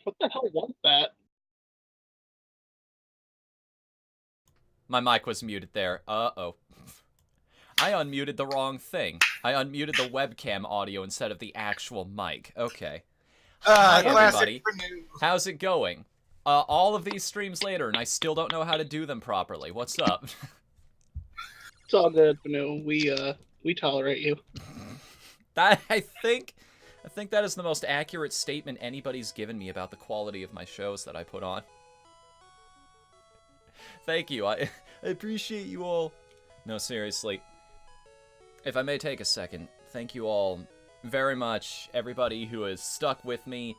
What the hell was that? My mic was muted there. Uh-oh. I unmuted the wrong thing. I unmuted the webcam audio instead of the actual mic. Okay. Hi, everybody. How's it going? All of these streams later, and I still don't know how to do them properly. What's up? It's all good, Fnu. We tolerate you. I think that is the most accurate statement anybody's given me about the quality of my shows that I put on. Thank you. I appreciate you all. No, seriously. If I may take a second, thank you all very much, everybody who has stuck with me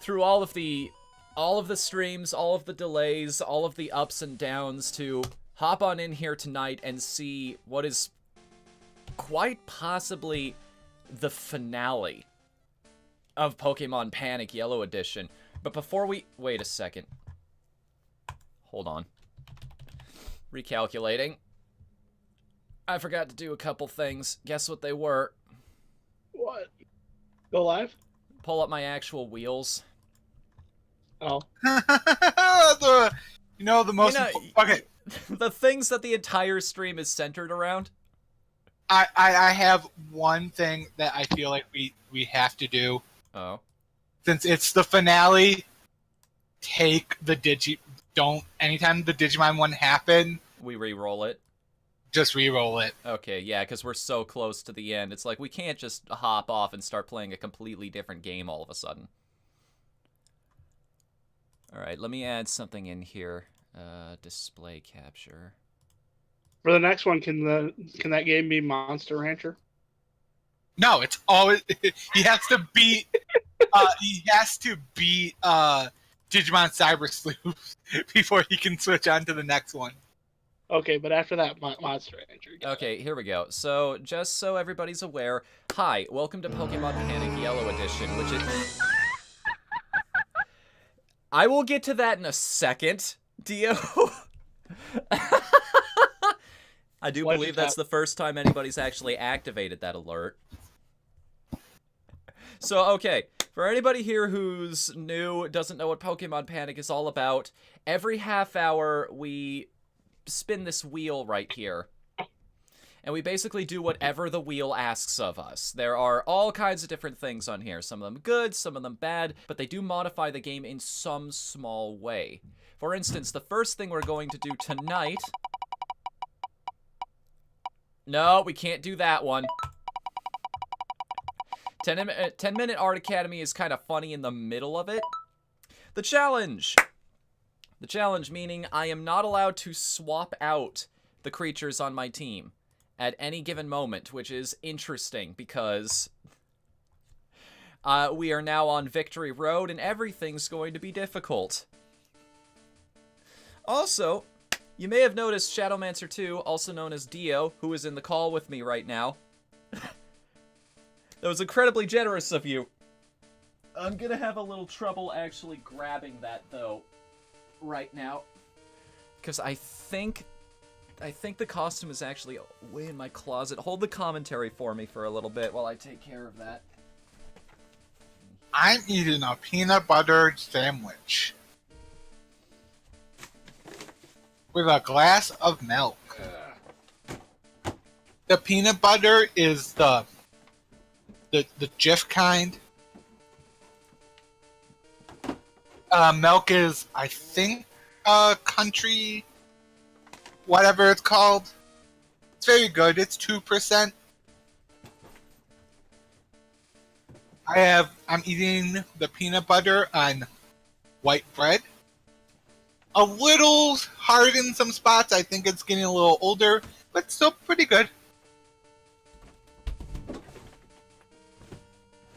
through all of the streams, all of the delays, all of the ups and downs to hop on in here tonight and see what is quite possibly the finale of Pokemon Panic Yellow Edition. But before we... Wait a second. Hold on. Recalculating. I forgot to do a couple things. Guess what they were? What? Go live? Pull up my actual wheels. Oh. the most... Okay. The things that the entire stream is centered around. I have one thing that I feel like we have to do. Oh. Since it's the finale, take the anytime the Digimon one happen, we re-roll it. Just re-roll it. Okay, yeah, because we're so close to the end. It's like we can't just hop off and start playing a completely different game all of a sudden. Alright, let me add something in here. Display capture. For the next one, can that game be Monster Rancher? No, it's always he has to beat Digimon Cyber Sleuth before he can switch on to the next one. Okay, but after that, Monster Rancher. Okay, here we go. So, just so everybody's aware, hi, welcome to Pokemon Panic Yellow Edition, which is... I will get to that in a second, Dio. I do believe that's the first time anybody's actually activated that alert. So, okay, for anybody here who's new, doesn't know what Pokemon Panic is all about, every half hour we spin this wheel right here. And we basically do whatever the wheel asks of us. There are all kinds of different things on here. Some of them good, some of them bad, but they do modify the game in some small way. For instance, the first thing we're going to do tonight... No, we can't do that one. 10-minute Art Academy is kind of funny in the middle of it. The challenge! The challenge meaning I am not allowed to swap out the creatures on my team at any given moment, which is interesting because we are now on Victory Road and everything's going to be difficult. Also, you may have noticed Shadowmancer 2, also known as Dio, who is in the call with me right now. That was incredibly generous of you. I'm gonna have a little trouble actually grabbing that, though, right now. Because I think the costume is actually way in my closet. Hold the commentary for me for a little bit while I take care of that. I'm eating a peanut butter sandwich with a glass of milk. The peanut butter is the Jif kind. Milk is, I think, country, whatever it's called. It's very good. It's 2%. I'm eating the peanut butter on white bread. A little hard in some spots. I think it's getting a little older, but still pretty good.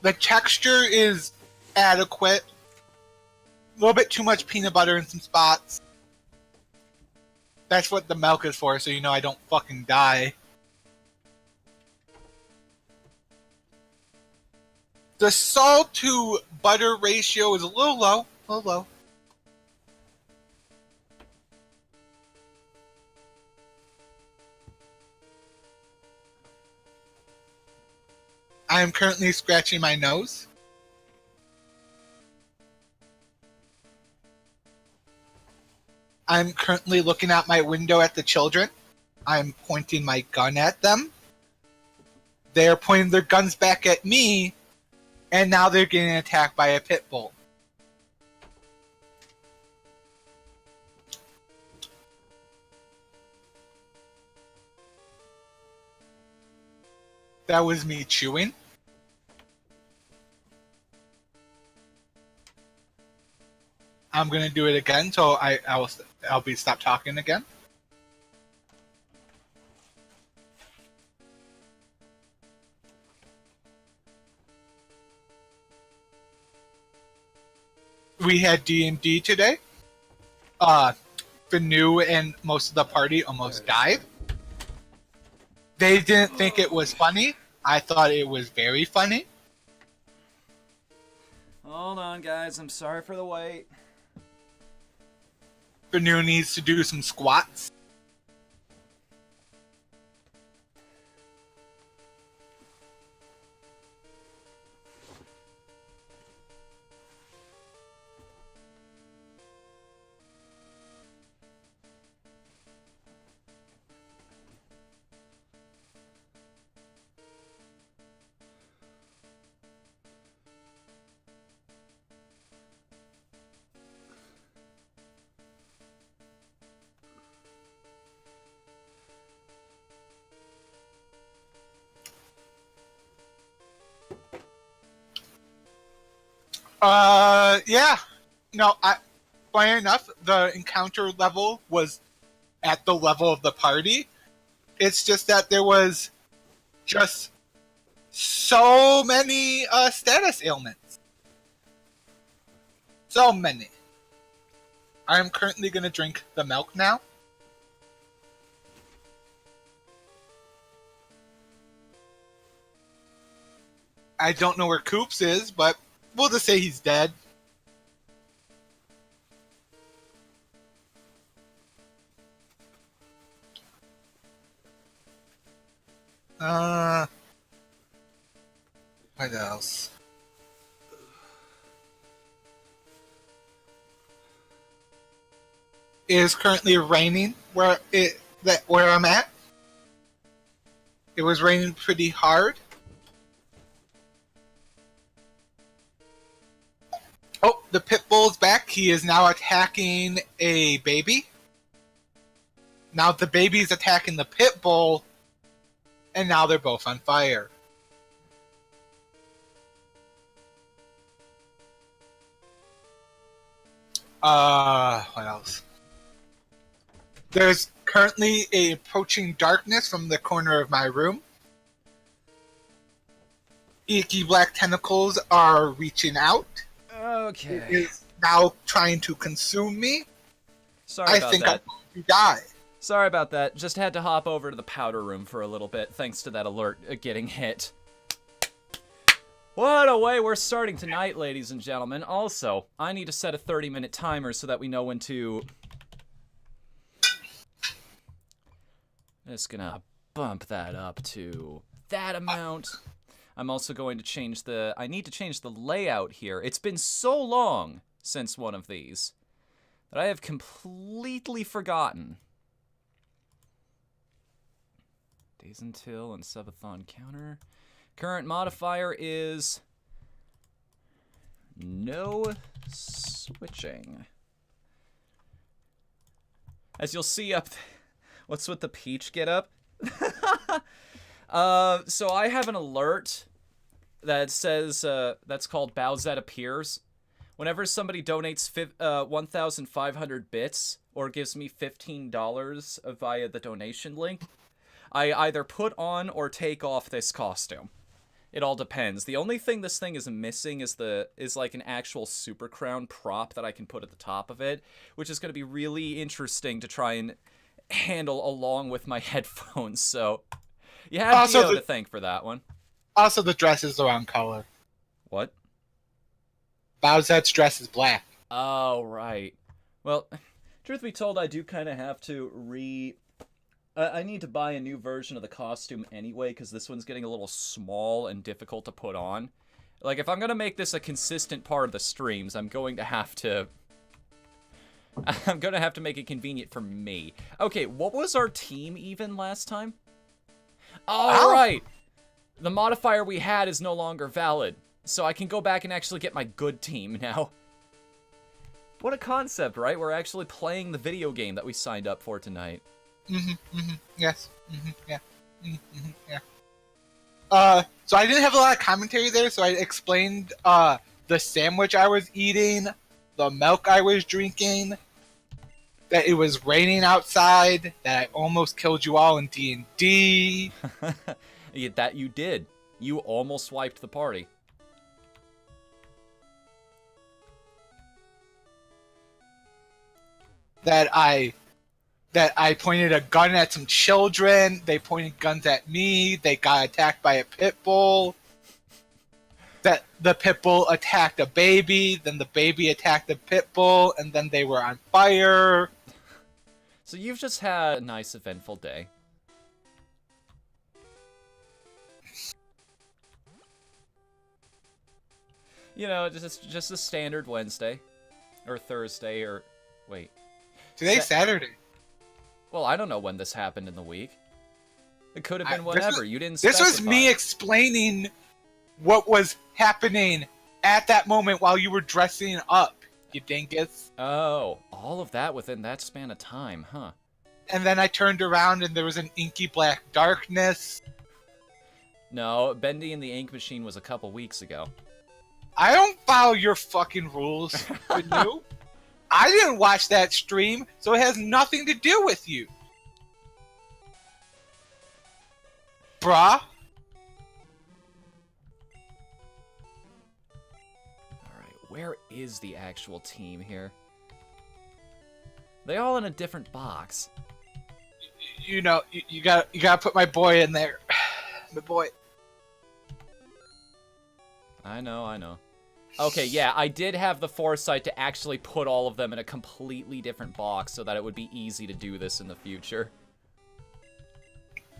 The texture is adequate. A little bit too much peanut butter in some spots. That's what the milk is for, so you know I don't fucking die. The salt to butter ratio is a little low. I am currently scratching my nose. I'm currently looking out my window at the children. I'm pointing my gun at them. They're pointing their guns back at me, and now they're getting attacked by a pit bull. That was me chewing. I'm gonna do it again, so I'll be stop talking again. We had D&D today. Whatthefnu and most of the party almost died. They didn't think it was funny. I thought it was very funny. Hold on, guys. I'm sorry for the wait. Whatthefnu needs to do some squats. Yeah. No, funny enough, the encounter level was at the level of the party. It's just that there was just so many status ailments. So many. I am currently going to drink the milk now. I don't know where Coops is, but we'll just say he's dead. What else? It is currently raining where I'm at. It was raining pretty hard. Oh, the pit bull's back. He is now attacking a baby. Now the baby's attacking the pit bull, and now they're both on fire. What else? There's currently a approaching darkness from the corner of my room. Icky black tentacles are reaching out. Okay. It is now trying to consume me. Sorry about that. I think I'm going to die. Sorry about that. Just had to hop over to the powder room for a little bit, thanks to that alert getting hit. What a way we're starting tonight, ladies and gentlemen. Also, I need to set a 30-minute timer so that we know when to... Just gonna bump that up to that amount. I'm also going to change the... I need to change the layout here. It's been so long since one of these that I have completely forgotten. Days Until and Subathon counter. Current modifier is no switching. As you'll see up, what's with the peach get up? So I have an alert that says that's called Bowsette Appears. Whenever somebody donates 1,500 bits or gives me $15 via the donation link, I either put on or take off this costume. It all depends. The only thing this thing is missing is like an actual Super Crown prop that I can put at the top of it, which is going to be really interesting to try and handle along with my headphones. So you have Dio to thank for that one. Also, the dress is the wrong color. What? Bowsette's dress is black. Oh, right. Well, truth be told, I do kind of have to I need to buy a new version of the costume anyway, because this one's getting a little small and difficult to put on. Like, if I'm going to make this a consistent part of the streams, I'm going to have to I'm gonna have to make it convenient for me. Okay, what was our team even last time? All right. The modifier we had is no longer valid, so I can go back and actually get my good team now. What a concept, right? We're actually playing the video game that we signed up for tonight. Yes. Yeah. Yeah. So I didn't have a lot of commentary there, so I explained the sandwich I was eating, the milk I was drinking, that it was raining outside, that I almost killed you all in D&D. That you did. You almost wiped the party. That I pointed a gun at some children, they pointed guns at me, they got attacked by a pit bull. That the pit bull attacked a baby, then the baby attacked the pit bull, and then they were on fire. So you've just had a nice, eventful day. You know, just a standard Wednesday. Or Thursday, or... Wait. Today's Saturday. Well, I don't know when this happened in the week. It could have been whenever. You didn't This specify. was me explaining what was happening at that moment while you were dressing up, you dingus. Oh, all of that within that span of time, huh? And then I turned around and there was an inky black darkness. No, Bendy and the Ink Machine was a couple weeks ago. I don't follow your fucking rules, Whatthefnu. I didn't watch that stream, so it has nothing to do with you. Bruh. Alright, where is the actual team here? They all in a different box. You know, you gotta put my boy in there. My boy. I know. Okay, yeah, I did have the foresight to actually put all of them in a completely different box so that it would be easy to do this in the future.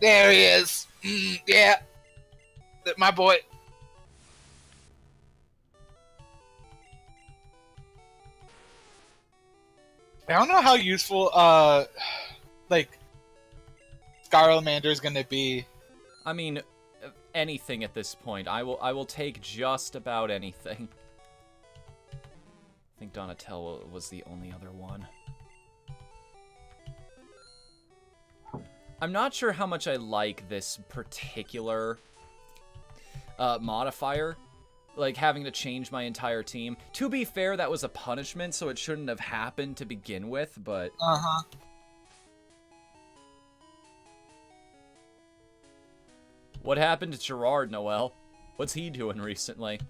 There he is. Yeah. My boy. I don't know how useful, like, Scarlamander is gonna be. I mean, anything at this point. I will take just about anything. I think Donatello was the only other one. I'm not sure how much I like this particular modifier. Like, having to change my entire team. To be fair, that was a punishment, so it shouldn't have happened to begin with, but... Uh-huh. What happened to Gerard, Noel? What's he doing recently?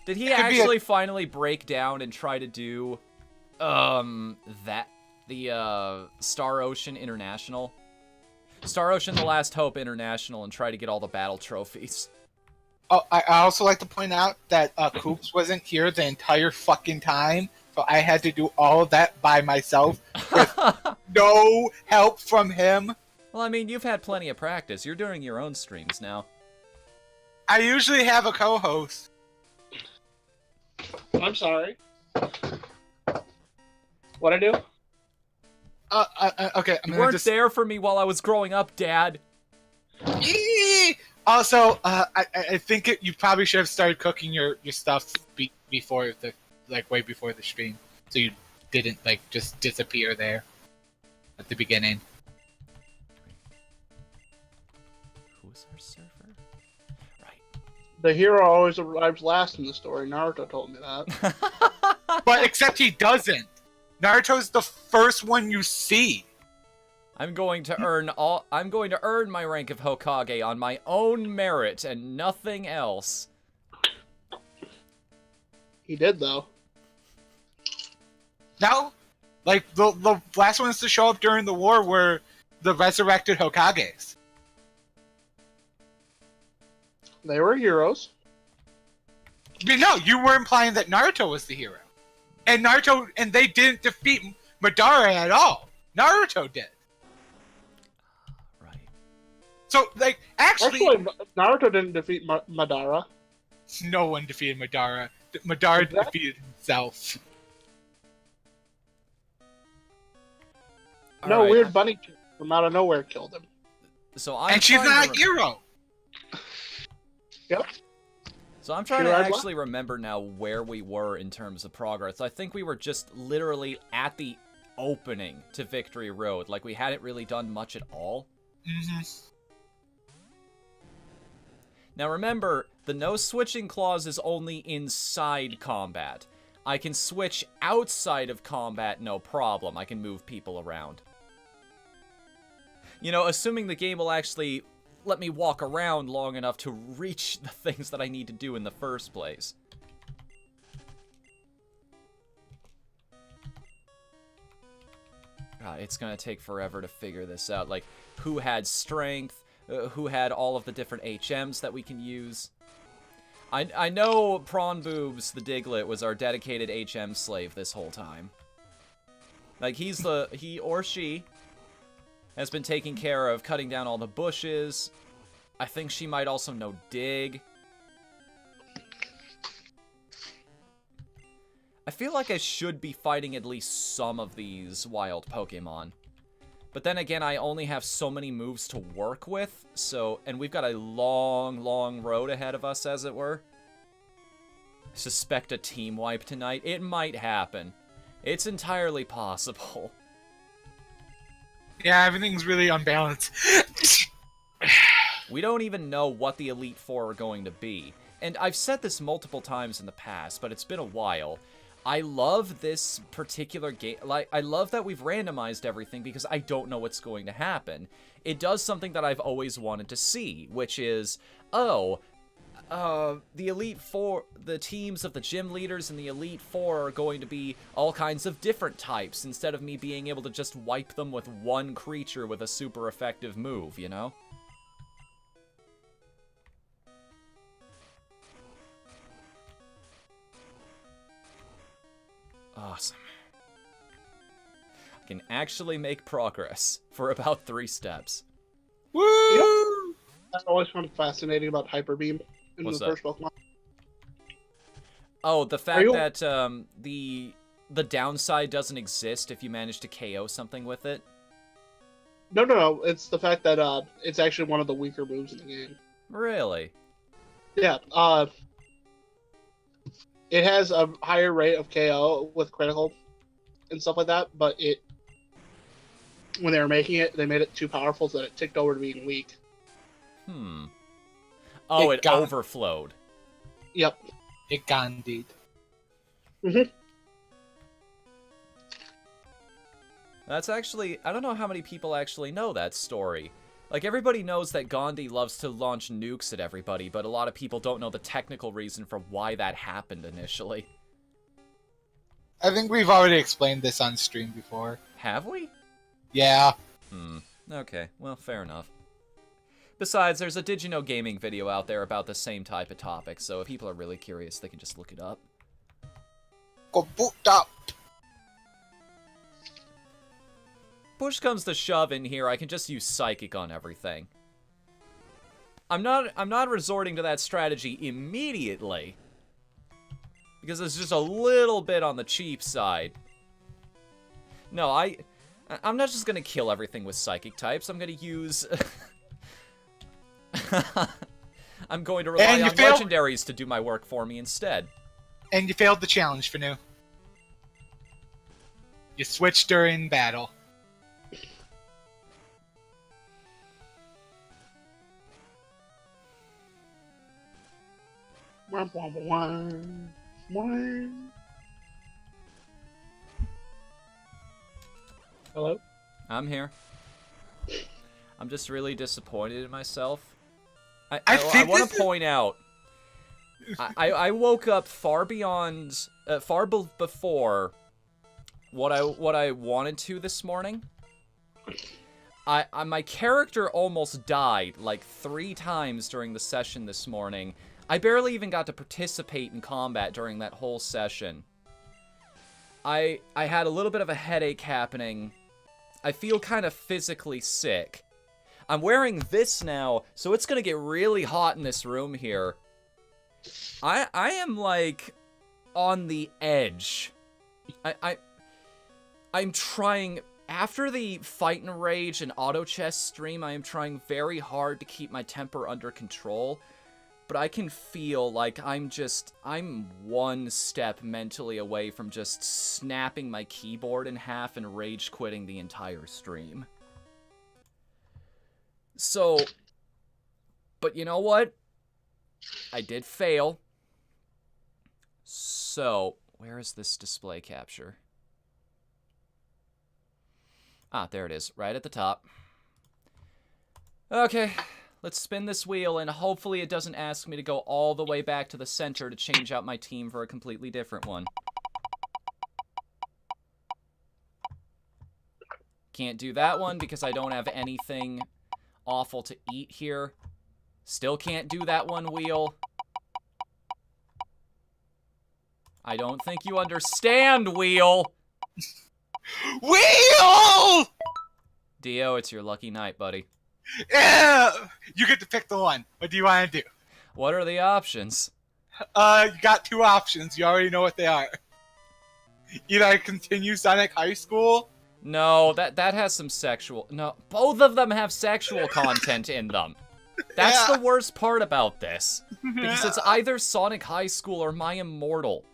Did he actually finally break down and try to do, the Star Ocean International? Star Ocean The Last Hope International and try to get all the battle trophies. Oh, I also like to point out that Koops wasn't here the entire fucking time, so I had to do all of that by myself with no help from him. Well, I mean, you've had plenty of practice. You're doing your own streams now. I usually have a co-host. I'm sorry. What'd I do? Okay. You weren't there for me while I was growing up, Dad. Also, I think you probably should have started cooking your stuff before way before the stream, so you didn't just disappear there at the beginning. Who's our surfer? Right. The hero always arrives last in the story. Naruto told me that. But except he doesn't. Naruto's the first one you see. I'm going to earn my rank of Hokage on my own merit and nothing else. He did, though. No, the last ones to show up during the war were the resurrected Hokages. They were heroes. But no, you were implying that Naruto was the hero. And they didn't defeat Madara at all. Naruto did. Right. So, actually Naruto didn't defeat Madara. No one defeated Madara. Madara defeated himself. No, Alright, weird bunny from out of nowhere killed him. So I'm And she's trying not to a hero. Yep. So I'm trying She to rides actually remember now where we were in terms of progress. I think we were just literally at the opening to Victory Road. Like, we hadn't really done much at all. Mm-hmm. Now remember, the no switching clause is only inside combat. I can switch outside of combat, no problem. I can move people around. You know, assuming the game will actually let me walk around long enough to reach the things that I need to do in the first place. God, it's gonna take forever to figure this out. Like, who had strength, who had all of the different HMs that we can use. I know Prawn Boobs, the Diglett, was our dedicated HM slave this whole time. Like, he or she has been taking care of cutting down all the bushes. I think she might also know dig. I feel like I should be fighting at least some of these wild Pokemon. But then again, I only have so many moves to work with, so, and we've got a long, long road ahead of us, as it were. I suspect a team wipe tonight. It might happen. It's entirely possible. Yeah, everything's really unbalanced. We don't even know what the Elite Four are going to be. And I've said this multiple times in the past, but it's been a while. I love this particular game. Like, I love that we've randomized everything because I don't know what's going to happen. It does something that I've always wanted to see, which is, oh, the Elite Four, the teams of the gym leaders and the Elite Four are going to be all kinds of different types instead of me being able to just wipe them with one creature with a super effective move, you know? Awesome. I can actually make progress for about 3 steps. Woo! I always found fascinating about Hyper Beam in What's the that? first Pokemon. Oh, the fact that the downside doesn't exist if you manage to KO something with it. No. It's the fact that it's actually one of the weaker moves in the game. Really? Yeah. It has a higher rate of KO with critical and stuff like that, but when they were making it, they made it too powerful so that it ticked over to being weak. Oh, it overflowed. Yep. It Gandhi'd. Mm-hmm. That's actually... I don't know how many people actually know that story. Like, everybody knows that Gandhi loves to launch nukes at everybody, but a lot of people don't know the technical reason for why that happened initially. I think we've already explained this on stream before. Have we? Yeah. Okay, well, fair enough. Besides, there's a Did You Know Gaming video out there about the same type of topic, so if people are really curious, they can just look it up. Go boot up. Push comes to shove in here, I can just use Psychic on everything. I'm not resorting to that strategy immediately, because it's just a little bit on the cheap side. No, I'm not just gonna kill everything with Psychic types, I'm gonna use... I'm going to rely on legendaries to do my work for me instead. And you failed the challenge, Fnu. You switched during battle. Hello? I'm here. I'm just really disappointed in myself. I want to point out, I woke up far beyond, before what I wanted to this morning. My character almost died like 3 times during the session this morning. I barely even got to participate in combat during that whole session. I had a little bit of a headache happening. I feel kind of physically sick. I'm wearing this now, so it's gonna get really hot in this room here. I am, like, on the edge. I'm trying After the Fight and Rage and Auto Chess stream, I am trying very hard to keep my temper under control, but I can feel like I'm one step mentally away from just snapping my keyboard in half and rage quitting the entire stream. So, but you know what? I did fail. So, where is this display capture? Ah, there it is, right at the top. Okay, let's spin this wheel, and hopefully it doesn't ask me to go all the way back to the center to change out my team for a completely different one. Can't do that one because I don't have anything awful to eat here. Still can't do that one, wheel. I don't think you understand, wheel! Wheel! Dio, it's your lucky night, buddy. Yeah! You get to pick the one. What do you want to do? What are the options? You got two options. You already know what they are. Either continue Sonic High School. No, that has some sexual... No, both of them have sexual content in them. That's the worst part about this. Because it's either Sonic High School or My Immortal.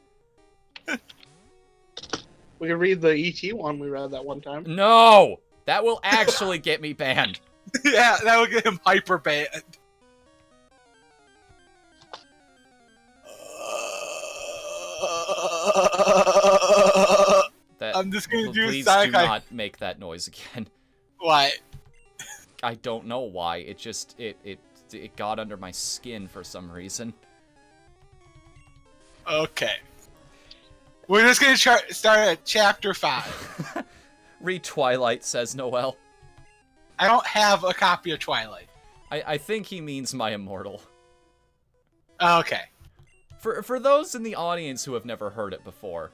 We can read the ET one we read that one time. No! That will actually get me banned. Yeah, that will get him hyper banned. I'm just gonna do Please Sonic do not make that noise again. What? I don't know why. It just it got under my skin for some reason. Okay. We're just gonna start at chapter 5. Read Twilight, says Noel. I don't have a copy of Twilight. I think he means My Immortal. Okay. For those in the audience who have never heard it before.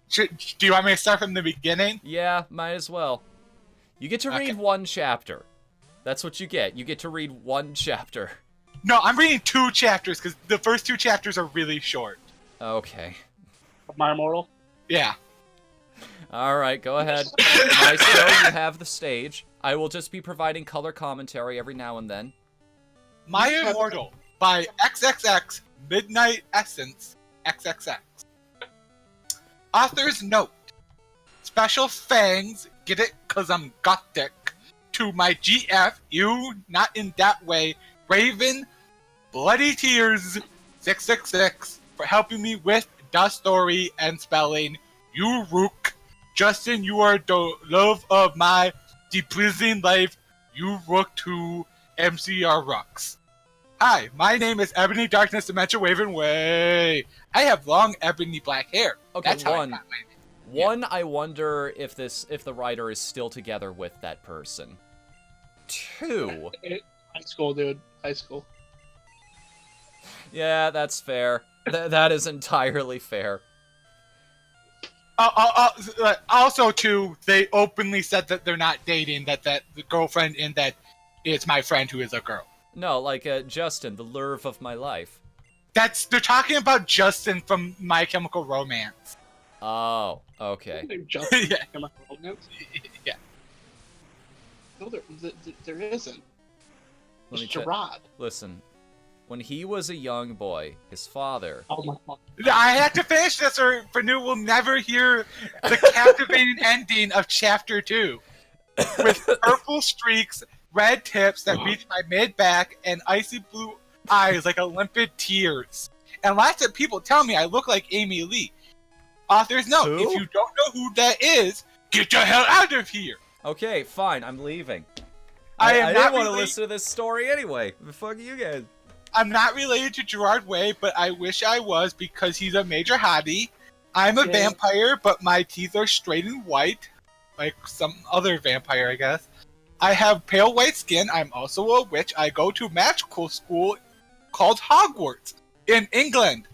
Do you want me to start from the beginning? Yeah, might as well. You get to read one chapter. That's what you get. You get to read one chapter. No, I'm reading 2 chapters because the first 2 chapters are really short. Okay. My Immortal? Yeah. Alright, go ahead. Maestro, you have the stage. I will just be providing color commentary every now and then. My Immortal by XXX Midnight Essence XXX. Author's note. Special thanks, get it cause I'm gothic, to my GF, you, not in that way, Raven, Bloody Tears, 666, for helping me with the story and spelling, you rook. Justin, you are the love of my displeasing life, you rook to MCR Rocks. Hi, my name is Ebony Darkness Dementia Waven Way. I have long ebony black hair. Okay, That's how I got my name. One, I wonder if the writer is still together with that person. 2. High school, dude. High school. Yeah, that's fair. That is entirely fair. Also, too, they openly said that they're not dating, that the girlfriend and that it's my friend who is a girl. No, like Justin, the love of my life. They're talking about Justin from My Chemical Romance. Oh, okay. Justin, Yeah. Chemical Romance? Yeah. No, there isn't. Let me It's Gerard. Listen, when he was a young boy, his father... Oh my god. I have to finish this or Fanu will never hear the captivating ending of Chapter 2. With purple streaks, red tips that reach my mid-back, and icy blue eyes like limpid tears. And lots of people tell me I look like Amy Lee. Author's note, Who? if you don't know who that is, get the hell out of here! Okay, fine, I'm leaving. I didn't not want to related- listen to this story anyway. The fuck are you guys? I'm not related to Gerard Way, but I wish I was because he's a major hottie. I'm a vampire, but my teeth are straight and white, like some other vampire, I guess. I have pale white skin. I'm also a witch. I go to magical school called Hogwarts in England,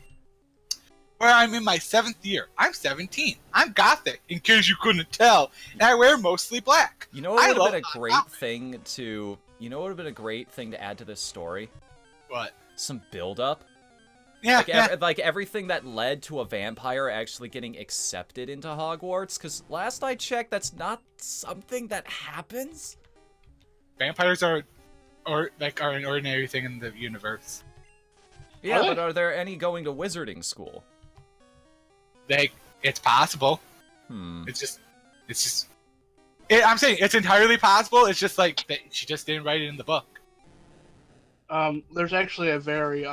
where I'm in my 7th year. I'm 17. I'm gothic, in case you couldn't tell, and I wear mostly black. You know what would have been a love great Hogwarts. thing to... You know what would have been a great thing to add to this story? What? Some build-up. Yeah, Like everything that led to a vampire actually getting accepted into Hogwarts, because last I checked, that's not something that happens. Vampires are an ordinary thing in the universe. Yeah, but are there any going to wizarding school? It's possible. It's just. I'm saying it's entirely possible. It's just like she just didn't write it in the book. There's actually a very,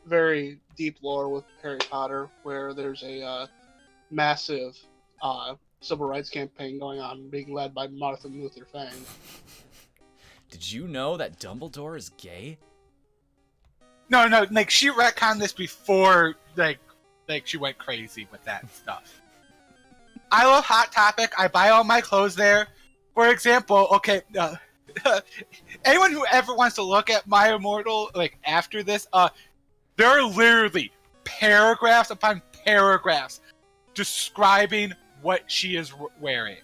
very deep lore with Harry Potter where there's a massive civil rights campaign going on, being led by Martin Luther King. Did you know that Dumbledore is gay? No, like she retconned this before, like she went crazy with that stuff. I love Hot Topic. I buy all my clothes there. For example, okay, anyone who ever wants to look at My Immortal, like after this, there are literally paragraphs upon paragraphs describing what she is wearing.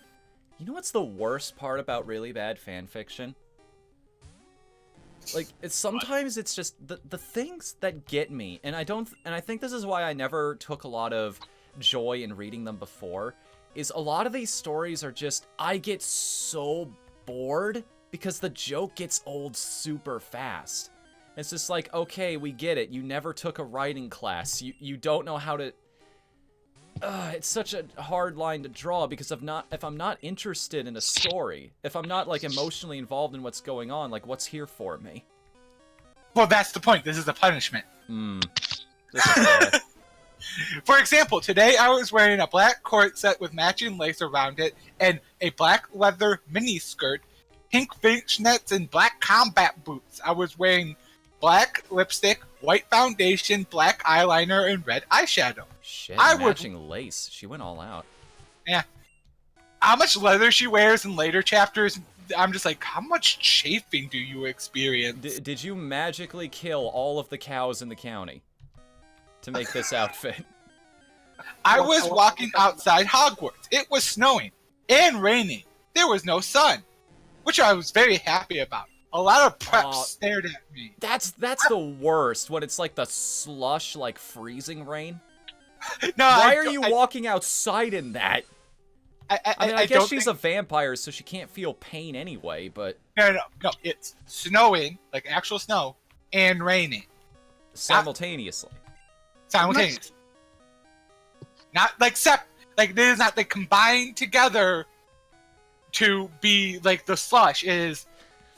You know what's the worst part about really bad fan fiction? Like, sometimes it's just the things that get me, and I think this is why I never took a lot of joy in reading them before, is a lot of these stories are just, I get so bored because the joke gets old super fast. It's just like, okay, we get it. You never took a writing class. You don't know how to... it's such a hard line to draw because if I'm not interested in a story, if I'm not like emotionally involved in what's going on, like what's here for me? Well, that's the point. This is the punishment. This is fair. For example, today I was wearing a black corset with matching lace around it and a black leather mini skirt, pink fishnets, and black combat boots. I was wearing black lipstick, white foundation, black eyeliner, and red eyeshadow. Shit, matching lace. She went all out. Yeah. How much leather she wears in later chapters, I'm just like, how much chafing do you experience? Did you magically kill all of the cows in the county to make this outfit? I was walking outside Hogwarts. It was snowing and raining. There was no sun, which I was very happy about. A lot of preps stared at me. That's the worst, when it's like the slush, like freezing rain. No, Why are you walking outside in that? I guess she's a vampire, so she can't feel pain anyway, but... No, it's snowing, like actual snow, and raining. Simultaneously. Not like like this is not like combined together to be like the slush. It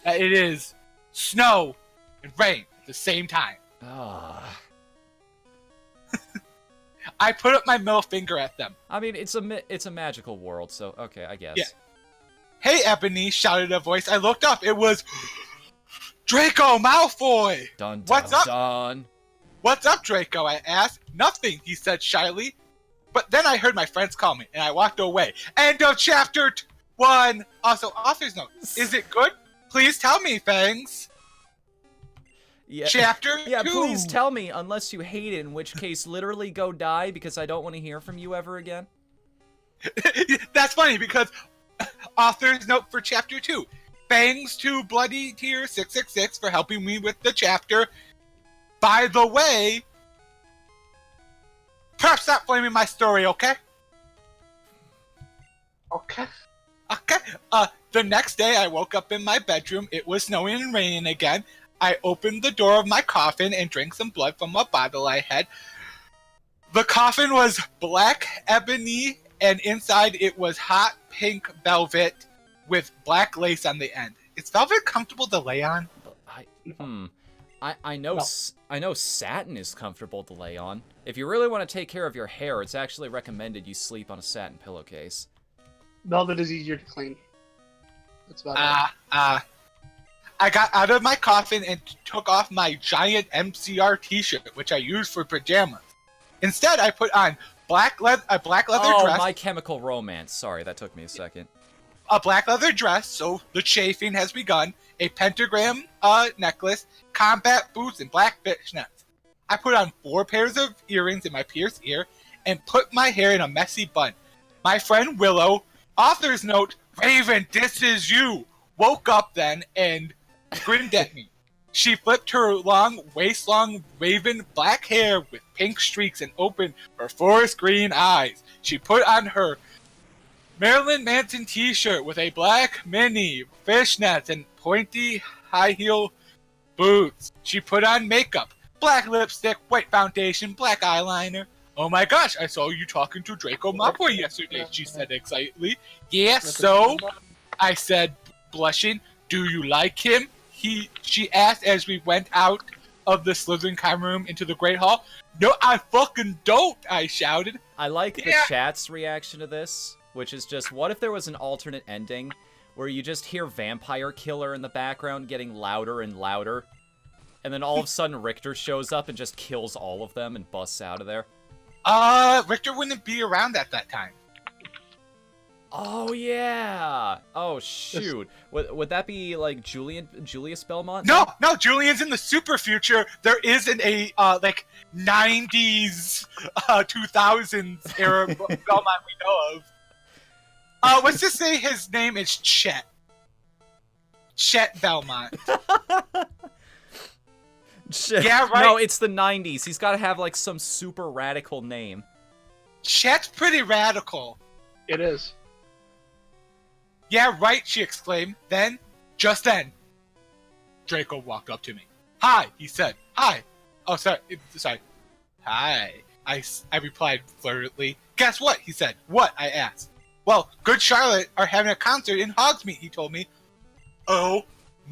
is snow and rain at the same time. I put up my middle finger at them. I mean, it's a magical world, so okay, I guess. Yeah. Hey, Ebony! Shouted a voice. I looked up. It was Draco Malfoy. Dun, dun, What's up? Dun. What's up, Draco? I asked. Nothing, he said shyly. But then I heard my friends call me, and I walked away. End of chapter 1. Also, author's note. Is it good? Please tell me, Fangs. Yeah. Chapter 2. Yeah, please tell me, unless you hate it, in which case literally go die because I don't want to hear from you ever again. That's funny because author's note for chapter 2. Fangs to Bloody Tear 666 for helping me with the chapter. By the way, perhaps stop blaming my story, okay? Okay. The next day I woke up in my bedroom. It was snowing and raining again. I opened the door of my coffin and drank some blood from a bottle I had. The coffin was black ebony, and inside it was hot pink velvet with black lace on the end. Is velvet comfortable to lay on? I know satin is comfortable to lay on. If you really want to take care of your hair, it's actually recommended you sleep on a satin pillowcase. Velvet is easier to clean. That's about it. I got out of my coffin and took off my giant MCR t-shirt, which I used for pajamas. Instead, I put on a black leather dress. Oh, My Chemical Romance. Sorry, that took me a second. A black leather dress, so the chafing has begun. A pentagram necklace, combat boots, and black fishnets. I put on 4 pairs of earrings in my pierced ear and put my hair in a messy bun. My friend Willow, author's note, Raven, this is you, woke up then and grinned at me. She flipped her long, waist-long, raven black hair with pink streaks and opened her forest green eyes. She put on her Marilyn Manson t-shirt with a black mini, fishnets, and pointy high-heel boots. She put on makeup, black lipstick, white foundation, black eyeliner. Oh my gosh, I saw you talking to Draco Malfoy yesterday, she said excitedly. Yeah, so? I said, blushing. Do you like him? She asked as we went out of the Slytherin common room into the Great Hall. No, I fucking don't, I shouted. I like the chat's reaction to this, which is just, what if there was an alternate ending where you just hear Vampire Killer in the background getting louder and louder, and then all of a sudden Richter shows up and just kills all of them and busts out of there? Richter wouldn't be around at that time. Oh, yeah! Oh, shoot. Would that be, like, Julius Belmont? No, Julian's in the super future. There isn't a, 90s, 2000s era Belmont we know of. Let's just say his name is Chet. Chet Belmont. Yeah, right? No, it's the 90s. He's gotta have, like, some super radical name. Chet's pretty radical. It is. Yeah, right, she exclaimed. Then, just then, Draco walked up to me. Hi, he said. Hi. Oh, sorry. Hi. I replied flirtedly. Guess what, he said. What, I asked. Well, Good Charlotte are having a concert in Hogsmeade, he told me. Oh,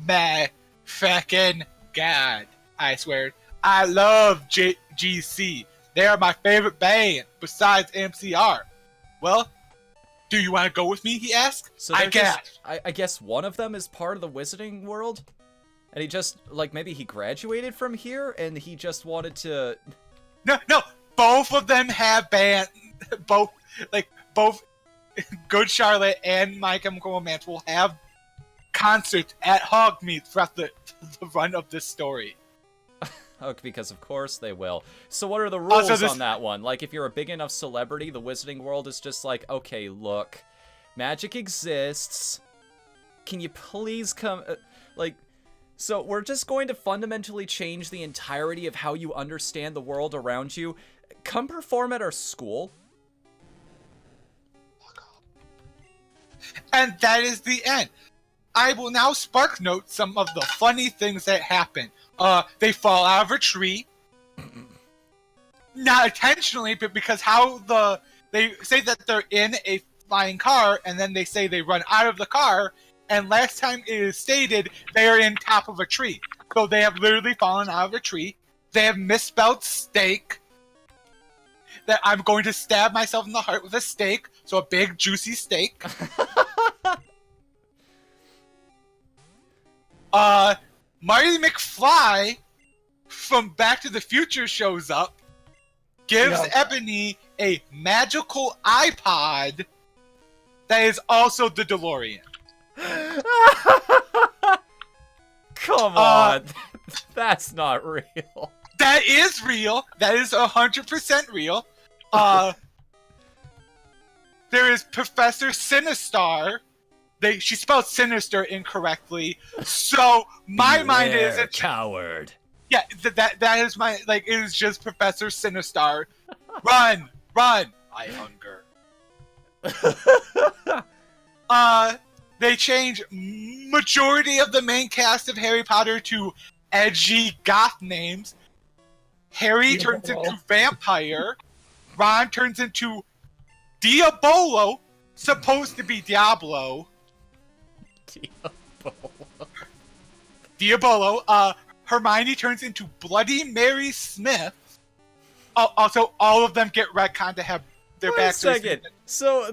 my fucking God, I swear. I love GC. They are my favorite band, besides MCR. Well, do you want to go with me, he asked. So I guess one of them is part of the Wizarding world? And he just, like, maybe he graduated from here, and he just wanted to... No, both of them have band... Both Good Charlotte and My Chemical Romance will have concerts at Hogsmeade throughout the run of this story. Oh, because of course they will. So what are the rules on that one? Like, if you're a big enough celebrity, the Wizarding world is just like, okay, look, magic exists. Can you please come... So we're just going to fundamentally change the entirety of how you understand the world around you. Come perform at our school. And that is the end. I will now spark note some of the funny things that happen. They fall out of a tree. Not intentionally, but because they say that they're in a flying car, and then they say they run out of the car, and last time it is stated, they are in top of a tree. So they have literally fallen out of a tree. They have misspelled steak. That I'm going to stab myself in the heart with a steak, so a big, juicy steak. Marty McFly from Back to the Future shows up, gives Ebony a magical iPod that is also the DeLorean. Come on. That's not real. That is real. That is 100% real. There is Professor Sinistar. She spelled sinister incorrectly, so my mind is a coward. Yeah, that is my it is just Professor Sinistar. Run, I hunger. They change majority of the main cast of Harry Potter to edgy goth names. Harry turns into vampire. Ron turns into Diabolo, supposed to be Diablo. Diabolo. Hermione turns into Bloody Mary Smith. Also, all of them get retconned to have their backstories. Wait a second. So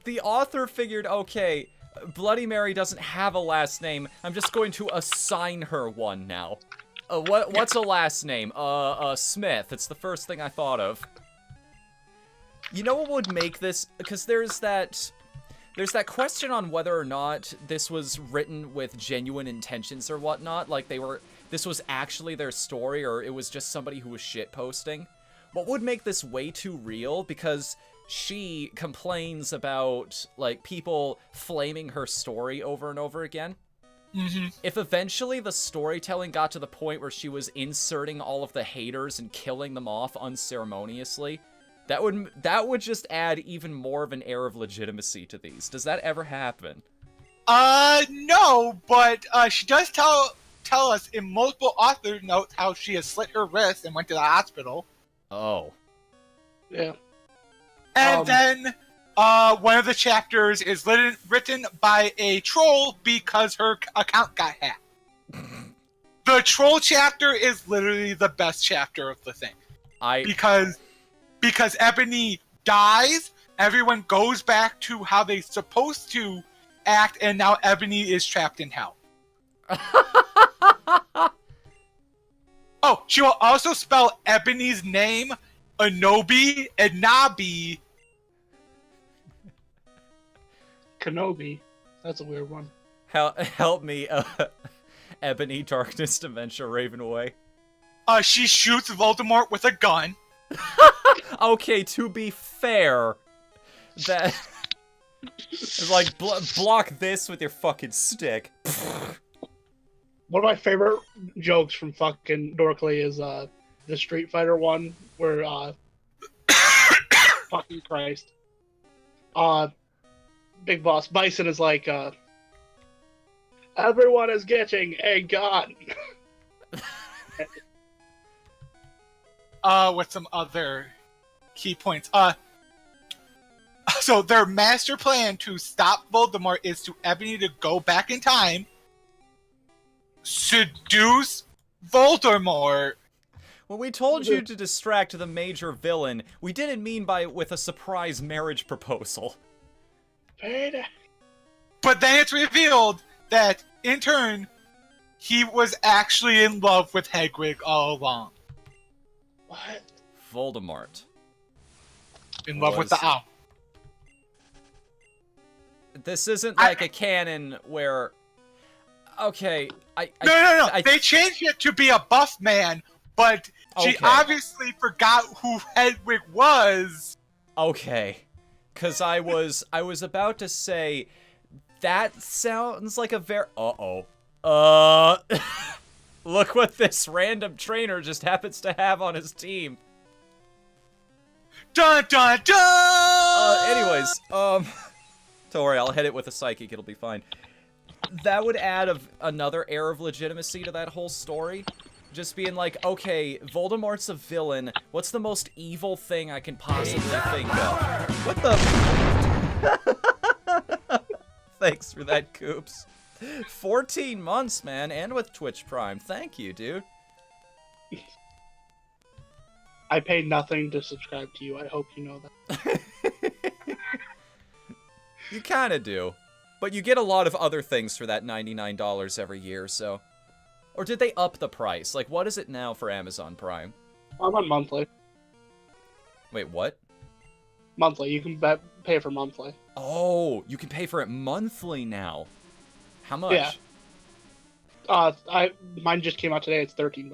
the author figured, okay, Bloody Mary doesn't have a last name. I'm just going to assign her one now. What's a last name? Smith. It's the first thing I thought of. You know what would make this? Because there's that question on whether or not this was written with genuine intentions or whatnot. Like this was actually their story, or it was just somebody who was shitposting. What would make this way too real? Because she complains about, like, people flaming her story over and over again. If eventually the storytelling got to the point where she was inserting all of the haters and killing them off unceremoniously, that would just add even more of an air of legitimacy to these. Does that ever happen? No, but she does tell us in multiple author notes how she has slit her wrist and went to the hospital. Oh. Yeah. And then one of the chapters is written by a troll because her account got hacked. The troll chapter is literally the best chapter of the thing. Because Ebony dies, everyone goes back to how they're supposed to act, and now Ebony is trapped in hell. Oh, she will also spell Ebony's name Anobi and Nabi. Kenobi. That's a weird one. Help me, Ebony, Darkness, Dementia, Ravenway. She shoots Voldemort with a gun. Okay, to be fair, that... like, block this with your fucking stick. One of my favorite jokes from fucking Dorkly is the Street Fighter one where fucking Christ. Big Boss Bison is like everyone is getting a gun. With some other key points. So their master plan to stop Voldemort is to Ebony to go back in time, seduce Voldemort. When we told you to distract the major villain, we didn't mean with a surprise marriage proposal. But then it's revealed that, in turn, he was actually in love with Hedwig all along. What? Voldemort. In love with the owl. This isn't like a canon where... Okay, No. They changed it to be a buff man, but she obviously forgot who Hedwig was. Okay. Because I was about to say, that sounds like a very... Look what this random trainer just happens to have on his team. Dun dun dun! Anyways, don't worry, I'll hit it with a psychic, it'll be fine. That would add another air of legitimacy to that whole story. Just being like, okay, Voldemort's a villain. What's the most evil thing I can possibly think of? What the... Thanks for that, Coops. 14 months, man, and with Twitch Prime. Thank you, dude. I pay nothing to subscribe to you. I hope you know that. You kind of do. But you get a lot of other things for that $99 every year, so... Or did they up the price? Like, what is it now for Amazon Prime? I'm on monthly. Wait, what? Monthly. You can pay for monthly. Oh, you can pay for it monthly now. How much? Yeah. Mine just came out today. It's $13.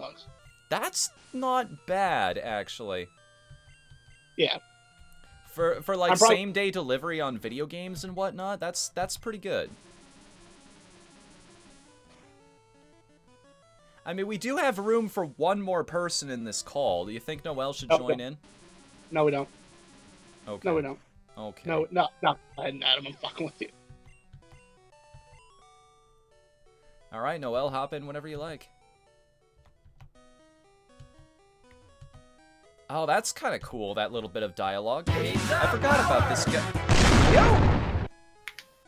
That's not bad, actually. Yeah. For like same day delivery on video games and whatnot, that's pretty good. I mean, we do have room for one more person in this call. Do you think Noelle should join in? No, we don't. Okay. No, we don't. Okay. No. Go ahead, Adam. I'm fucking with you. All right, Noelle, hop in whenever you like. Oh, that's kind of cool, that little bit of dialogue. I forgot about this guy. Yo!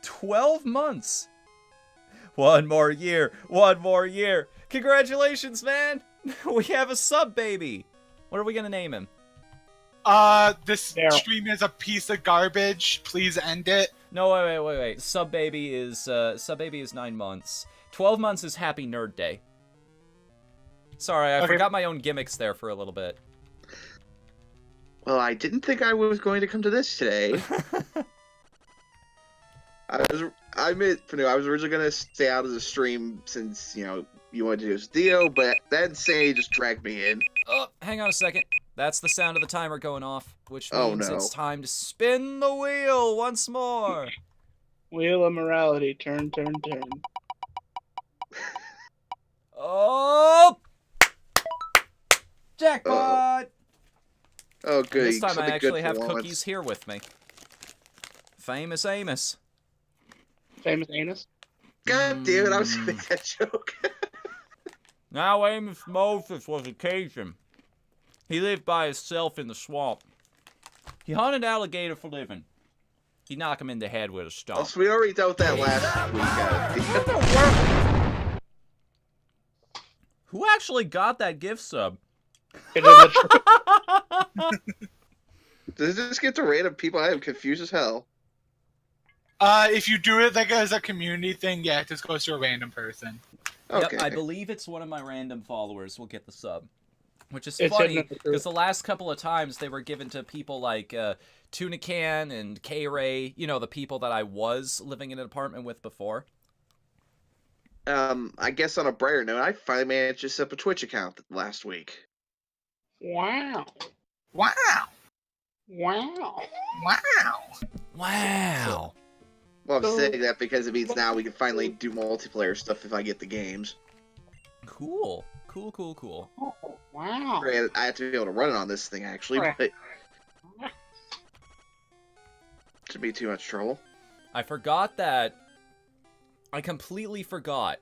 12 months! One more year! One more year! Congratulations, man! We have a sub baby! What are we gonna name him? This stream is a piece of garbage. Please end it. No, wait. Sub baby is 9 months. 12 months is Happy Nerd Day. Sorry, I forgot my own gimmicks there for a little bit. Well, I didn't think I was going to come to this today. I admit, Panu, I was originally going to stay out of the stream since, you wanted to do this deal, but then Sandy just dragged me in. Oh, hang on a second. That's the sound of the timer going off, which means it's time to spin the wheel once more. Wheel of morality. Turn. Jackpot! Oh, And good. this time I Something actually good for have once. cookies here with me. Famous Amos. Famous anus. God damn it! I was gonna make that joke. Now Amos Moses was a Cajun. He lived by himself in the swamp. He hunted alligator for living. He'd knock him in the head with a Oh, stump. so we already dealt with that last week. Who actually got that gift sub? It is a Does this get to random people? I am confused as hell. If you do it like as a community thing, yeah, it just goes to a random person. Okay. Yep, I believe it's one of my random followers will get the sub. Which is It's funny, definitely true. because the last couple of times they were given to people like Tunican and K-Ray, you know, the people that I was living in an apartment with before. I guess on a brighter note, I finally managed to set up a Twitch account last week. Wow. Wow! Wow. Wow! Wow. Well, I'm So- saying that because it means now we can finally do multiplayer stuff if I get the games. Cool. Cool, cool, cool. Oh, wow. Granted, I have to be able to run it on this thing, actually, Right. but... Shouldn't be too much trouble. I forgot that... I completely forgot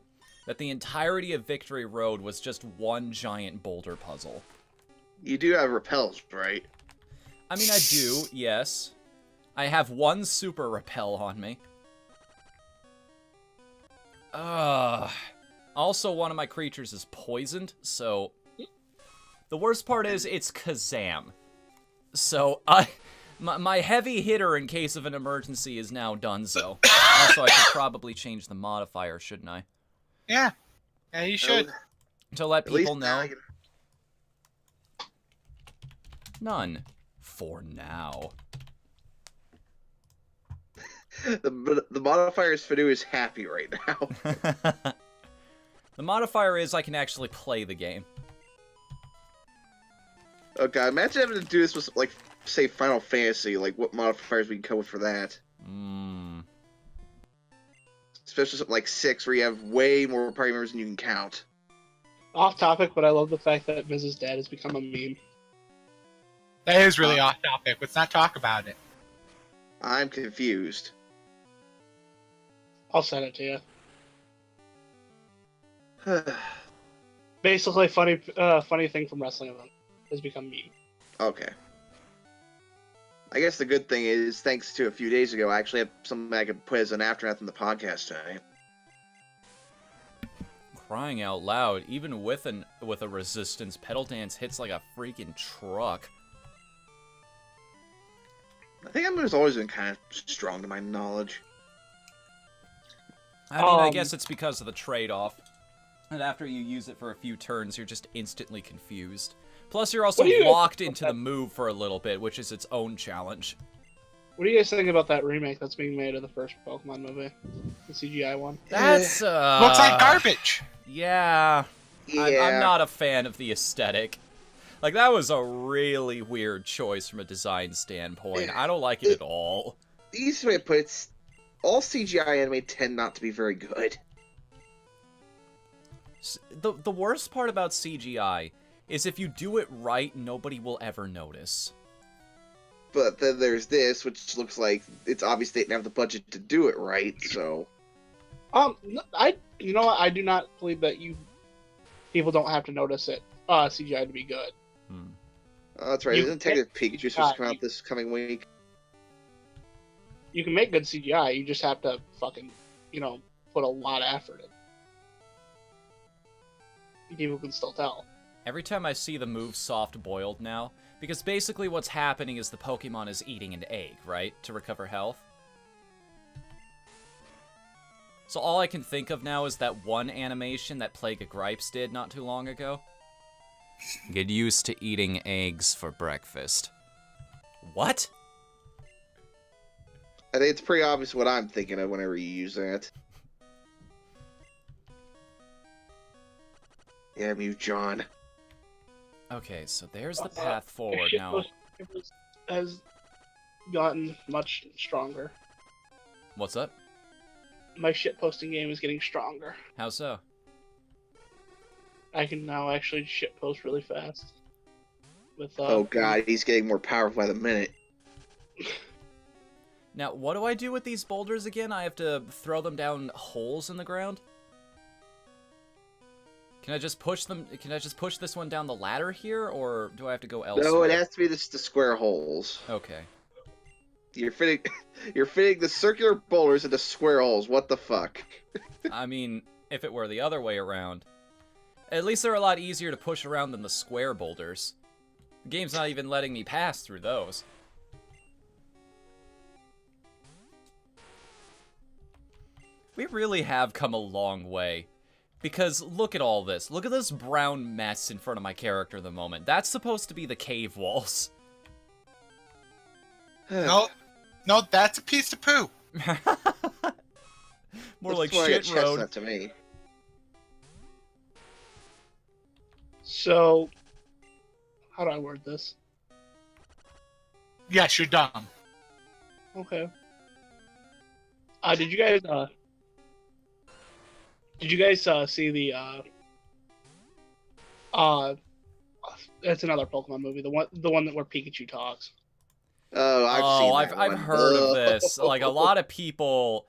that the entirety of Victory Road was just one giant boulder puzzle. You do have repels, right? I mean, I do, yes. I have one super repel on me. Also, one of my creatures is poisoned, so... The worst part is, it's Kazam. So, my heavy hitter in case of an emergency is now Dunzo. Also, I should probably change the modifier, shouldn't I? Yeah. Yeah, you should. To let At least people now know. I can- None. For now. The modifier Fnu is happy right now. The modifier is I can actually play the game. Oh god, imagine having to do this with, like, say, Final Fantasy. Like, what modifiers we can come with for that. Especially something like 6, where you have way more party members than you can count. Off topic, but I love the fact that Mrs. Dad has become a meme. That is really off topic. Let's not talk about it. I'm confused. I'll send it to you. Basically, funny thing from wrestling event has become meme. Okay. I guess the good thing is, thanks to a few days ago, I actually have something I could put as an aftermath in the podcast tonight. Crying out loud, even with a resistance, Pedal Dance hits like a freaking truck. I think Emma's always been kind of strong to my knowledge. I mean, I guess it's because of the trade-off. And after you use it for a few turns, you're just instantly confused. Plus, you're also What do you- locked into the move for a little bit, which is its own challenge. What do you guys think about that remake that's being made of the first Pokemon movie? The CGI one? That's, Looks like garbage. Yeah. Yeah. I'm not a fan of the aesthetic. Like, that was a really weird choice from a design standpoint. I don't like it at all. The easiest way to put it, all CGI anime tend not to be very good. The worst part about CGI is if you do it right, nobody will ever notice. But then there's this, which looks like it's obvious they didn't have the budget to do it right, so... You know what? I do not believe that people don't have to notice it, CGI to be good. Oh, that's right. You Isn't can't- Detective Pikachu supposed to come out this coming week? You can make good CGI, you just have to fucking, put a lot of effort in. People can still tell. Every time I see the move soft boiled now, because basically what's happening is the Pokemon is eating an egg, right? To recover health. So all I can think of now is that one animation that Plague of Gripes did not too long ago. Get used to eating eggs for breakfast. What? I think it's pretty obvious what I'm thinking of whenever you use that. Damn you, John. Okay, so there's the path forward Your now. shitpost has gotten much stronger. What's up? My shitposting game is getting stronger. How so? I can now actually shitpost really fast. With Oh god, he's getting more powerful by the minute. Now, what do I do with these boulders again? I have to throw them down holes in the ground? Can I just push them? Can I just push this one down the ladder here, or do I have to go elsewhere? No, it has to be the square holes. Okay. You're fitting the circular boulders into square holes. What the fuck? I mean, if it were the other way around. At least they're a lot easier to push around than the square boulders. The game's not even letting me pass through those. We really have come a long way. Because look at all this. Look at this brown mess in front of my character at the moment. That's supposed to be the cave walls. No, that's a piece of poo. More Looks like shit a road. chestnut to me. So, how do I word this? Yes, you're dumb. Okay. Did you guys see the it's another Pokemon movie, the one that where Pikachu talks. Oh, I've heard of this. Like, a lot of people,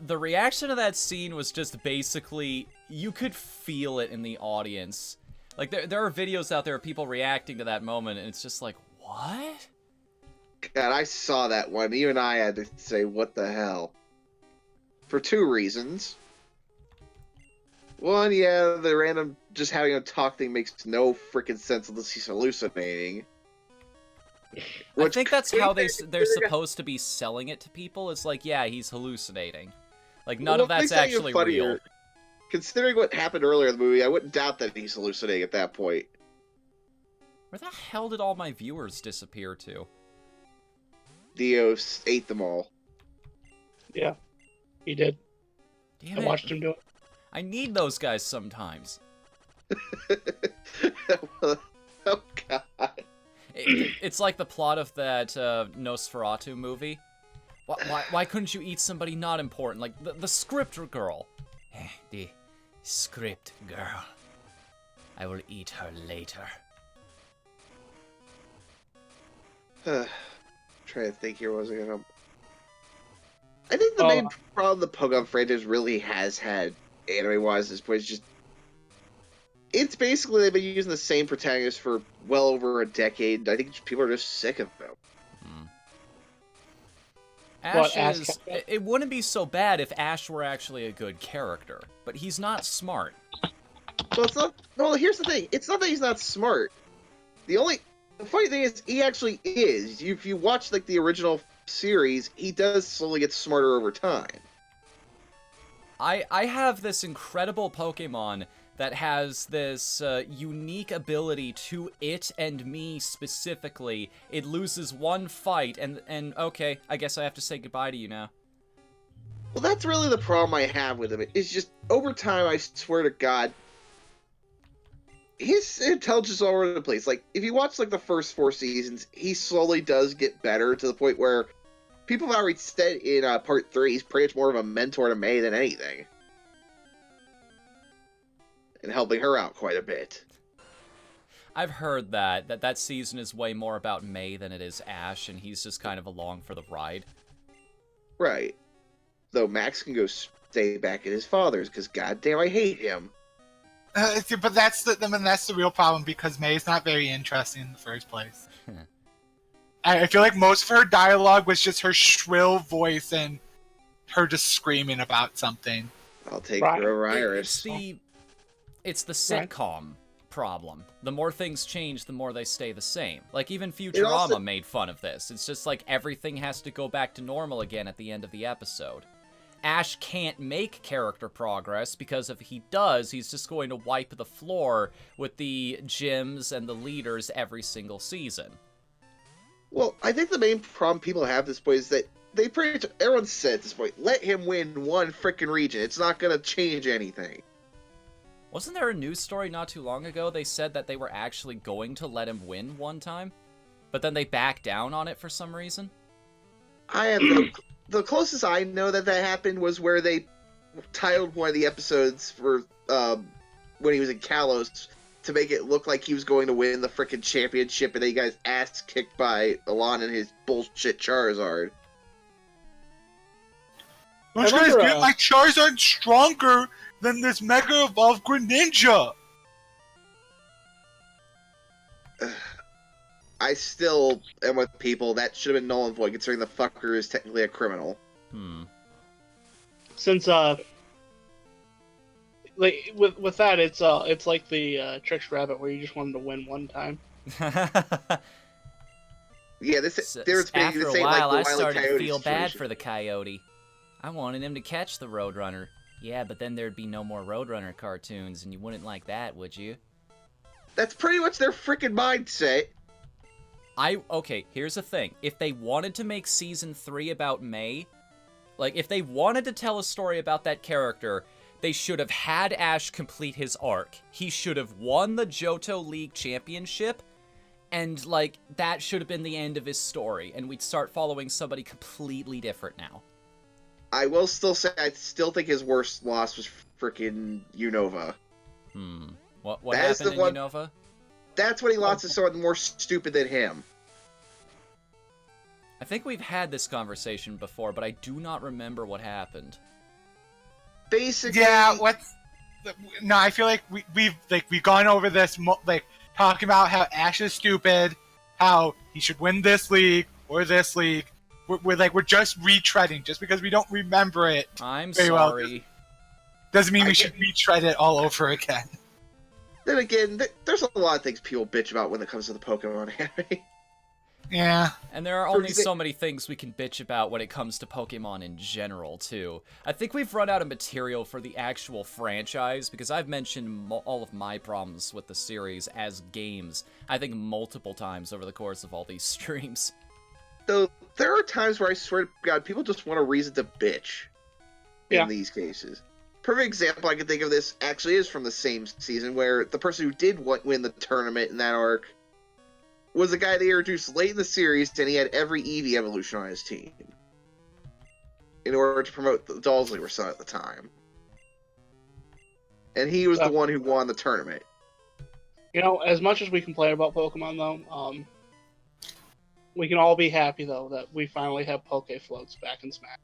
the reaction to that scene was just basically, you could feel it in the audience. Like, there are videos out there of people reacting to that moment, and it's just like, what? God, I saw that one. Even I had to say, what the hell? For two reasons. One, yeah, the random just having him talk thing makes no freaking sense unless he's hallucinating. I think that's how they're supposed to be selling it to people. It's like, yeah, he's hallucinating. Like, none of that's actually real. Considering what happened earlier in the movie, I wouldn't doubt that he's hallucinating at that point. Where the hell did all my viewers disappear to? Dio ate them all. Yeah, he did. Damn I it. watched him do it. I need those guys sometimes. Oh, God. It's like the plot of that Nosferatu movie. Why couldn't you eat somebody not important? Like, the script girl. The script girl. I will eat her later. Trying to think here, what was I gonna... I think the main problem the Pokemon franchise really has had, anime-wise, is just... It's basically they've been using the same protagonist for well over a decade. I think people are just sick of them. Ash it wouldn't be so bad if Ash were actually a good character, but he's not smart. Well, it's not... Well, here's the thing. It's not that he's not smart. The funny thing is, he actually is. If you watch, like, the original series, he does slowly get smarter over time. I have this incredible Pokemon that has this unique ability to it and me specifically. It loses one fight, and okay, I guess I have to say goodbye to you now. Well, that's really the problem I have with him. It's just, over time, I swear to God, his intelligence is all over the place. Like, if you watch, like, the first 4 seasons, he slowly does get better to the point where people have already said in part 3, he's pretty much more of a mentor to May than anything. And helping her out quite a bit. I've heard that season is way more about May than it is Ash, and he's just kind of along for the ride. Right. Though Max can go stay back at his father's, because goddamn, I hate him. But that's the real problem, because May's not very interesting in the first place. I feel like most of her dialogue was just her shrill voice and her just screaming about something. I'll take her over Iris. It's the sitcom problem. The more things change, the more they stay the same. Like, even Futurama made fun of this. It's just like everything has to go back to normal again at the end of the episode. Ash can't make character progress, because if he does, he's just going to wipe the floor with the gyms and the leaders every single season. Well, I think the main problem people have at this point is that they pretty much, everyone said at this point, let him win one frickin' region. It's not gonna change anything. Wasn't there a news story not too long ago? They said that they were actually going to let him win one time, but then they backed down on it for some reason? I have the closest I know that happened was where they titled one of the episodes for when he was in Kalos, to make it look like he was going to win the frickin' championship, and then he got his ass kicked by Alon and his bullshit Charizard. Those guys get my Charizard stronger than this Mega Evolved Greninja. I still am with people. That should have been null and void, considering the fucker is technically a criminal. Since like with that, it's like the Tricks Rabbit where you just wanted to win one time. Yeah, After a while, I started to feel bad for the Coyote. I wanted him to catch the Roadrunner. Yeah, but then there'd be no more Roadrunner cartoons, and you wouldn't like that, would you? That's pretty much their freaking mindset. Okay, here's the thing. If they wanted to make Season 3 about May, like, if they wanted to tell a story about that character, they should have had Ash complete his arc. He should have won the Johto League Championship, and, like, that should have been the end of his story, and we'd start following somebody completely different now. I will still say, I still think his worst loss was freaking Unova. What happened in Unova? That's when he lost to someone more stupid than him. I think we've had this conversation before, but I do not remember what happened. Basically... Yeah, No, I feel like we've gone over this, talking about how Ash is stupid, how he should win this league, or this league. We're just retreading, just because we don't remember it. I'm very sorry. Well, doesn't mean we should retread it all over again. Then again, there's a lot of things people bitch about when it comes to the Pokemon anime. Yeah. And there are only so many things we can bitch about when it comes to Pokemon in general, too. I think we've run out of material for the actual franchise, because I've mentioned all of my problems with the series as games, I think multiple times over the course of all these streams. Though, there are times where I swear to God, people just want a reason to bitch in these cases. Perfect example I can think of this actually is from the same season, where the person who did win the tournament in that arc was a guy they introduced late in the series, and he had every Eevee evolution on his team in order to promote the dolls they were selling at the time. And he was the one who won the tournament. You know, as much as we complain about Pokemon, though, we can all be happy, though, that we finally have Poke Floats back in Smash.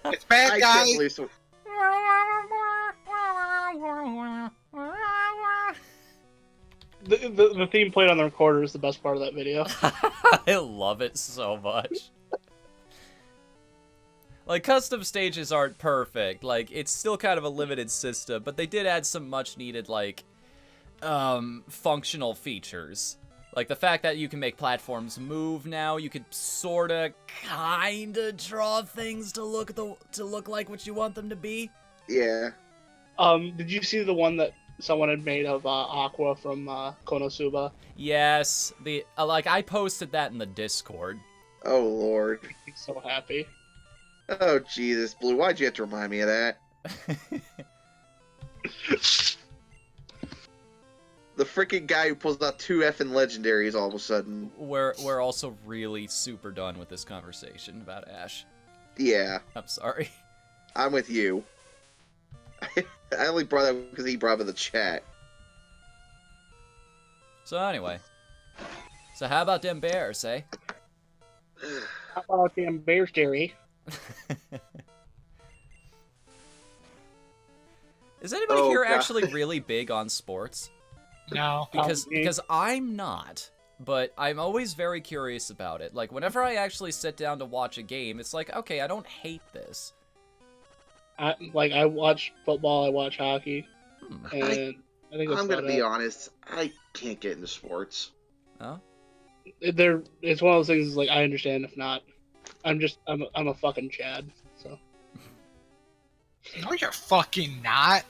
It's bad, guys! The theme played on the recorder is the best part of that video. I love it so much. Like, custom stages aren't perfect. Like, it's still kind of a limited system, but they did add some much-needed, like, functional features. Like, the fact that you can make platforms move now, you could sorta, kinda draw things to look like what you want them to be. Yeah. Did you see the one that someone had made of Aqua from Konosuba? Yes, I posted that in the Discord. Oh, Lord. I'm so happy. Oh, Jesus, Blue, why'd you have to remind me of that? The freaking guy who pulls out 2 effing legendaries all of a sudden. We're also really super done with this conversation about Ash. Yeah. I'm sorry. I'm with you. I only brought that because he brought it in the chat. So anyway. So how about them bears, eh? How about them bears, Jerry? Is anybody here actually really big on sports? No. Because I'm not. But I'm always very curious about it. Like, whenever I actually sit down to watch a game, it's like, okay, I don't hate this. I watch football, I watch hockey, and I think I'm gonna be honest, I can't get into sports. Oh? It's one of those things. Like, I understand if not. I'm a fucking Chad. So. No, you're fucking not.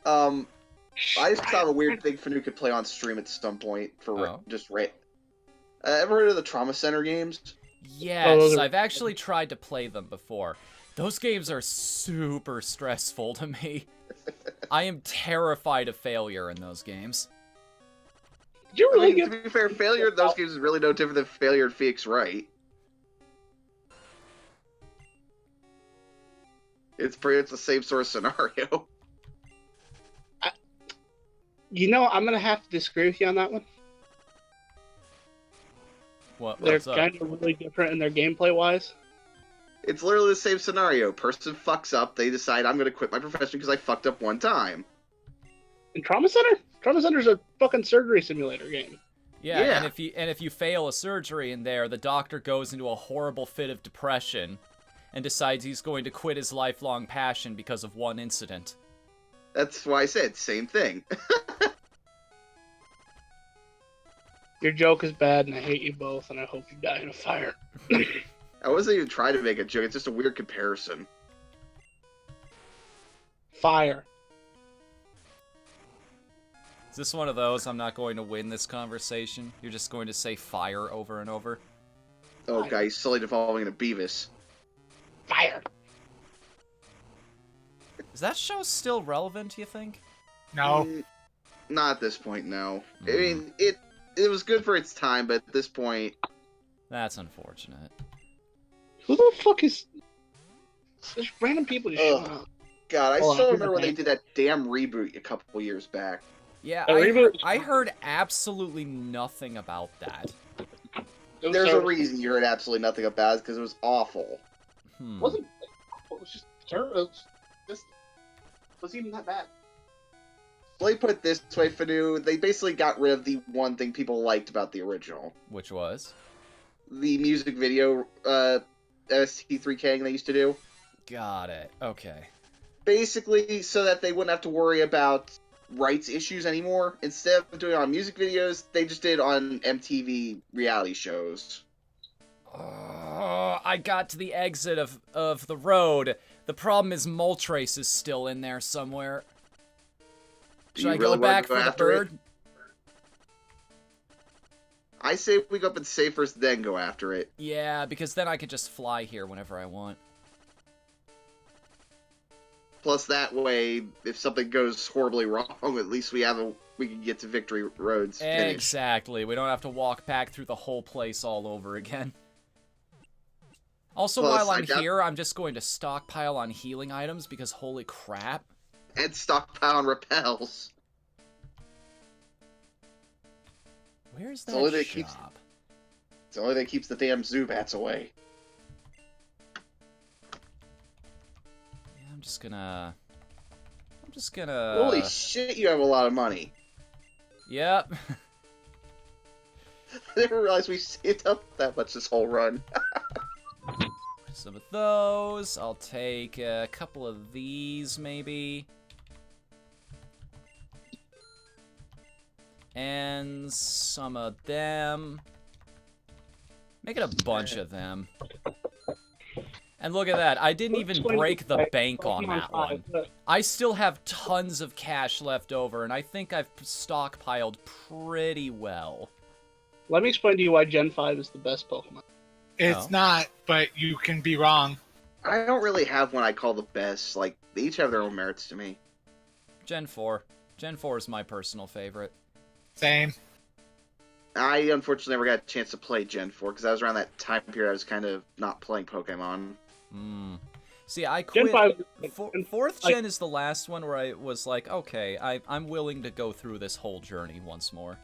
I just thought a weird thing Fnu could play on stream at some point for ever heard of the Trauma Center games? Yes, I've actually tried to play them before. Those games are super stressful to me. I am terrified of failure in those games. Did you really to be fair, failure in those games is really no different than failure in Phoenix Wright. It's the same sort of scenario. You know, I'm gonna have to disagree with you on that one. They're What's up? kind of really different in their gameplay wise. It's literally the same scenario. Person fucks up, they decide I'm going to quit my profession because I fucked up one time. In Trauma Center? Trauma Center's a fucking surgery simulator game. Yeah, Yeah. and if you fail a surgery in there, the doctor goes into a horrible fit of depression and decides he's going to quit his lifelong passion because of one incident. That's why I said same thing. Your joke is bad, and I hate you both, and I hope you die in a fire. I wasn't even trying to make a joke. It's just a weird comparison. Fire. Is this one of those I'm not going to win this conversation? You're just going to say fire over and over? Oh, Fire. guy, he's slowly devolving into Beavis. Fire. Is that show still relevant, you think? No. Not at this point, no. I mean, it was good for its time, but at this point... That's unfortunate. Who the fuck is... There's random people just showing up. God, I Hold still on, remember when they okay. did that damn reboot a couple years back. Yeah, A reboot- I heard absolutely nothing about that. It was There's a terrible. reason you heard absolutely nothing about it, because it was awful. It wasn't... It was just terrible. It wasn't even that bad. Let me put it this way, Fnu. They basically got rid of the one thing people liked about the original. Which was? The music video, ST3K they used to do. Got it. Okay. Basically, so that they wouldn't have to worry about rights issues anymore. Instead of doing it on music videos, they just did it on MTV reality shows. I got to the exit of the road. The problem is Moltres is still in there somewhere. Should I go back for the bird? I say we go up and save first, then go after it. Yeah, because then I could just fly here whenever I want. Plus, that way, if something goes horribly wrong, at least we can get to Victory Roads. Finish. Exactly. We don't have to walk back through the whole place all over again. Also, Plus, while I'm I got- here, I'm just going to stockpile on healing items because holy crap. And stockpile on repels. Where's It's only that that keeps- shop? It's the only thing that keeps the damn Zubats away. Yeah, I'm just gonna... Holy shit, you have a lot of money. Yep. I didn't realize we saved up that much this whole run. Some of those. I'll take a couple of these, maybe. And some of them. Make it a bunch of them. And look at that. I didn't even break the bank on that one. I still have tons of cash left over, and I think I've stockpiled pretty well. Let me explain to you why Gen 5 is the best Pokemon. It's Oh. not, but you can be wrong. I don't really have one I call the best. Like, they each have their own merits to me. Gen 4. Gen 4 is my personal favorite. Same. I unfortunately never got a chance to play Gen 4 because I was around that time period I was kind of not playing Pokemon. See, I Gen quit. 5... Fourth like- gen is the last one where I was like, okay, I'm willing to go through this whole journey once more.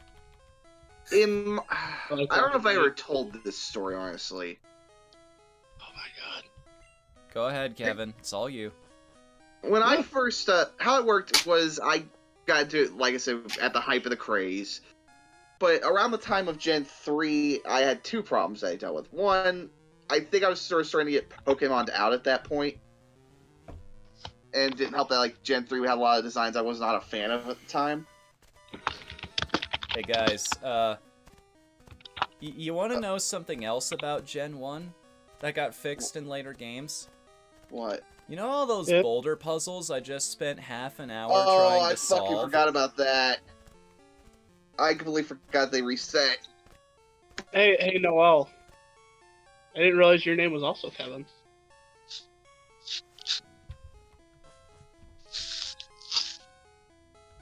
I don't know if I ever told this story, honestly. Oh my god. Go ahead, Kevin. It's all you. When I first, how it worked was I got into it, like I said, at the hype of the craze. But around the time of Gen 3, I had two problems that I dealt with. One, I think I was sort of starting to get Pokemon out at that point. And it didn't help that, like, Gen 3 we had a lot of designs I was not a fan of at the time. Hey guys, you want to know something else about Gen 1 that got fixed in later games? What? You know all those Yep. boulder puzzles I just spent half an hour Oh, trying I to solve? fucking forgot about that. I completely forgot they reset. Hey, Noel. I didn't realize your name was also Kevin.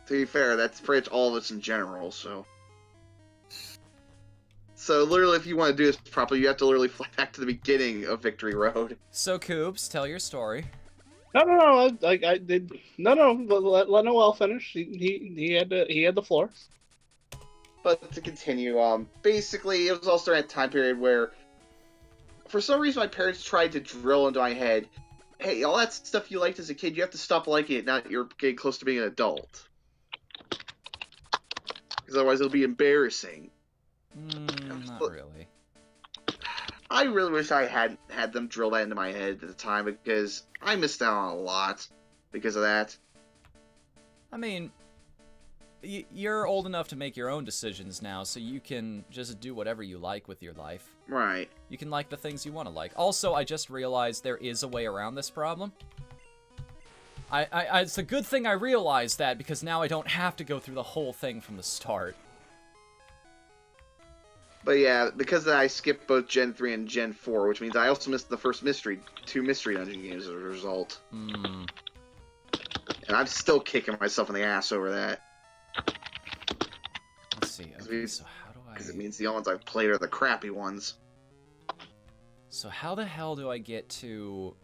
To be fair, that's pretty much all of us in general, so... So, literally, if you want to do this properly, you have to literally fly back to the beginning of Victory Road. So, Coobs, tell your story. No. I did. No. Let Noel finish. He had the floor. But to continue, basically, it was also at a time period where, for some reason, my parents tried to drill into my head, hey, all that stuff you liked as a kid, you have to stop liking it now that you're getting close to being an adult. Because otherwise it'll be embarrassing. Not really. I really wish I hadn't had them drill that into my head at the time, because I missed out on a lot because of that. I mean, you're old enough to make your own decisions now, so you can just do whatever you like with your life. Right. You can like the things you want to like. Also, I just realized there is a way around this problem. It's a good thing I realized that, because now I don't have to go through the whole thing from the start. But yeah, because I skipped both Gen 3 and Gen 4, which means I also missed the first two Mystery Dungeon games as a result. And I'm still kicking myself in the ass over that. Let's see. Okay, so how do I... Because it means the only ones I've played are the crappy ones. So how the hell do I get to...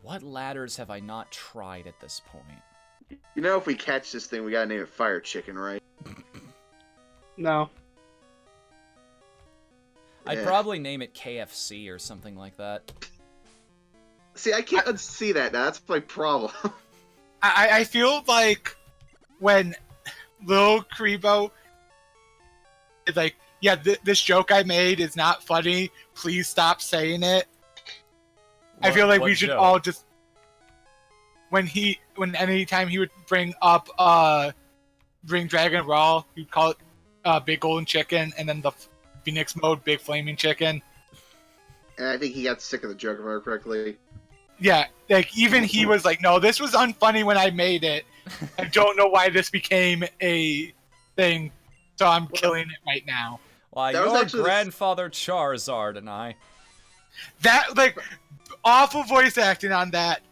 What ladders have I not tried at this point? You know, if we catch this thing, we gotta name it Fire Chicken, right? No. I'd probably name it KFC or something like that. See, I can't unsee that now. That's my problem. I feel like when Lil Kribo is like, yeah, this joke I made is not funny. Please stop saying it. I feel like we should all just anytime he would bring up bring Dragon Raw, he'd call it Big Golden Chicken, and then the Phoenix mode Big Flaming Chicken. And I think he got sick of the joke, if I remember correctly. Yeah, like even he was like, no, this was unfunny when I made it. I don't know why this became a thing, so I'm killing it right now. Why, your grandfather Charizard and I. That, like, awful voice acting on that.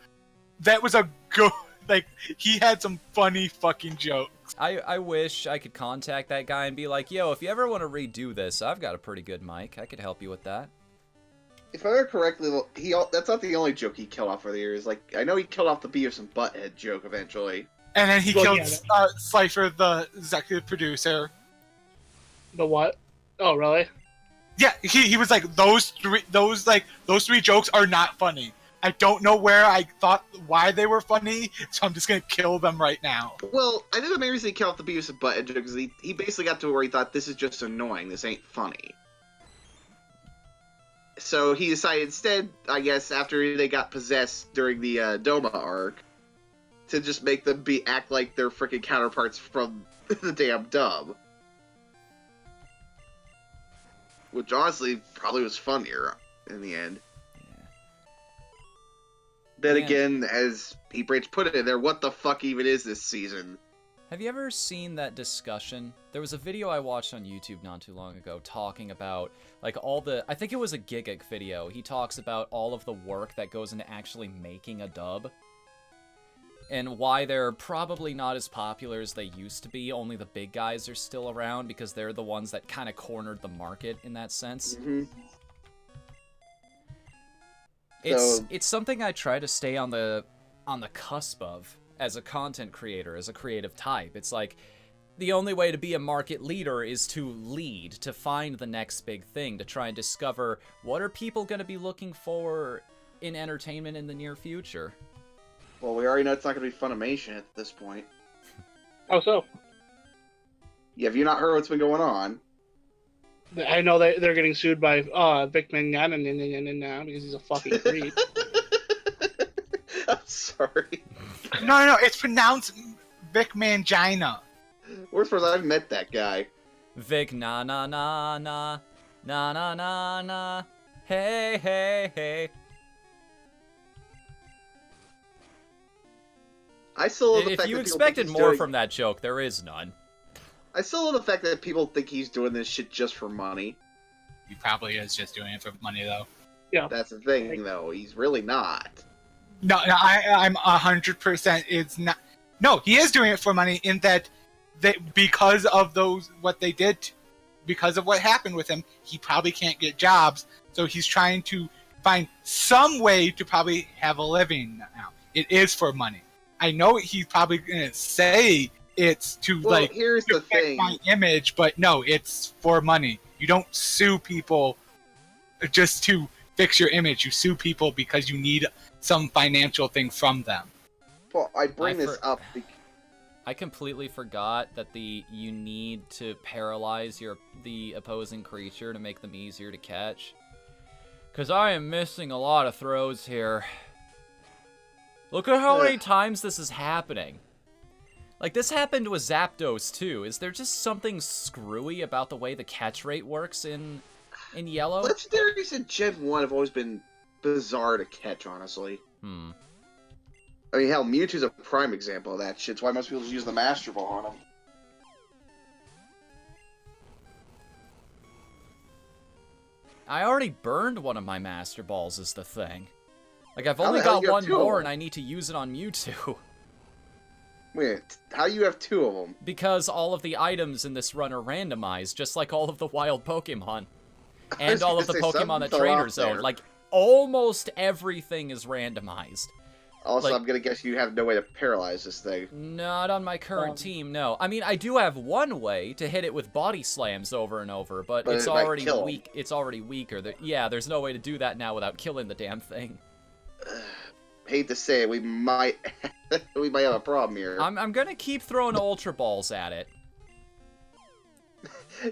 That was a good, like, he had some funny fucking jokes. I wish I could contact that guy and be like, yo, if you ever want to redo this, I've got a pretty good mic. I could help you with that. If I remember correctly, that's not the only joke he killed off for the years. Like, I know he killed off the Beavis and Butthead joke eventually. And then he killed Cypher, the executive producer. The what? Oh, really? Yeah, he was like, those three jokes are not funny. I don't know why they were funny, so I'm just gonna kill them right now. Well, I think the main reason he killed off the Beavis and Butthead joke is he basically got to where he thought, this is just annoying, this ain't funny. So he decided instead, I guess, after they got possessed during the Doma arc, to just make them act like their freaking counterparts from the damn dub. Which honestly probably was funnier in the end. Yeah. Then again, as eBranch put it in there, what the fuck even is this season? Have you ever seen that discussion? There was a video I watched on YouTube not too long ago talking about, like, I think it was a Gigic video. He talks about all of the work that goes into actually making a dub. And why they're probably not as popular as they used to be. Only the big guys are still around because they're the ones that kind of cornered the market in that sense. Mm-hmm. It's something I try to stay on the cusp of as a content creator, as a creative type. It's like, the only way to be a market leader is to lead, to find the next big thing, to try and discover what are people going to be looking for in entertainment in the near future. Well, we already know it's not going to be Funimation at this point. How so? Yeah, have you not heard what's been going on? I know they're getting sued by Vic Mignogna now because he's a fucking creep. I'm sorry. No, it's pronounced Vic Mangina. Worst part is I've met that guy. Vic na na na na na na na na hey hey hey. I still love the fact if you that expected more from that joke, there is none. I still love the fact that people think he's doing this shit just for money. He probably is just doing it for money, though. Yeah. That's the thing, though. He's really not. No, I'm 100%. It's not. No, he is doing it for money in that because of what they did, because of what happened with him, he probably can't get jobs. So he's trying to find some way to probably have a living now. It is for money. I know he's probably gonna say it's to here's the thing. My image, but no, it's for money. You don't sue people just to fix your image. You sue people because you need some financial thing from them. Well, I bring this up. I completely forgot that you need to paralyze the opposing creature to make them easier to catch. Because I am missing a lot of throws here. Look at how many times this is happening. Like, this happened with Zapdos, too. Is there just something screwy about the way the catch rate works in Yellow? Legendaries in Gen 1 have always been bizarre to catch, honestly. I mean, hell, Mewtwo's a prime example of that shit. It's why most people just use the Master Ball on him. I already burned one of my Master Balls is the thing. Like, I've only got one more and I need to use it on Mewtwo. Wait, how do you have 2 of them? Because all of the items in this run are randomized, just like all of the wild Pokemon. And all of the Pokemon that trainers own. Like, almost everything is randomized. Also, I'm gonna guess you have no way to paralyze this thing. Not on my current team, no. I mean, I do have one way to hit it with body slams over and over, but it's already weak. It's already weaker. Yeah, there's no way to do that now without killing the damn thing. Hate to say it, we might have a problem here. I'm gonna keep throwing Ultra Balls at it.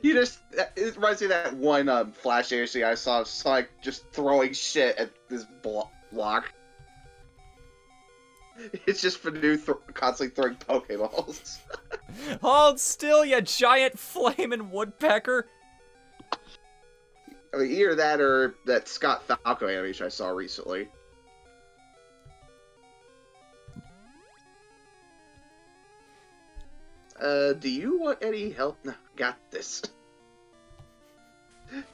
It reminds me of that one Flash AOC I saw of Sonic just throwing shit at this block. It's just Fnu constantly throwing Pokeballs. Hold still, you giant flaming woodpecker! I mean, either that or that Scott Falco animation I saw recently. Do you want any help? No, got this. It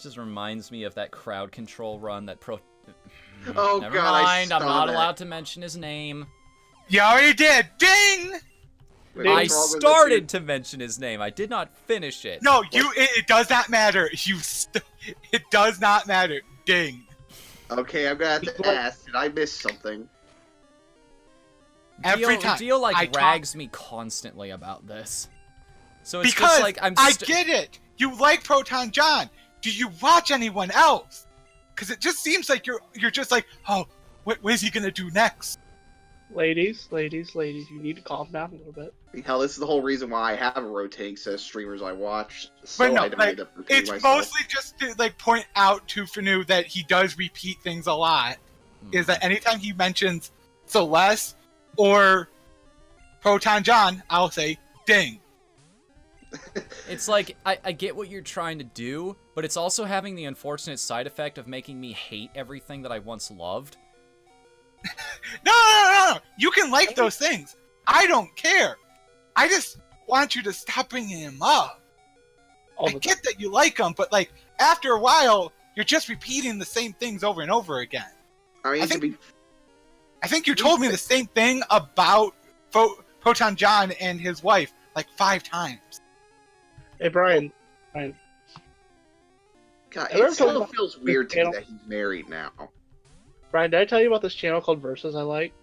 just reminds me of that crowd control run that Oh, Never God, mind, I'm not allowed to mention his name. You already did! Ding! I started to mention his name. I did not finish it. No, it does not matter. It does not matter. Ding. Okay, I'm gonna have to ask. Did I miss something? Every time. Dio rags me constantly about this. So it's because just like I get it. You like Proton John. Do you watch anyone else? Because it just seems like you're just like, oh, what is he gonna do next? Ladies, you need to calm down a little bit. Hell, this is the whole reason why I have a rotating set of streamers I watch. So But no, I don't end up repeating it's myself. mostly just to point out to Fnu that he does repeat things a lot. Is that anytime he mentions Celeste or Proton John, I'll say ding. It's like, I get what you're trying to do, but it's also having the unfortunate side effect of making me hate everything that I once loved. No. You can like those things. I don't care. I just want you to stop bringing him up. I get that you like him, but after a while, you're just repeating the same things over and over again. I mean, I think you told me the same thing about Proton John and his wife 5 times. Hey, Brian. God, it still feels weird to me that he's married now. Brian, did I tell you about this channel called Versus I like?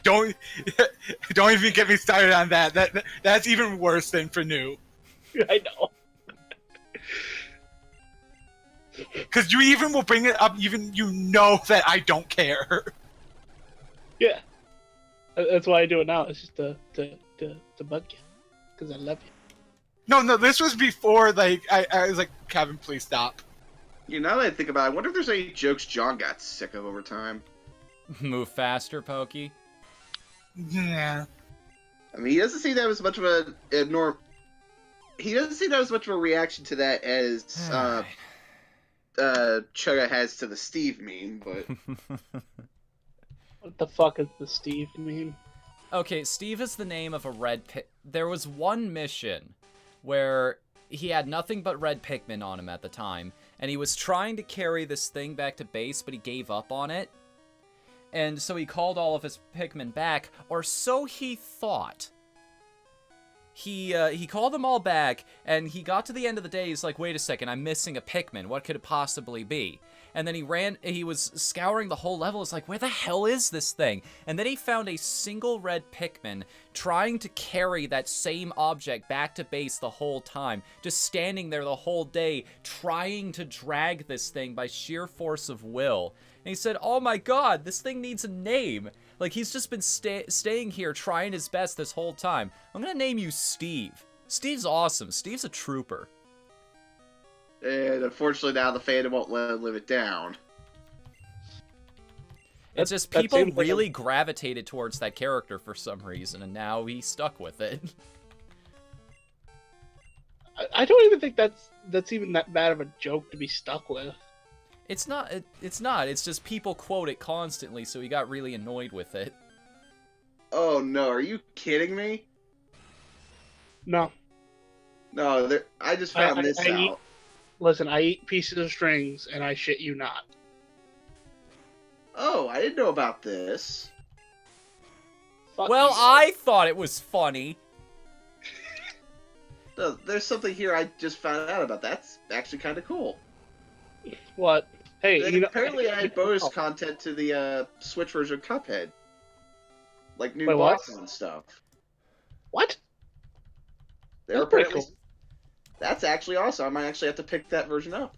Don't even get me started on that. That's even worse than Fnu. I know. Because you even will bring it up, even you know that I don't care. Yeah. That's why I do it now. It's just to bug you. Because I love you. No, this was before, I was like, Kevin, please stop. Now that I think about it, I wonder if there's any jokes John got sick of over time. Move faster, Pokey. Yeah. I mean, he doesn't seem to have as much of He doesn't seem to have as much of a reaction to that as Chugga has to the Steve meme, but... What the fuck is the Steve meme? Okay, Steve is the name of a red There was one mission where he had nothing but red Pikmin on him at the time, and he was trying to carry this thing back to base, but he gave up on it. And so he called all of his Pikmin back, or so he thought. he called them all back, and he got to the end of the day. He's like, wait a second, I'm missing a Pikmin. What could it possibly be? And then he was scouring the whole level. It's like, where the hell is this thing? And then he found a single red Pikmin trying to carry that same object back to base the whole time, just standing there the whole day, trying to drag this thing by sheer force of will. And he said, oh my god, this thing needs a name. Like, he's just been staying here trying his best this whole time. I'm gonna name you Steve. Steve's awesome. Steve's a trooper. And unfortunately now the fandom won't let him live it down. It's just people really gravitated towards that character for some reason, and now he's stuck with it. I don't even think that's even that bad of a joke to be stuck with. It's not. It's not. It's just people quote it constantly, so he got really annoyed with it. Oh no, are you kidding me? No. No, I just found this out. Listen, I eat pieces of strings, and I shit you not. Oh, I didn't know about this. Well, I thought it was funny. No, there's something here I just found out about. That's actually kind of cool. What? Hey, apparently I had bonus content to the Switch version of Cuphead. Like new Wait, bosses what? and stuff. What? They're That's pretty cool. That's actually awesome. I might actually have to pick that version up.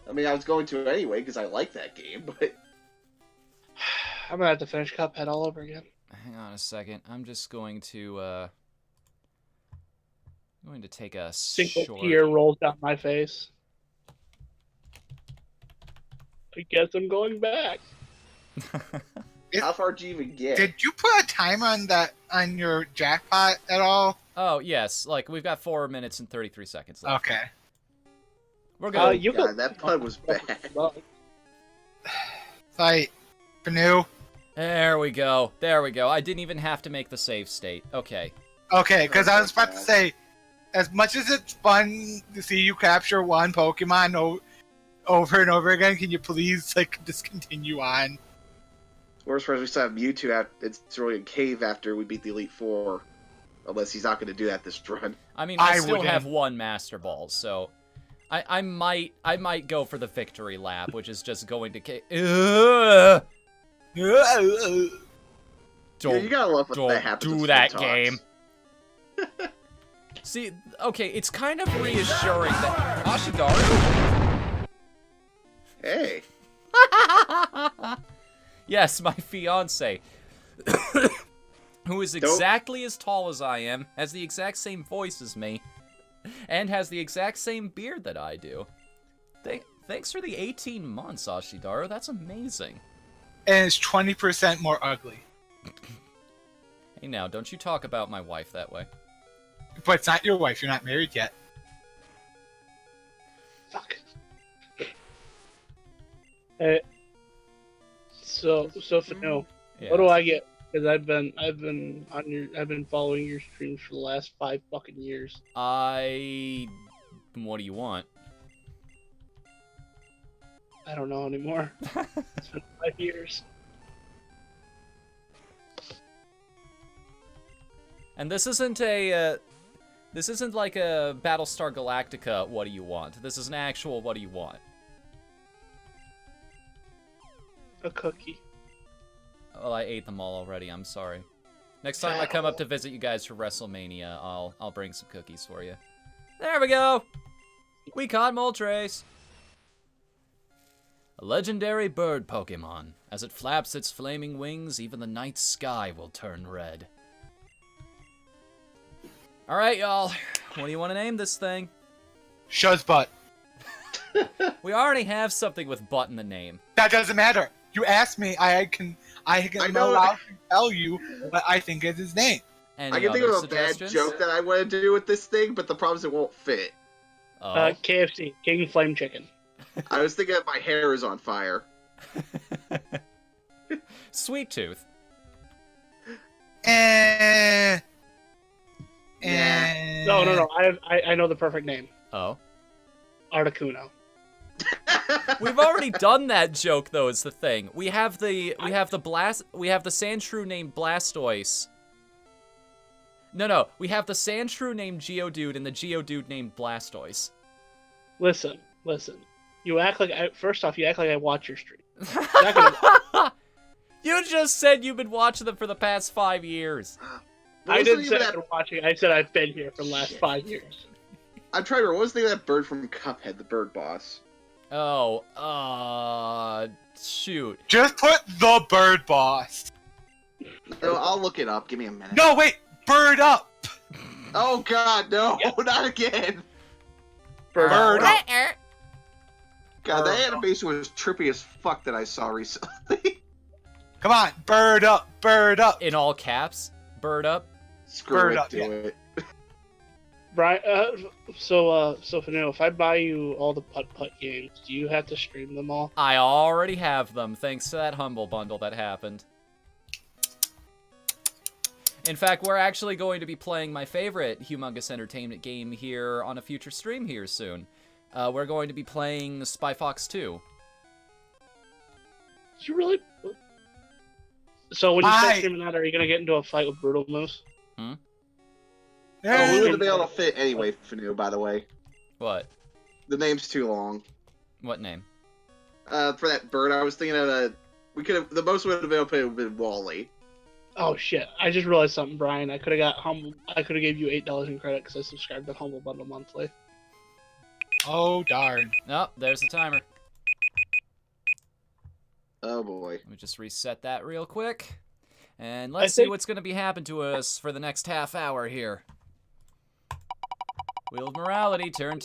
I mean, I was going to anyway because I like that game, but I'm gonna have to finish Cuphead all over again. Hang on a second. I'm just going to take a Single short... tear rolls down my face. I guess I'm going back. how far did you even get? Did you put a timer on your jackpot at all? Oh, yes. Like, we've got 4 minutes and 33 seconds left. Okay. We're good. You God, that pun was bad. Like, Fnu. There we go. There we go. I didn't even have to make the save state. Okay. Okay, because I was about to say, as much as it's fun to see you capture one Pokemon over and over again, can you please, like, just continue on? Worst part is we still have Mewtwo it's really a cave after we beat the Elite Four. Unless he's not going to do that this run. I mean, I still have one Master Ball, so I might go for the victory lap, which is just going to Don't, you gotta love what that happens do with that Talks. game. See, okay, it's kind of reassuring that Ashigaru. Hey. Yes, my fiance, who is exactly as tall as I am, has the exact same voice as me, and has the exact same beard that I do. Thanks for the 18 months, Ashidaru. That's amazing. And it's 20% more ugly. Hey, now, don't you talk about my wife that way. But it's not your wife. You're not married yet. Fuck. So for no, Yeah. what do I get? Because I've been following your streams for the last 5 fucking years. What do you want? I don't know anymore. It's been 5 years. And this isn't like a Battlestar Galactica, what do you want? This is an actual, what do you want? A cookie. Well, I ate them all already, I'm sorry. Next time I come up to visit you guys for WrestleMania, I'll bring some cookies for you. There we go! We caught Moltres! A legendary bird Pokemon. As it flaps its flaming wings, even the night sky will turn red. Alright, y'all. What do you want to name this thing? Shuz butt. We already have something with butt in the name. That doesn't matter. You asked me. I can allowed to tell you what I think is his name. Any I can think other of a bad suggestions? joke that I want to do with this thing, but the problem is it won't fit. Oh. KFC, King Flame Chicken. I was thinking my hair is on fire. Sweet Tooth. And No. I know the perfect name. Oh. Articuno. We've already done that joke though, is the thing. We have the Sandshrew named Blastoise. No. We have the Sandshrew named Geodude and the Geodude named Blastoise. Listen. You act like first off, you act like I watch your stream. You just said you've been watching them for the past 5 years. I didn't say I've been watching. I said I've been here for the last 5 years. I'm trying to remember. What was the name of that bird from Cuphead, the bird boss? Oh, shoot. Just put the bird boss. No, I'll look it up. Give me a minute. No, wait, bird up. Oh God, no, not again. Bird up. God, that animation was trippy as fuck that I saw recently. Come on, bird up, bird up. In all caps, bird up. Screw Bird it, up, do yeah. it. Right. So Fanu, if I buy you all the putt games, do you have to stream them all? I already have them, thanks to that Humble Bundle that happened. In fact, we're actually going to be playing my favorite Humongous Entertainment game here on a future stream here soon. We're going to be playing Spy Fox 2. Did you really? So when you start streaming that, are you gonna get into a fight with Brutal Moose? Oh, we wouldn't be able to fit anyway, Fanu, by the way. What? The name's too long. What name? For that bird, I was thinking of the most would have been able to have been Wally. Oh shit! I just realized something, Brian. I could have got Humble. I could have gave you $8 in credit because I subscribed to Humble Bundle monthly. Oh, darn. Oh, there's the timer. Oh boy. Let me just reset that real quick. And let's see what's going to be happening to us for the next half hour here. Wheel of Morality, turn.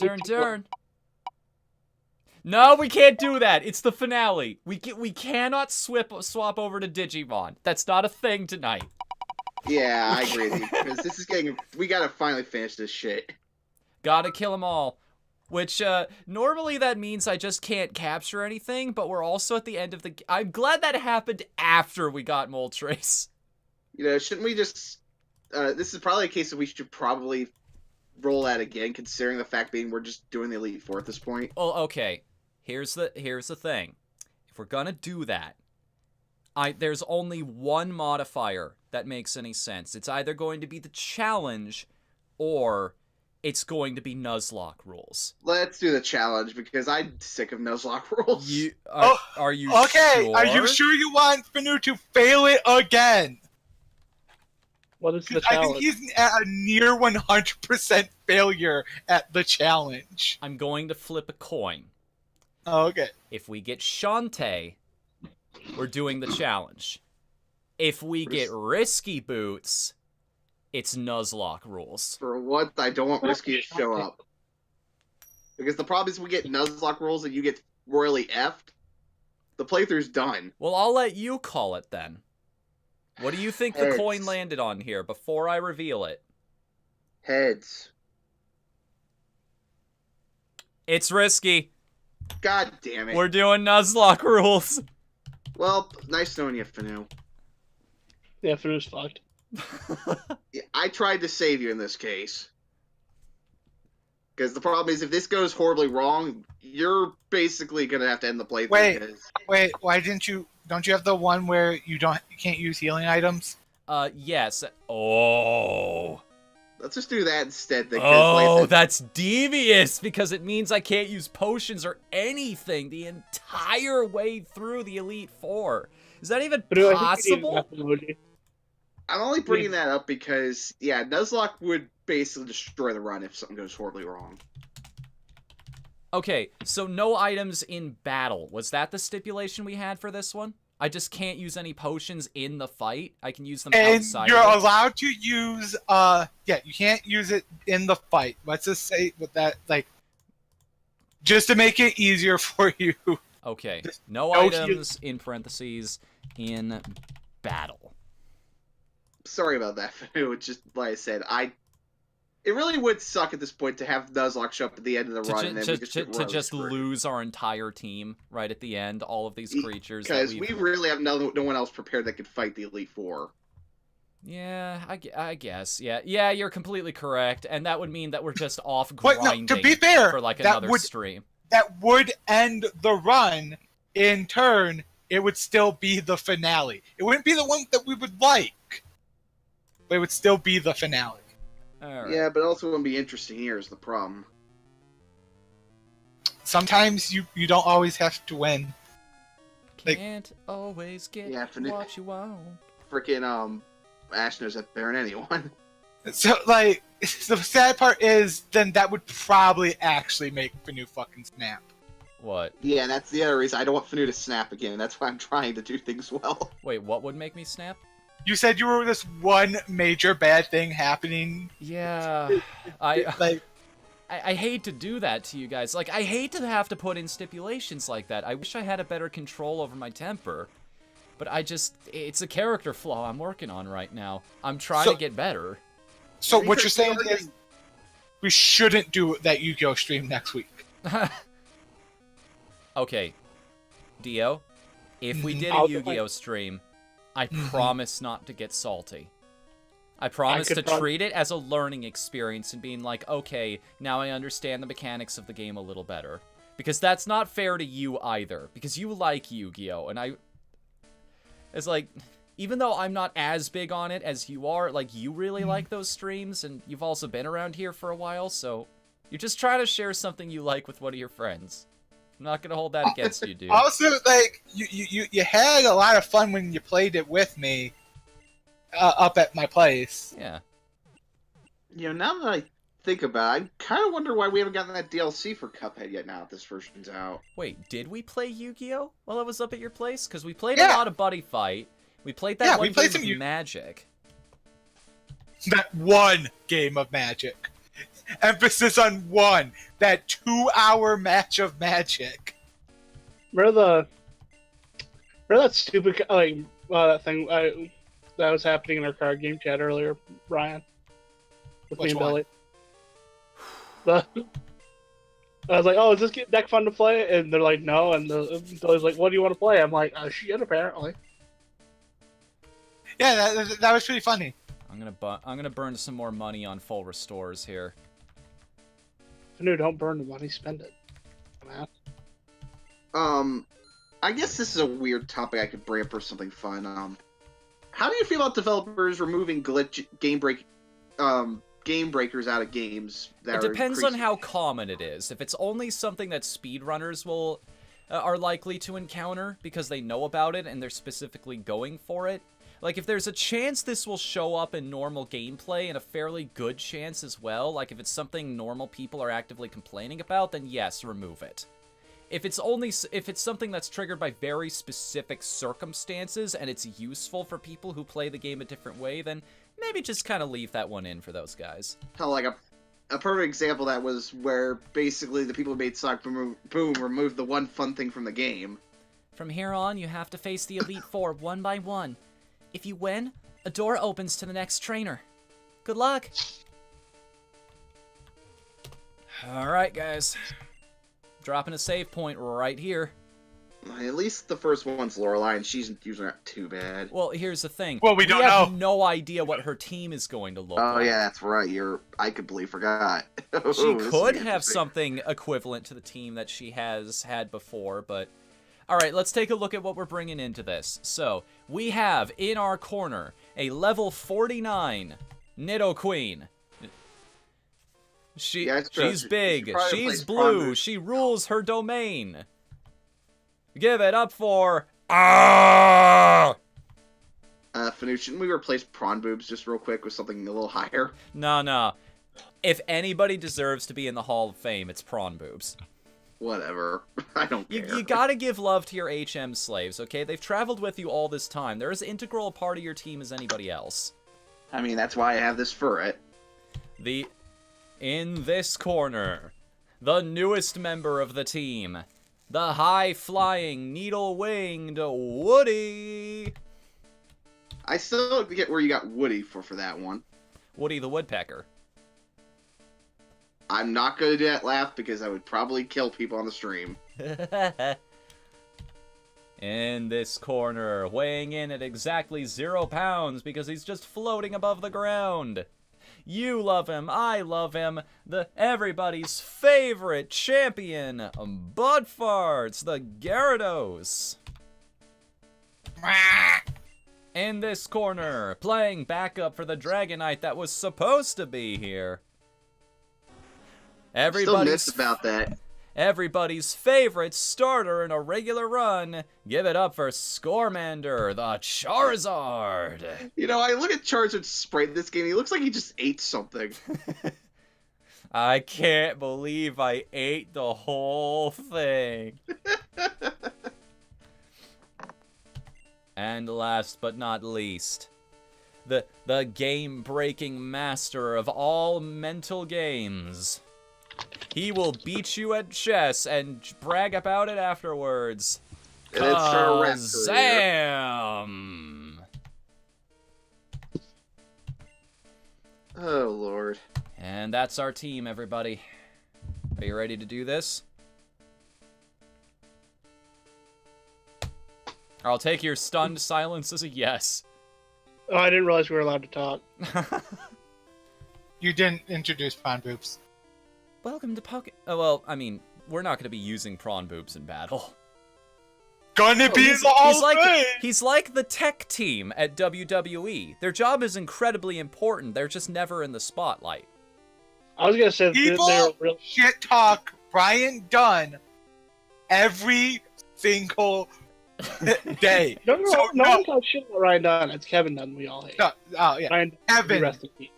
No, we can't do that. It's the finale. We cannot swap over to Digimon. That's not a thing tonight. Yeah, I agree with you. Because this is we gotta finally finish this shit. Gotta kill them all. Which, normally that means I just can't capture anything, but we're also at the end of the... I'm glad that happened after we got Moltres. You know, shouldn't we just... this is probably a case that we should probably roll that again, considering the fact being we're just doing the Elite Four at this point. Well, okay. Here's the thing. If we're gonna do that, there's only one modifier that makes any sense. It's either going to be the challenge, or... it's going to be Nuzlocke rules. Let's do the challenge, because I'm sick of Nuzlocke rules. Are you okay, sure? are you sure you want Fanu to fail it again? What is the I challenge? think he's at a near 100% failure at the challenge. I'm going to flip a coin. Oh, okay. If we get Shantae, we're doing the challenge. If we get Risky Boots... it's Nuzlocke rules. For once, I don't want Risky to show up. Because the problem is we get Nuzlocke rules and you get royally effed. The playthrough's done. Well, I'll let you call it then. What do you think the coin landed on here before I reveal it? Heads. It's Risky. God damn it. We're doing Nuzlocke rules. Well, nice knowing you, Fanu. Yeah, Fanu's fucked. Yeah, I tried to save you in this case. Because the problem is, if this goes horribly wrong, you're basically gonna have to end the playthrough. Wait, why didn't you... don't you have the one where you can't use healing items? Yes. Oh. Let's just do that instead. Oh, that's devious, because it means I can't use potions or anything the entire way through the Elite Four. Is that even possible? I'm only bringing that up because, yeah, Nuzlocke would basically destroy the run if something goes horribly wrong. Okay, so no items in battle. Was that the stipulation we had for this one? I just can't use any potions in the fight. I can use them outside. And you're allowed to use, yeah, you can't use it in the fight. Let's just say with that, like, just to make it easier for you. Okay, no items in parentheses in battle. Sorry about that, Fanu. It's just, like I said, it really would suck at this point to have Nuzlocke show up at the end of the run and then to just lose our entire team right at the end, all of these creatures. Because we really have no one else prepared that could fight the Elite Four. Yeah, I guess. Yeah, you're completely correct, and that would mean that we're just off grinding. But no, to be fair, for like another stream. That would end the run. In turn, it would still be the finale. It wouldn't be the one that we would like. but it would still be the finale. All right. Yeah, but also wouldn't be interesting here is the problem. Sometimes you don't always have to win. Like, Can't always get Yeah, what you want. Freaking Ash knows that better than anyone. so, like, the sad part is then that would probably actually make Fanu fucking snap. What? Yeah, that's the other reason I don't want Fanu to snap again. That's why I'm trying to do things well. Wait, what would make me snap? You said you were this one major bad thing happening. Yeah, Like, I hate to do that to you guys. Like, I hate to have to put in stipulations like that. I wish I had a better control over my temper. But it's a character flaw I'm working on right now. I'm trying to get better. so what you're saying is we shouldn't do that Yu-Gi-Oh stream next week. Okay, Dio, if we did a I'll- Yu-Gi-Oh stream, I promise not to get salty. I promise to treat it as a learning experience and being like, okay, now I understand the mechanics of the game a little better. Because that's not fair to you either. Because you like Yu-Gi-Oh! And it's like, even though I'm not as big on it as you are, like, you really like those streams, and you've also been around here for a while, so you're just trying to share something you like with one of your friends. I'm not gonna hold that against you, dude. Also, like, you had a lot of fun when you played it with me up at my place. Yeah. You know, now that I think about it, I kind of wonder why we haven't gotten that DLC for Cuphead yet now that this version's out. Wait, did we play Yu-Gi-Oh while I was up at your place? Because we played Yeah. a lot of Buddy Fight. We played that Yeah, one we played game some of Magic. That one game of Magic. Emphasis on one. That 2-hour match of Magic. Remember that stupid that thing that was happening in our card game chat earlier, Brian? With Which me and one? Billy. I was like, "Oh, is this deck fun to play?" And they're like, "No." And Billy's like, "What do you want to play?" I'm like, "Oh shit, apparently." Yeah, that was pretty funny. I'm gonna burn some more money on full restores here. No, don't burn the money, spend it. I guess this is a weird topic I could bring up for something fun. How do you feel about developers removing game breakers out of games? It depends on how common it is. If it's only something that speedrunners are likely to encounter because they know about it and they're specifically going for it. Like, if there's a chance this will show up in normal gameplay, and a fairly good chance as well, like if it's something normal people are actively complaining about, then yes, remove it. If it's something that's triggered by very specific circumstances and it's useful for people who play the game a different way, then maybe just kind of leave that one in for those guys. Hell, like a perfect example of that was where basically the people who made Sonic Boom removed the one fun thing from the game. From here on, you have to face the Elite Four one by one. If you win, a door opens to the next trainer. Good luck. Alright, guys. Dropping a save point right here. At least the first one's Lorelei, and she's usually not too bad. Well, here's the thing. Well, we don't have know. no idea what her team is going to look Oh like. yeah, that's right. I completely forgot. She This will could be have interesting. something equivalent to the team that she has had before, but... Alright, let's take a look at what we're bringing into this. So, we have in our corner a level 49 Nidoqueen. She's big, she's blue, she rules her domain. Give it up for... Fanu, shouldn't we replace Prawn Boobs just real quick with something a little higher? No. If anybody deserves to be in the Hall of Fame, it's Prawn Boobs. Whatever. I don't care. You gotta give love to your HM slaves, okay? They've traveled with you all this time. They're as integral a part of your team as anybody else. I mean, that's why I have this ferret. In this corner, the newest member of the team, the high-flying, needle-winged Woody. I still don't get where you got Woody for that one. Woody the Woodpecker. I'm not going to do that laugh because I would probably kill people on the stream. In this corner, weighing in at exactly 0 pounds because he's just floating above the ground. You love him, I love him, everybody's favorite champion, Butt, the Gyarados. Mwah! In this corner, playing backup for the Dragonite that was supposed to be here. Still missed about that. Everybody's favorite starter in a regular run. Give it up for Scoremander, the Charizard. You know, I look at Charizard's sprite in this game. He looks like he just ate something. I can't believe I ate the whole thing. And last but not least, the game-breaking master of all mental games. He will beat you at chess and brag about it afterwards. And then start a rap Zam! Oh, Lord. And that's our team, everybody. Are you ready to do this? I'll take your stunned silence as a yes. Oh, I didn't realize we were allowed to talk. You didn't introduce Prawn Boops. Welcome to Pocket. Oh, well, I mean, we're not going to be using prawn boobs in battle. Gonna be in the Hall of Fame! He's like the tech team at WWE. Their job is incredibly important. They're just never in the spotlight. I was gonna say People they're real. shit talk Brian Dunn every single day. No, So, no one talks shit about Ryan Dunn. It's Kevin Dunn we all hate. No, oh yeah, Ryan Dunn, Kevin. rest in peace.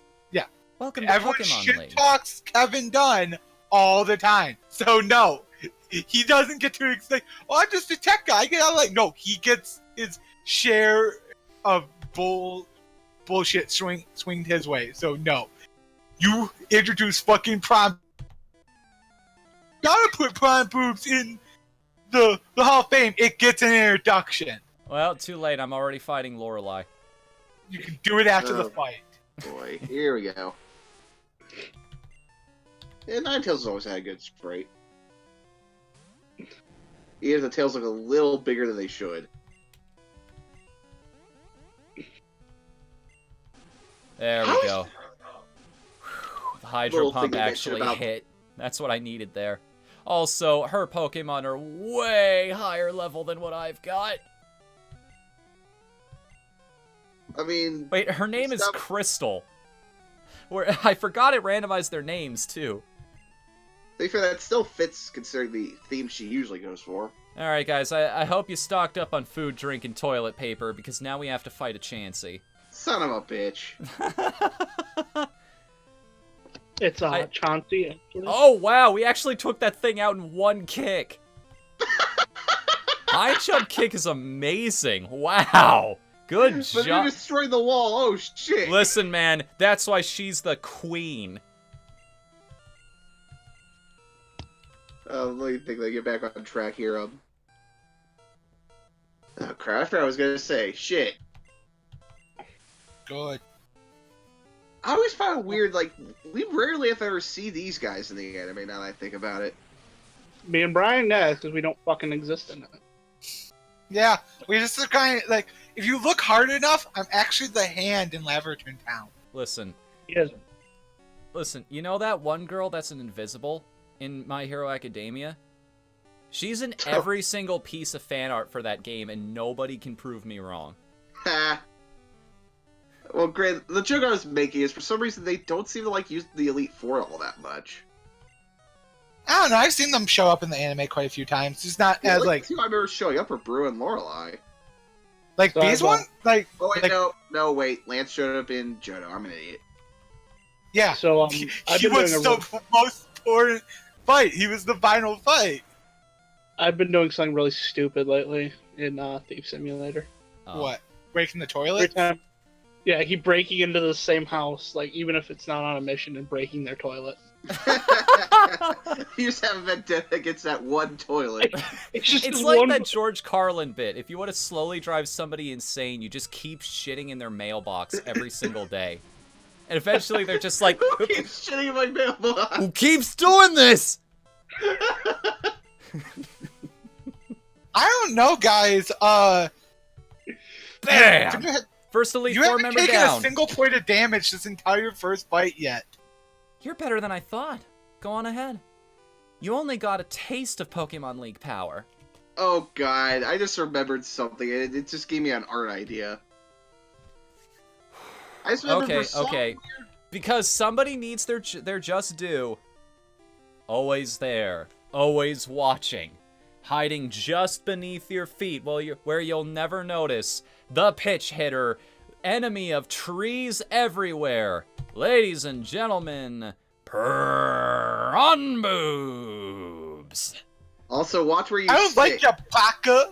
Welcome to Everyone Pokemon shit League. talks Kevin Dunn all the time. So no, he doesn't get to say, "Oh, I'm just a tech guy." I get out like no, he gets his share of bullshit swinged his way. So no, you introduce fucking Prime. Gotta put Prime Boobs in the Hall of Fame. It gets an introduction. Well, too late. I'm already fighting Lorelei. You can do it after the Oh. fight. Boy, here we go. Yeah, Ninetales has always had a good sprite. Even if the tails look a little bigger than they should. There we go. The Hydro Little Pump thing I mentioned actually about- hit. That's what I needed there. Also, her Pokemon are way higher level than what I've got. I mean, Wait, her name is Stop. Crystal. I forgot it randomized their names, too. to be fair, that still fits considering the theme she usually goes for. Alright, guys, I hope you stocked up on food, drink, and toilet paper, because now we have to fight a Chansey. Son of a bitch. It's Chauncey. Actually. Oh, wow, we actually took that thing out in one kick. High jump kick is amazing. Wow. Good But you job. destroyed the wall. Oh, shit. Listen, man, that's why she's the queen. Let me think. Let me get back on track here. Oh, crap. After I was gonna say, shit. Good. I always found it weird, like, we rarely if ever see these guys in the anime, now that I think about it. Me and Brian, yeah, because we don't fucking exist in it. Yeah, we just are kind of like, if you look hard enough, I'm actually the hand in Laverton Town. Listen, Yes. listen, you know that one girl that's an invisible in My Hero Academia? She's in every single piece of fan art for that game, and nobody can prove me wrong. Ha. Well, Grant, the joke I was making is for some reason they don't seem to like use the Elite Four all that much. I don't know, I've seen them show up in the anime quite a few times. It's not Yeah, as like the two I remember showing up are Brew and Lorelei. So these I one? Like, Oh wait, like, no, wait. Lance showed up in Johto. I'm an idiot. yeah. So I've He been was doing the most important fight. He was the final fight. I've been doing something really stupid lately in Thief Simulator. Oh. What? Breaking the Every toilet? time, yeah, keep breaking into the same house, like even if it's not on a mission, and breaking their toilet. You just have a vendetta against that one toilet. It's just It's the like one. that George Carlin bit. If you want to slowly drive somebody insane, you just keep shitting in their mailbox every single day. And eventually they're just like, Who keeps shitting in my mailbox? who keeps doing this? I don't know, guys. Bam! You First Elite Four haven't member taken down. a single point of damage this entire first fight yet. You're better than I thought. Go on ahead. You only got a taste of Pokemon League power. Oh god, I just remembered something, and it just gave me an art idea. I just remember Okay, for some okay. weird- Because somebody needs their just due. Always there, always watching, hiding just beneath your feet where you'll never notice. The pitch hitter, enemy of trees everywhere. Ladies and gentlemen, prawn boobs. Also, watch where you I don't sit. like your baka.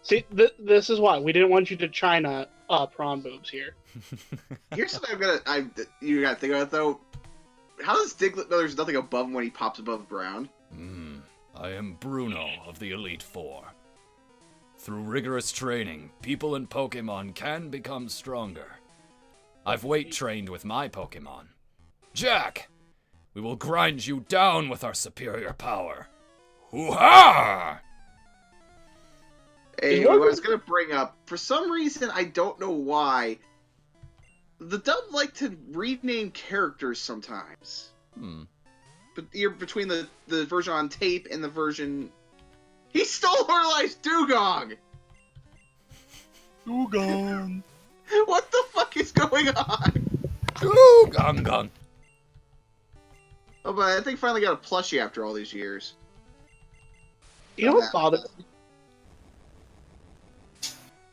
See, this is why we didn't want you to China prawn boobs here. Here's something you gotta think about though. How does Diglett know there's nothing above him when he pops above ground? I am Bruno of the Elite Four. Through rigorous training, people in Pokemon can become stronger. I've weight trained with my Pokemon. Jack, we will grind you down with our superior power. Hoo-ha! Hey, what I was gonna bring up, for some reason, I don't know why, the dub like to rename characters sometimes. But you're between the version on tape and the version... He stole Horlife's Dugong! Dugong. What the fuck is going on? Dugong. Oh, but I think finally got a plushie after all these years. You know what bothers me?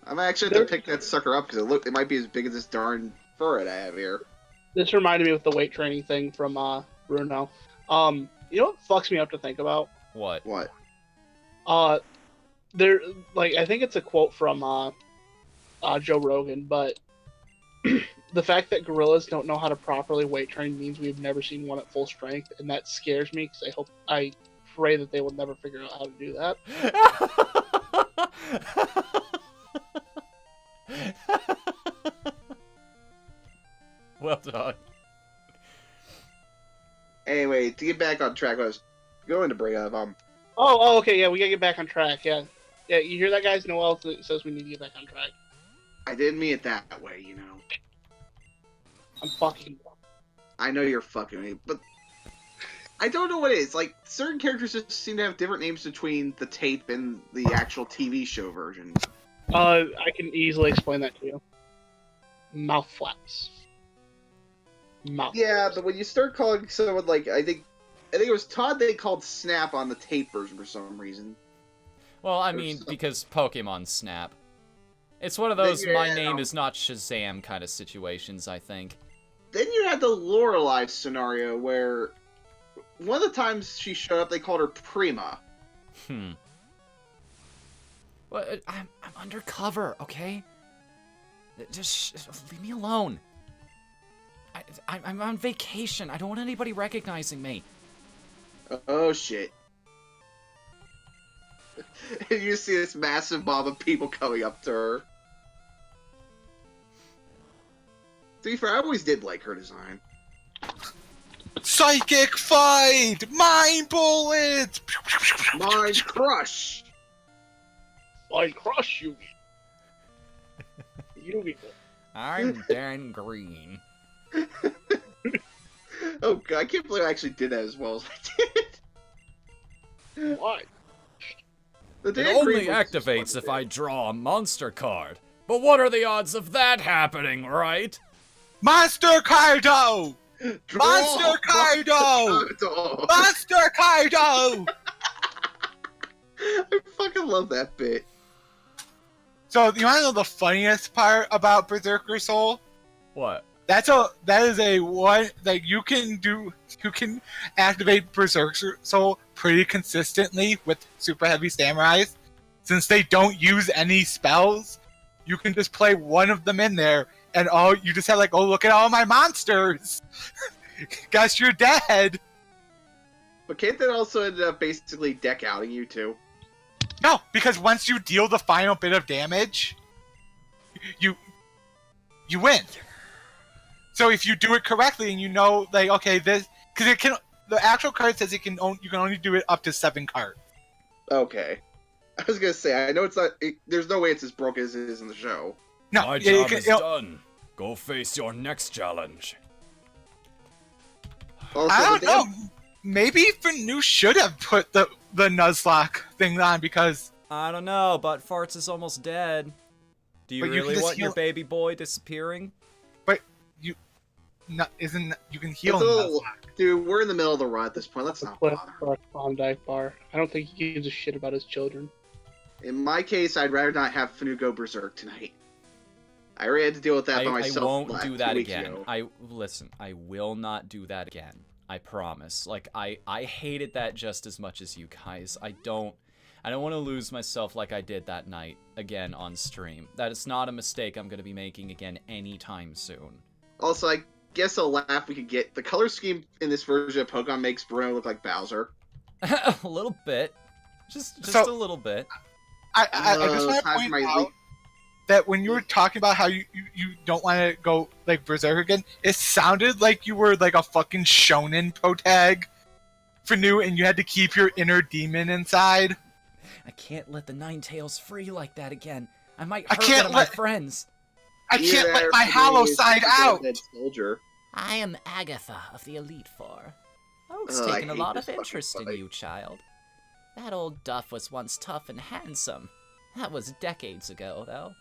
I'm actually have to pick that sucker up because it might be as big as this darn furret I have here. This reminded me of the weight training thing from Bruno. You know what fucks me up to think about? What? What? There, like, I think it's a quote from Joe Rogan, but the fact that gorillas don't know how to properly weight train means we've never seen one at full strength, and that scares me because I pray that they will never figure out how to do that. Well done. Anyway, to get back on track, I was going to bring up, Oh, okay, yeah, we gotta get back on track, yeah. Yeah, you hear that, guys? Noel says we need to get back on track. I didn't mean it that way, you know. I'm fucking... I know you're fucking me, but I don't know what it is. Like, certain characters just seem to have different names between the tape and the actual TV show version. I can easily explain that to you. Mouth flaps. Mouth Yeah, flaps. but when you start calling someone like, I think it was Todd they called Snap on the tape version for some reason. Well, I mean, because Pokemon Snap. It's one of those Yeah, my name is not Shazam kind of situations, I think. Then you had the Lorelei scenario where one of the times she showed up, they called her Prima. Well, I'm undercover, okay? Just leave me alone. I'm on vacation. I don't want anybody recognizing me. Oh, shit. And you see this massive mob of people coming up to her. To be fair, I always did like her design. Psychic fight! Mind bullets! Mind crush! I crush you. You. I'm Dan Green. Oh god, I can't believe I actually did that as well as I did. Why? The It Dan only Green was just activates fun if to I do. draw a monster card. But what are the odds of that happening, right? Monster Cardo! Draw Monster Cardo! Cardo! Monster Cardo! I fucking love that bit. So, you want to know the funniest part about Berserker Soul? What? That is a one that you can activate Berserker Soul pretty consistently with Super Heavy Samurais. Since they don't use any spells, you can just play one of them in there, and you just have like, oh, look at all my monsters! Guess you're dead! But can't that also end up basically deck outing you too? No, because once you deal the final bit of damage, you win. So if you do it correctly and you know, like, okay, this, because the actual card says you can only do it up to 7 cards. Okay. I was gonna say, I know it's not, there's no way it's as broke as it is in the show. No, My you job can- is you know, done. Go face your next challenge. Also, I don't the know. damn- Maybe Fanu should have put the Nuzlocke thing on because I don't know, but Farts is almost dead. Do you But you can really just want your heal- baby boy disappearing? you can heal It's a little, Nuzlocke. dude, we're in the middle of the run at this point. Let's not Cliff bother. or a Klondike bar. I don't think he gives a shit about his children. In my case, I'd rather not have Fnu go berserk tonight. I already had to deal with that by myself. I won't like do 2 that weeks again. ago. I will not do that again. I promise. Like, I hated that just as much as you guys. I don't want to lose myself like I did that night again on stream. That is not a mistake I'm going to be making again anytime soon. Also, I guess a laugh we could get. The color scheme in this version of Pokemon makes Bruno look like Bowser. A little bit. Just So- a little bit. I just want to time for point my out leak. that when you were talking about how you don't want to go like berserk again, it sounded like you were like a fucking shonen protag for new, and you had to keep your inner demon inside. I can't let the Ninetales free like that again. I might I hurt can't one of my let- friends. I can't Yeah, let my for hollow me, it's side just a out. dead soldier. I am Agatha of the Elite Four. Oak's Ugh, I taken a hate lot this of fucking interest in fight. you, child. That old Duff was once tough and handsome. That was decades ago, though.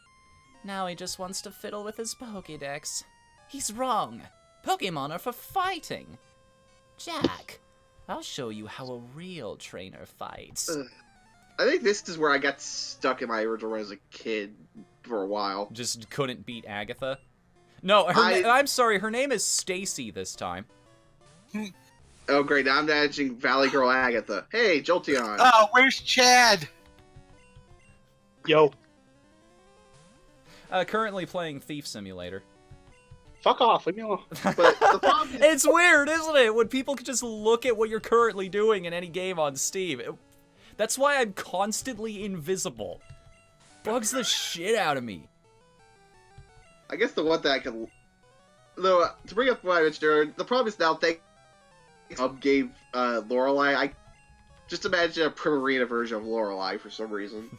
Now he just wants to fiddle with his Pokédex. He's wrong. Pokemon are for fighting. Jack, I'll show you how a real trainer fights. Ugh. I think this is where I got stuck in my original run as a kid for a while. Just couldn't beat Agatha? No, I'm sorry, her name is Stacy this time. Oh great, now I'm managing Valley Girl Agatha. Hey, Jolteon. Oh, where's Chad? Yo, Currently playing Thief Simulator. fuck off. Leave me alone. But the problem is, It's weird, isn't it? When people can just look at what you're currently doing in any game on Steam. That's why I'm constantly invisible. Bugs the shit out of me. I guess the one that I can... Though, to bring up what I mentioned earlier, the problem is now thanks gave Lorelei, I just imagine a Primarina version of Lorelei for some reason.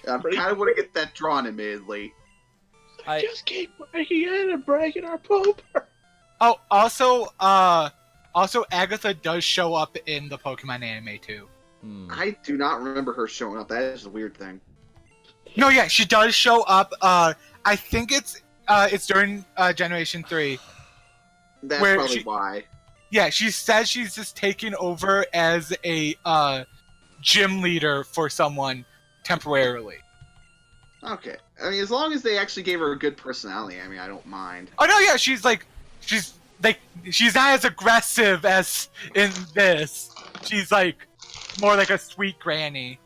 I kind of want to get that drawn, admittedly. I Just keep breaking in and breaking our pooper. Oh, also Agatha does show up in the Pokemon anime too. I do not remember her showing up. That is a weird thing. No, yeah, she does show up. I think it's during Generation 3. That's Where probably she- why. Yeah, she says she's just taking over as a gym leader for someone temporarily. Okay. I mean, as long as they actually gave her a good personality, I mean, I don't mind. Oh no, yeah, she's not as aggressive as in this. She's like more like a sweet granny.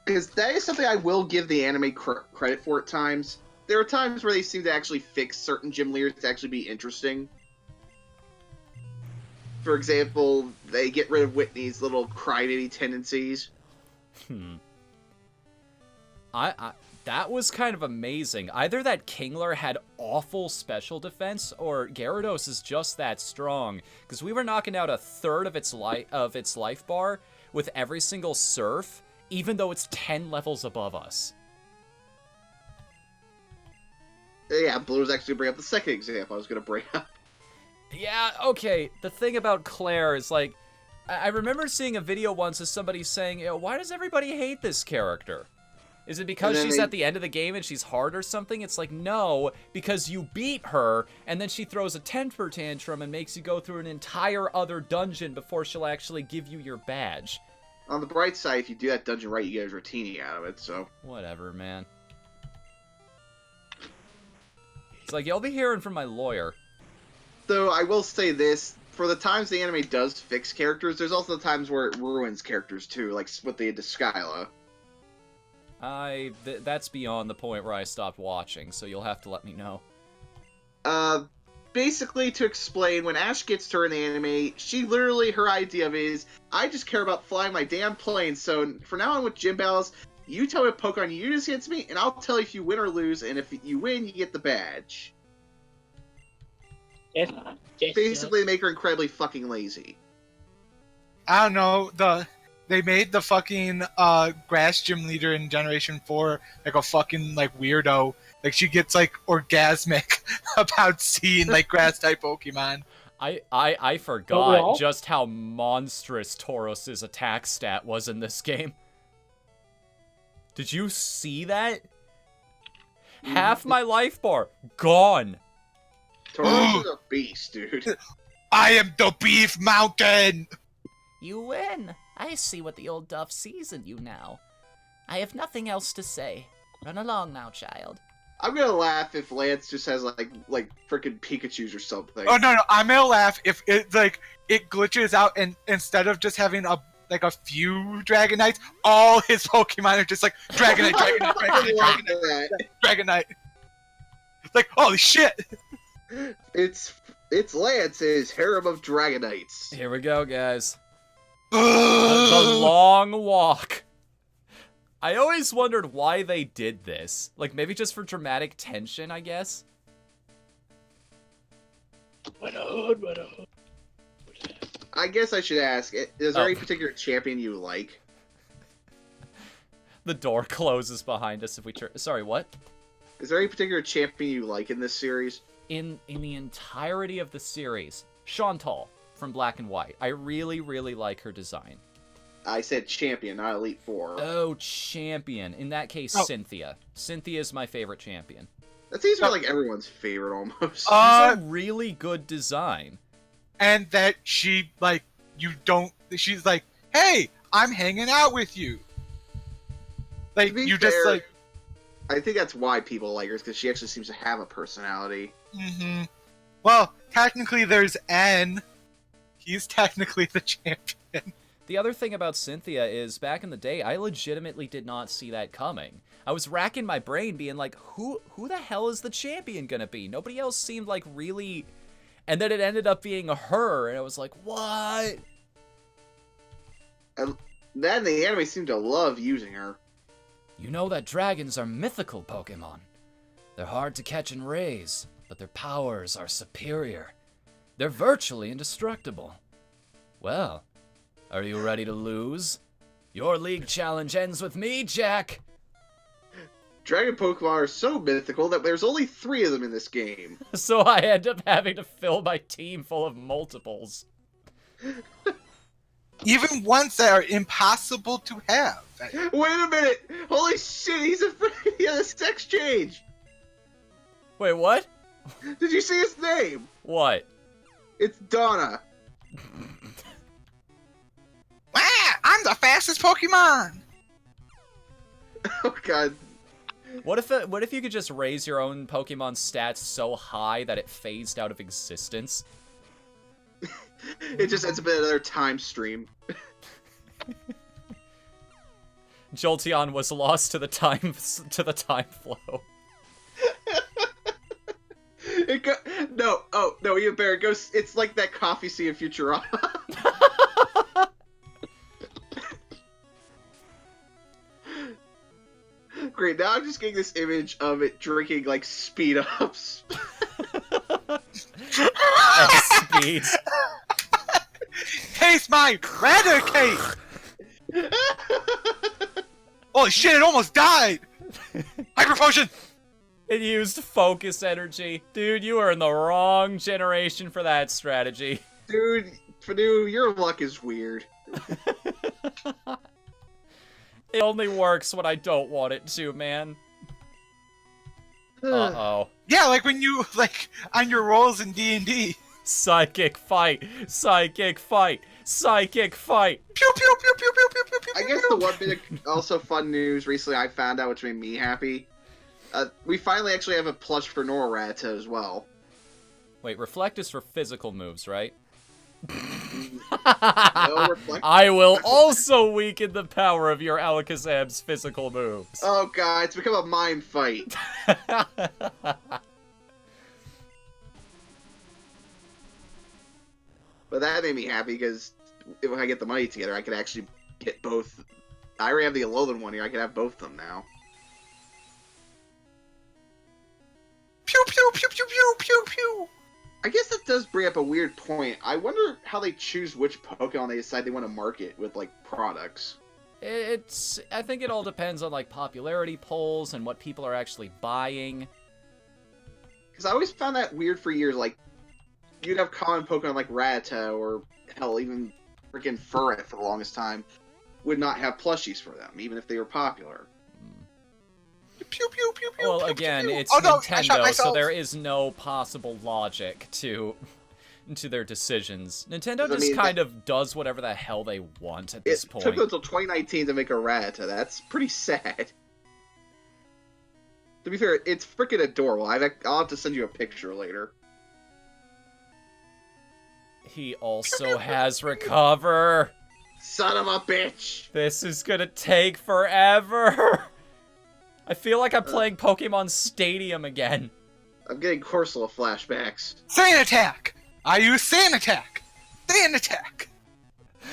Because that is something I will give the anime credit for at times. There are times where they seem to actually fix certain gym leaders to actually be interesting. For example, they get rid of Whitney's little crybaby tendencies. That was kind of amazing. Either that Kingler had awful special defense, or Gyarados is just that strong. Because we were knocking out a third of its life bar with every single surf, even though it's 10 levels above us. Yeah, Blue was actually bring up the second example I was going to bring up. Yeah, okay. The thing about Claire is, like, I remember seeing a video once of somebody saying, why does everybody hate this character? Is it because she's at the end of the game and she's hard or something? It's like, no, because you beat her, and then she throws a temper tantrum and makes you go through an entire other dungeon before she'll actually give you your badge. On the bright side, if you do that dungeon right, you get a Dratini out of it, so... Whatever, man. It's like, you'll be hearing from my lawyer. Though, I will say this, for the times the anime does fix characters, there's also the times where it ruins characters, too, like what they did to Skyla. That's beyond the point where I stopped watching, so you'll have to let me know. Basically, to explain, when Ash gets to her in the anime, she literally, her idea of it is, I just care about flying my damn plane, so for now on with gym battles, you tell me what Pokemon you use against me, and I'll tell you if you win or lose, and if you win, you get the badge. Basically, they make her incredibly fucking lazy. I don't know, they made the fucking grass gym leader in Generation 4 like a fucking like weirdo. Like she gets like orgasmic about seeing like grass type Pokemon. I forgot just how monstrous Taurus's attack stat was in this game. Did you see that? Half my life bar gone. Tauros is a beast, dude. I am the Beef Mountain! You win. I see what the old Duff sees in you now. I have nothing else to say. Run along now, child. I'm gonna laugh if Lance just has like freaking Pikachu's or something. Oh no, I'm gonna laugh if it glitches out and instead of just having a few Dragonites, all his Pokemon are just like Dragonite, Dragonite. Like, holy shit! It's Lance's harem of Dragonites. Here we go, guys. The long walk. I always wondered why they did this. Like, maybe just for dramatic tension, I guess? I guess I should ask, is there any particular champion you like? The door closes behind us if we Sorry, what? Is there any particular champion you like in this series? In the entirety of the series, Chantal from Black and White. I really, really like her design. I said champion, not Elite Four. Oh, champion. In that case, Cynthia. Cynthia is my favorite champion. That seems like everyone's favorite, almost. She's a really good design. And that she, she's like, hey, I'm hanging out with you. Like, you fair, just, like... I think that's why people like her, because she actually seems to have a personality. Mm-hmm. Well, technically there's N. He's technically the champion. The other thing about Cynthia is, back in the day, I legitimately did not see that coming. I was racking my brain being like, who the hell is the champion gonna be? Nobody else seemed like really... And then it ended up being her, and I was like, what? And then the anime seemed to love using her. You know that dragons are mythical Pokemon. They're hard to catch and raise, but their powers are superior. They're virtually indestructible. Well, are you ready to lose? Your league challenge ends with me, Jack! Dragon Pokemon are so mythical that there's only 3 of them in this game. So I end up having to fill my team full of multiples. Even ones that are impossible to have. Wait a minute! Holy shit, he had a sex change! Wait, what? Did you see his name? What? It's Donna. I'm the fastest Pokemon! Oh god. What if you could just raise your own Pokemon stats so high that it phased out of existence? It just ends up in another time stream. Jolteon was lost to the time flow. No, even better. It goes. It's like that coffee scene in Futurama. Great. Now I'm just getting this image of it drinking like speed ups. Speeds. Taste my Raticate! Holy shit! It almost died. Hyper Potion. It used focus energy. Dude, you are in the wrong generation for that strategy. Dude, Panu, your luck is weird. It only works when I don't want it to, man. Uh-oh. Yeah, like when you, on your rolls in D&D. Psychic fight! Psychic fight! Psychic fight! Pew pew pew pew pew pew pew pew. I guess the one bit of also fun news recently I found out, which made me happy. We finally actually have a plush for Norarata as well. Wait, Reflect is for physical moves, right? No, Reflect. I will also weaken the power of your Alakazam's physical moves. Oh god, it's become a mind fight. But that made me happy because if I get the money together, I could actually get both. I already have the Alolan one here. I could have both of them now. Pew pew pew pew pew pew pew. I guess that does bring up a weird point. I wonder how they choose which Pokemon they decide they want to market with, like, products. I think it all depends on, like, popularity polls and what people are actually buying. Because I always found that weird for years. Like, you'd have common Pokemon like Rattata, or, hell, even freaking Furret for the longest time, would not have plushies for them, even if they were popular. Pew Pew pew pew pew. Well, pew, again, pew. it's Oh, no, I shot Nintendo, so myself. there is no possible logic to their decisions. Nintendo I just mean, kind of does whatever the hell they want at this It point. took them until 2019 to make a Rattata. That's pretty sad. To be fair, it's freaking adorable. I'll have to send you a picture later. He also has Recover. Son of a bitch! This is gonna take forever. I feel like I'm playing Pokemon Stadium again. I'm getting Corsola flashbacks. Sand attack. I use sand attack. Sand attack.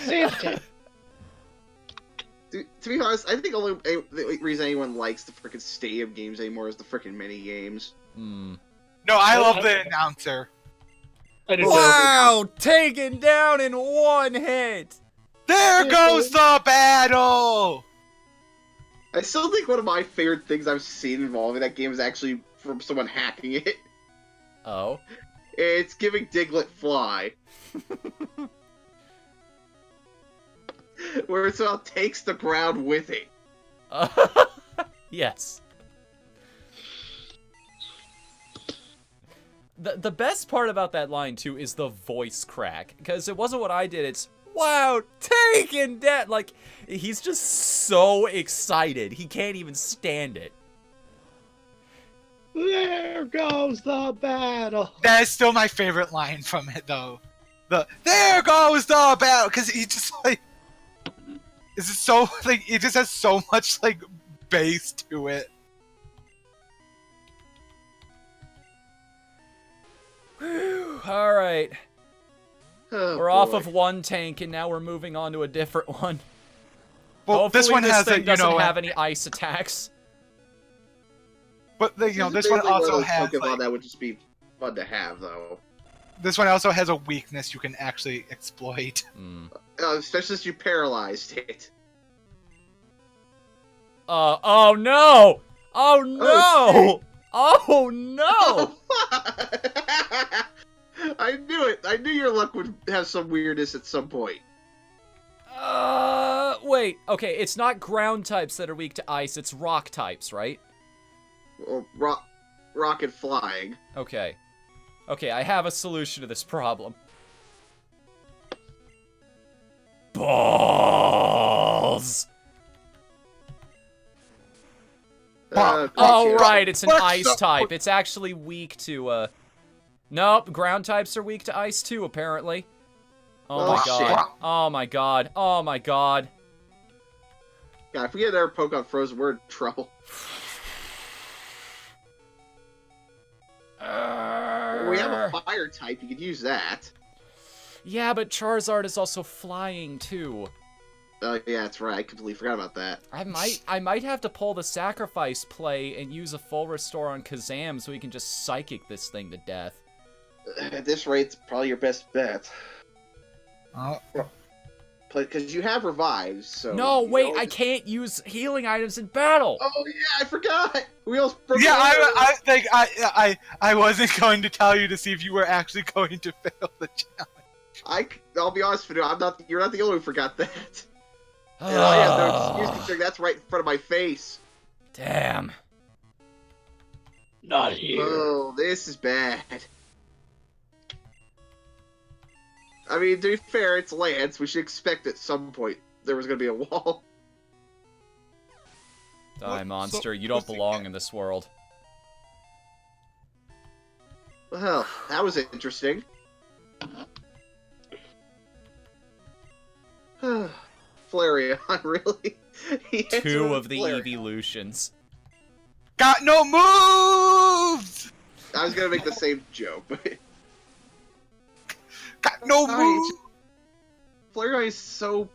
Santa. To be honest, I think the reason anyone likes the freaking stadium games anymore is the freaking mini games. Hmm. No, I love the announcer. I do Wow! Taken down in one hit! There goes the battle. I still think one of my favorite things I've seen involving that game is actually from someone hacking it. Oh? It's giving Diglett Fly. Where it somehow takes the ground with it. Yes. The best part about that line, too, is the voice crack. Because it wasn't what I did, it's, wow, taken down! Like, he's just so excited. He can't even stand it. There goes the battle. That is still my favorite line from it, though. There goes the battle, because he just like, it's just so like it just has so much like bass to it. Alright. Oh, We're off boy. of one tank, and now we're moving on to a different one. Well, Hopefully this one has thing a doesn't have any ice attacks. but this one Basically also those has Pokemon like, that would just be fun to have, though. this one also has a weakness you can actually exploit. Hmm. Especially since you paralyzed it. Oh no! Oh no! Oh no! I knew it. I knew your luck would have some weirdness at some point. Wait. Okay, it's not ground types that are weak to ice, it's rock types, right? Well, rock and flying. Okay. Okay, I have a solution to this problem. Balls! Okay. Oh, right, it's an What ice the- type. It's actually weak to, Nope, ground types are weak to ice too, apparently. Oh my Oh, god. shit. Oh my god. Oh my god. God, if we get another Pokemon Frozen, we're in trouble. We have a fire type. You could use that. Yeah, but Charizard is also flying too. Oh, yeah, that's right. I completely forgot about that. I might have to pull the sacrifice play and use a full restore on Kazam so we can just psychic this thing to death. At this rate, it's probably your best bet. Oh, Because you have revives, so... No, you wait, always- I can't use healing items in battle. Oh, yeah, I forgot! We almost broke yeah, it. I wasn't going to tell you to see if you were actually going to fail the challenge. I'll be honest with you, you're not the only one who forgot that. And all you have no excuse considering that's right in front of my face. Damn. Not here. Oh, this is bad. I mean, to be fair, it's Lance. We should expect at some point there was going to be a wall. Die, monster. You don't belong in this world. Well, that was interesting. Flareon, really? He hits Two with of the Flareon. evolutions. Got no moves. I was going to make the same joke, but... Got no Nice. moves. Flareon is so...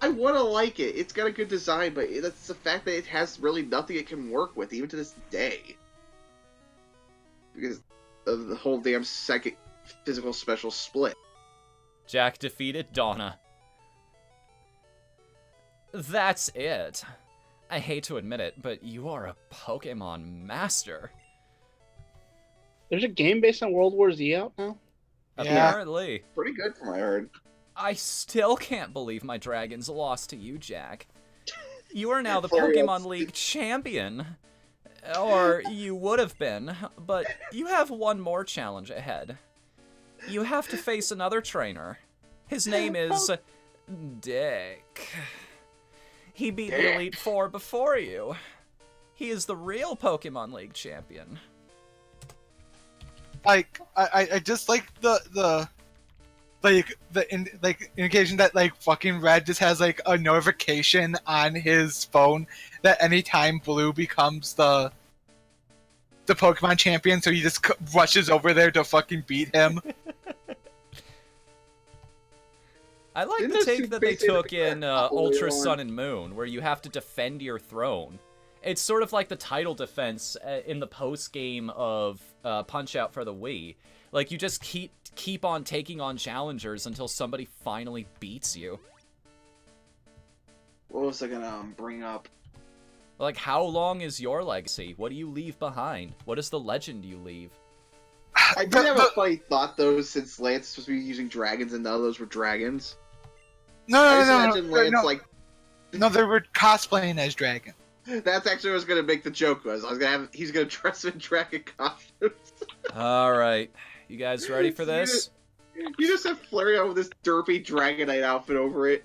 I want to like it. It's got a good design, but that's the fact that it has really nothing it can work with, even to this day. Because of the whole damn second physical special split. Jack defeated Donna. That's it. I hate to admit it, but you are a Pokemon master. There's a game based on World War Z out now? Yeah. Apparently. Pretty good from what I heard. I still can't believe my dragons lost to you, Jack. You are now the Flareon's- Pokemon League champion. Or you would have been, but you have one more challenge ahead. You have to face another trainer. His name is Dick. He beat the Elite Four before you. He is the real Pokemon League champion. Like, I just like the indication that like fucking Red just has like a notification on his phone that anytime Blue becomes the Pokemon champion, so he just rushes over there to fucking beat him. I like Didn't the those take two that they basically took in Ultra on? Sun and Moon, where you have to defend your throne. It's sort of like the title defense in the post game of Punch Out for the Wii. Like, you just keep on taking on challengers until somebody finally beats you. What was I gonna bring up? Like, how long is your legacy? What do you leave behind? What is the legend you leave? I did have a funny thought though, since Lance is supposed to be using dragons and none of those were dragons. I just imagine Lance like No, they were cosplaying as dragon. that's actually what I was gonna make the joke was. I was gonna have he's gonna dress in dragon costumes. Alright, you guys ready for this? You just have Flareon with this derpy Dragonite outfit over it.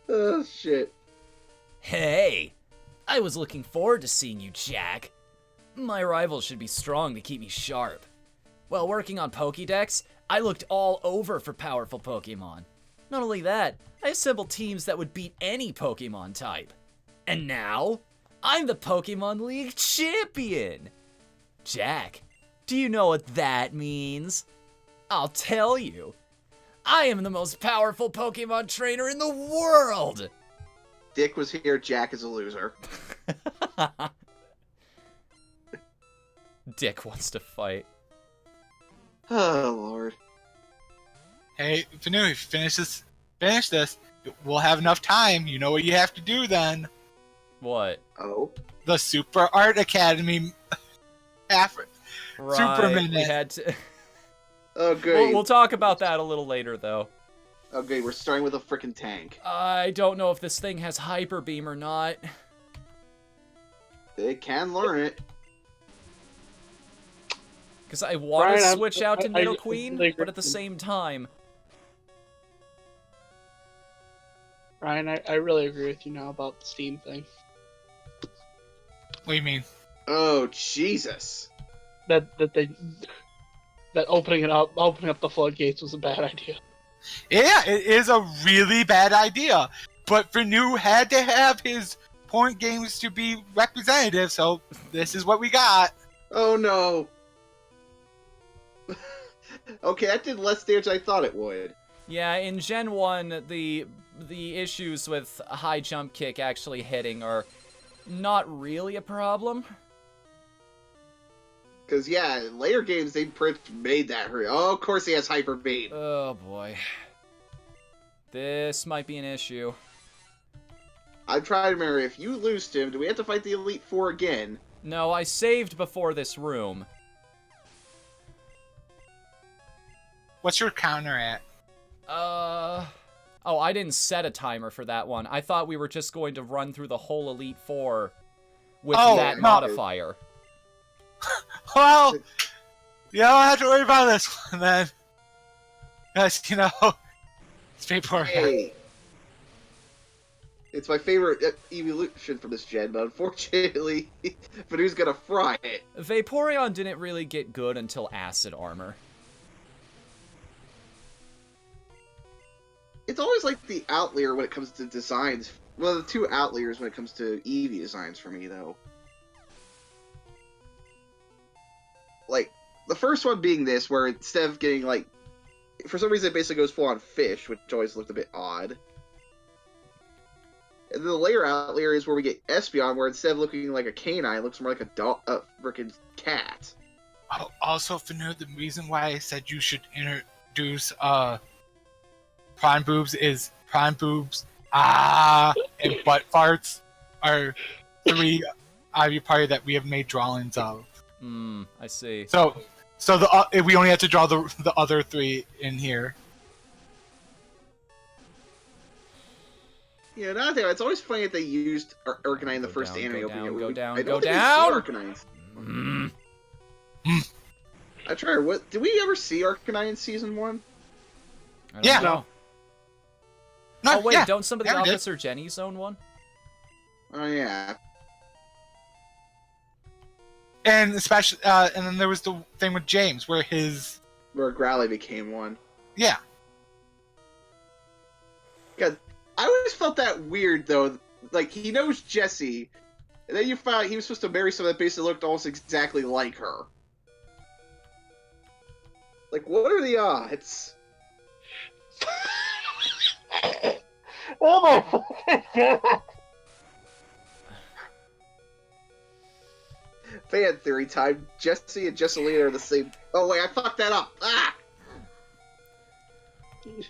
Oh shit. Hey, I was looking forward to seeing you, Jack. My rivals should be strong to keep me sharp. While working on Pokédex, I looked all over for powerful Pokemon. Not only that, I assembled teams that would beat any Pokemon type. And now, I'm the Pokemon League champion! Jack, do you know what that means? I'll tell you. I am the most powerful Pokemon trainer in the world! Dick was here, Jack is a loser. Dick wants to fight. Oh lord. Hey, Fanu, if you finish this, we'll have enough time. You know what you have to do then. What? Oh. The Super Art Academy Right, Super we Minute. had to... Oh good. We'll talk about that a little later, though. Okay, we're starting with a frickin' tank. I don't know if this thing has Hyper Beam or not. They can learn it. Because I want to Brian, switch out to I Nidoqueen, really but at the agree. same time... Ryan, I really agree with you now about the Steam thing. What do you mean? Oh Jesus. That opening up the floodgates was a bad idea. Yeah, it is a really bad idea. But Fanu had to have his point games to be representative, so this is what we got. Oh no. Okay, that did less damage than I thought it would. Yeah, in Gen 1, the issues with a high jump kick actually hitting are not really a problem. Because, yeah, in later games, they pretty much made that hurt. Oh, of course he has Hyper Beam. Oh boy. This might be an issue. I'm trying to remember, if you lose to him, do we have to fight the Elite Four again? No, I saved before this room. What's your counter at? Oh, I didn't set a timer for that one. I thought we were just going to run through the whole Elite Four with that no. modifier. Well, you don't have to worry about this one then. Because, you know, it's straightforward. Hey. It's my favorite evolution from this gen, but unfortunately, Fanu's gonna fry it. Vaporeon didn't really get good until Acid Armor. It's always like the outlier when it comes to designs. Well, the two outliers when it comes to Eevee designs for me, though. Like, the first one being this, where instead of getting, like... For some reason, it basically goes full-on fish, which always looked a bit odd. And then the later outlier is where we get Espeon, where instead of looking like a canine, it looks more like a freaking cat. Oh, also, Fanu, the reason why I said you should introduce prawn boobs is prawn boobs, and butt farts are three Ivy Party that we have made drawings of. I see. So we only have to draw the other three in here. Yeah, another thing, it's always funny that they used Arcanine in the Go first down, anime go opening. down, go down, I go don't think down! we see Arcanines. Mm. I tried. What did we ever see Arcanine in season 1? I don't Yeah. know. No, Oh wait, yeah, don't some of the never did. Officer Jenny's own one? Oh yeah. And especially, and then there was the thing with James, where his Where Growly became one. yeah. God, I always felt that weird though. Like he knows Jessie, and then you find out he was supposed to marry someone that basically looked almost exactly like her. Like, what are the odds? Oh my fucking god! Fan theory time. Jessie and Jesselina are the same. Oh wait, I fucked that up. Ah!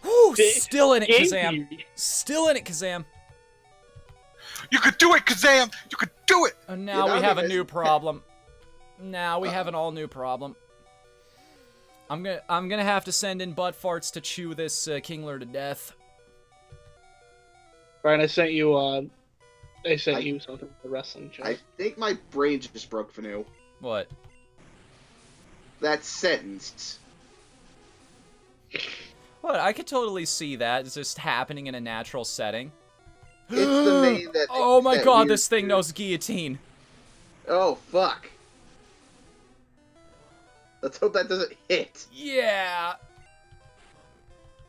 Whew, still in it, Game Kazam. theory. Still in it, Kazam. You could do it, Kazam! You could do it! And now Yeah, we that have a makes- new problem. Now we have an all new problem. I'm gonna have to send in butt farts to chew this Kingler to death. Brian, I sent you something for the wrestling show. I think my brain just broke for new. What? That sentence. What? I could totally see that. It's just happening in a natural setting. It's the name that. Oh my that god, weird this thing dude- knows guillotine. Oh fuck. Let's hope that doesn't hit. Yeah.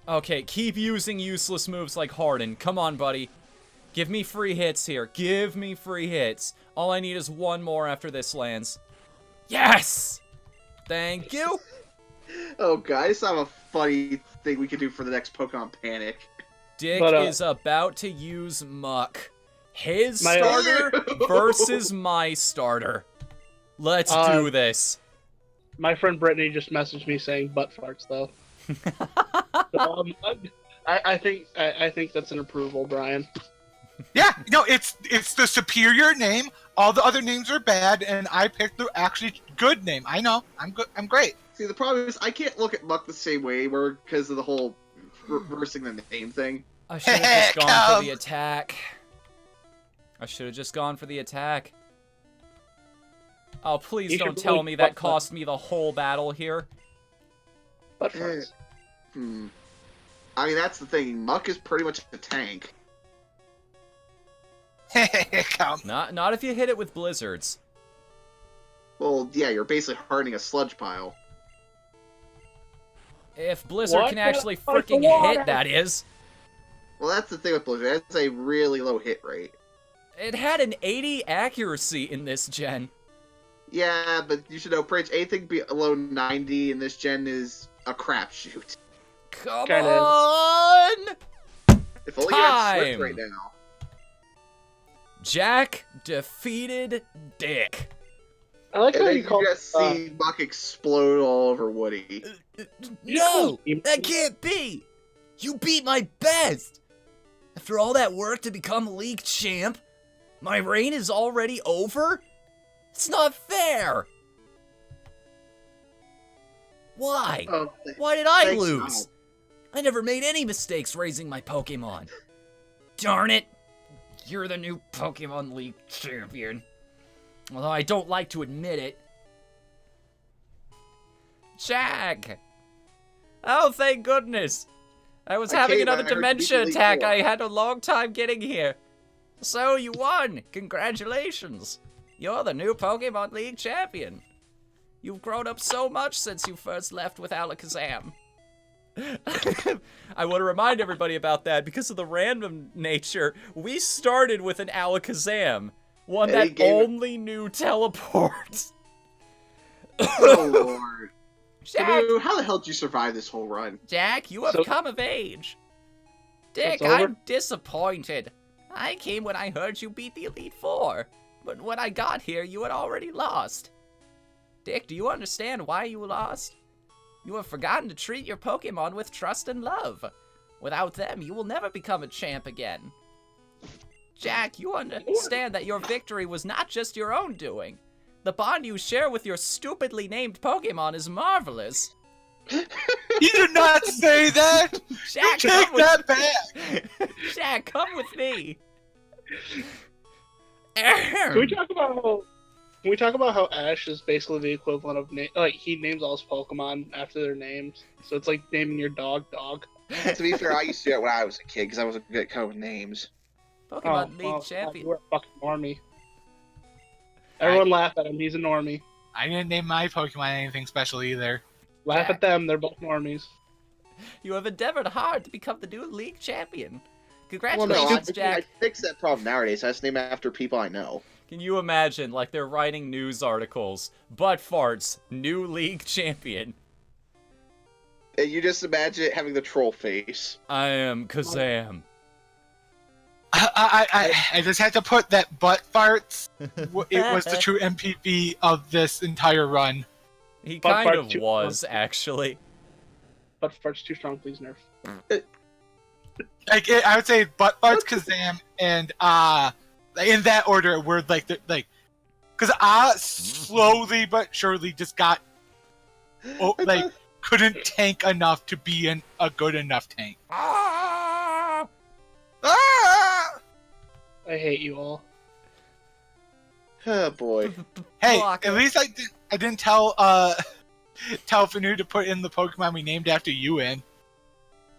Okay, keep using useless moves like Harden. Come on, buddy. Give me free hits here. Give me free hits. All I need is one more after this lands. Yes! Thank you. Oh guys, I have a funny thing we could do for the next Pokemon Panic. Dick But, is about to use Muck. His My- starter versus my starter. Let's do this. My friend Brittany just messaged me saying butt farts though. So, I think that's an approval, Brian. Yeah, no, it's the superior name. All the other names are bad, and I picked the actually good name. I know, I'm good. I'm great. See, the problem is I can't look at Muck the same way, because of the whole reversing the name thing. I should have just gone for the attack. I should have just gone for the attack. Oh, please You don't should tell really me that butt cost me the whole battle here. Butt farts. I mean, that's the thing. Muck is pretty much a tank. Come. Not if you hit it with blizzards. Well, yeah, you're basically hardening a sludge pile. If Blizzard What can the actually fuck, freaking water? hit, that is. Well, that's the thing with Blizzard. That's a really low hit rate. It had an 80 accuracy in this gen. Yeah, but you should know, pretty much anything below 90 in this gen is a crapshoot. Come Kinda is. on! If only you had Time. Swift right now. Jack defeated Dick. I like And how then you you call just see Muck explode all over Woody. No! That can't be! You beat my best! After all that work to become league champ, my reign is already over? It's not fair! Why? Oh, Why did I thanks, lose? I never made any mistakes raising my Pokemon. Darn it! You're the new Pokemon League champion. Although I don't like to admit it. Jack! Oh, thank goodness! I was I having came, another I heard you dementia beat attack. Elite Four. I had a long time getting here. So you won! Congratulations! You're the new Pokemon League champion. You've grown up so much since you first left with Alakazam. I want to remind everybody about that because of the random nature. We started with an Alakazam, one And he that gave it- only knew teleport. Oh, Lord. Jack, Dude, how the hell did you survive this whole run? Jack, you have So- come of age. Dick, It's over? I'm disappointed. I came when I heard you beat the Elite Four, but when I got here, you had already lost. Dick, do you understand why you lost? You have forgotten to treat your Pokemon with trust and love. Without them, you will never become a champ again. Jack, you understand that your victory was not just your own doing. The bond you share with your stupidly named Pokemon is marvelous. You did not say that! Shaq, Take come with that back! Shaq, come with me. Can we talk about how Ash is basically the equivalent of like he names all his Pokemon after their names, so it's like naming your dog. To be fair, I used to do it when I was a kid because I wasn't good at coming with names. Pokemon League champion. You're a fucking normie. Everyone laugh at him. He's a normie. I didn't name my Pokemon anything special either. Laugh Jack. at them. They're both normies. You have endeavored hard to become the new league champion. Well, Congratulations, no, I Jack. fixed that problem nowadays. I just name after people I know. Can you imagine, like, they're writing news articles, butt farts, new league champion. And you just imagine it having the troll face. I am Kazam. I just had to put that butt farts. It was the true MPV of this entire run. He Butt kind farts of too was, actually. But fart's too strong. Please nerf. Like I would say, butt farts, Kazam, and in that order, were like because slowly but surely just got couldn't tank enough to be a good enough tank. Ah! Ah! I hate you all. Oh boy. Hey, Block at it. least I didn't tell Whatthefnu to put in the Pokemon we named after you in.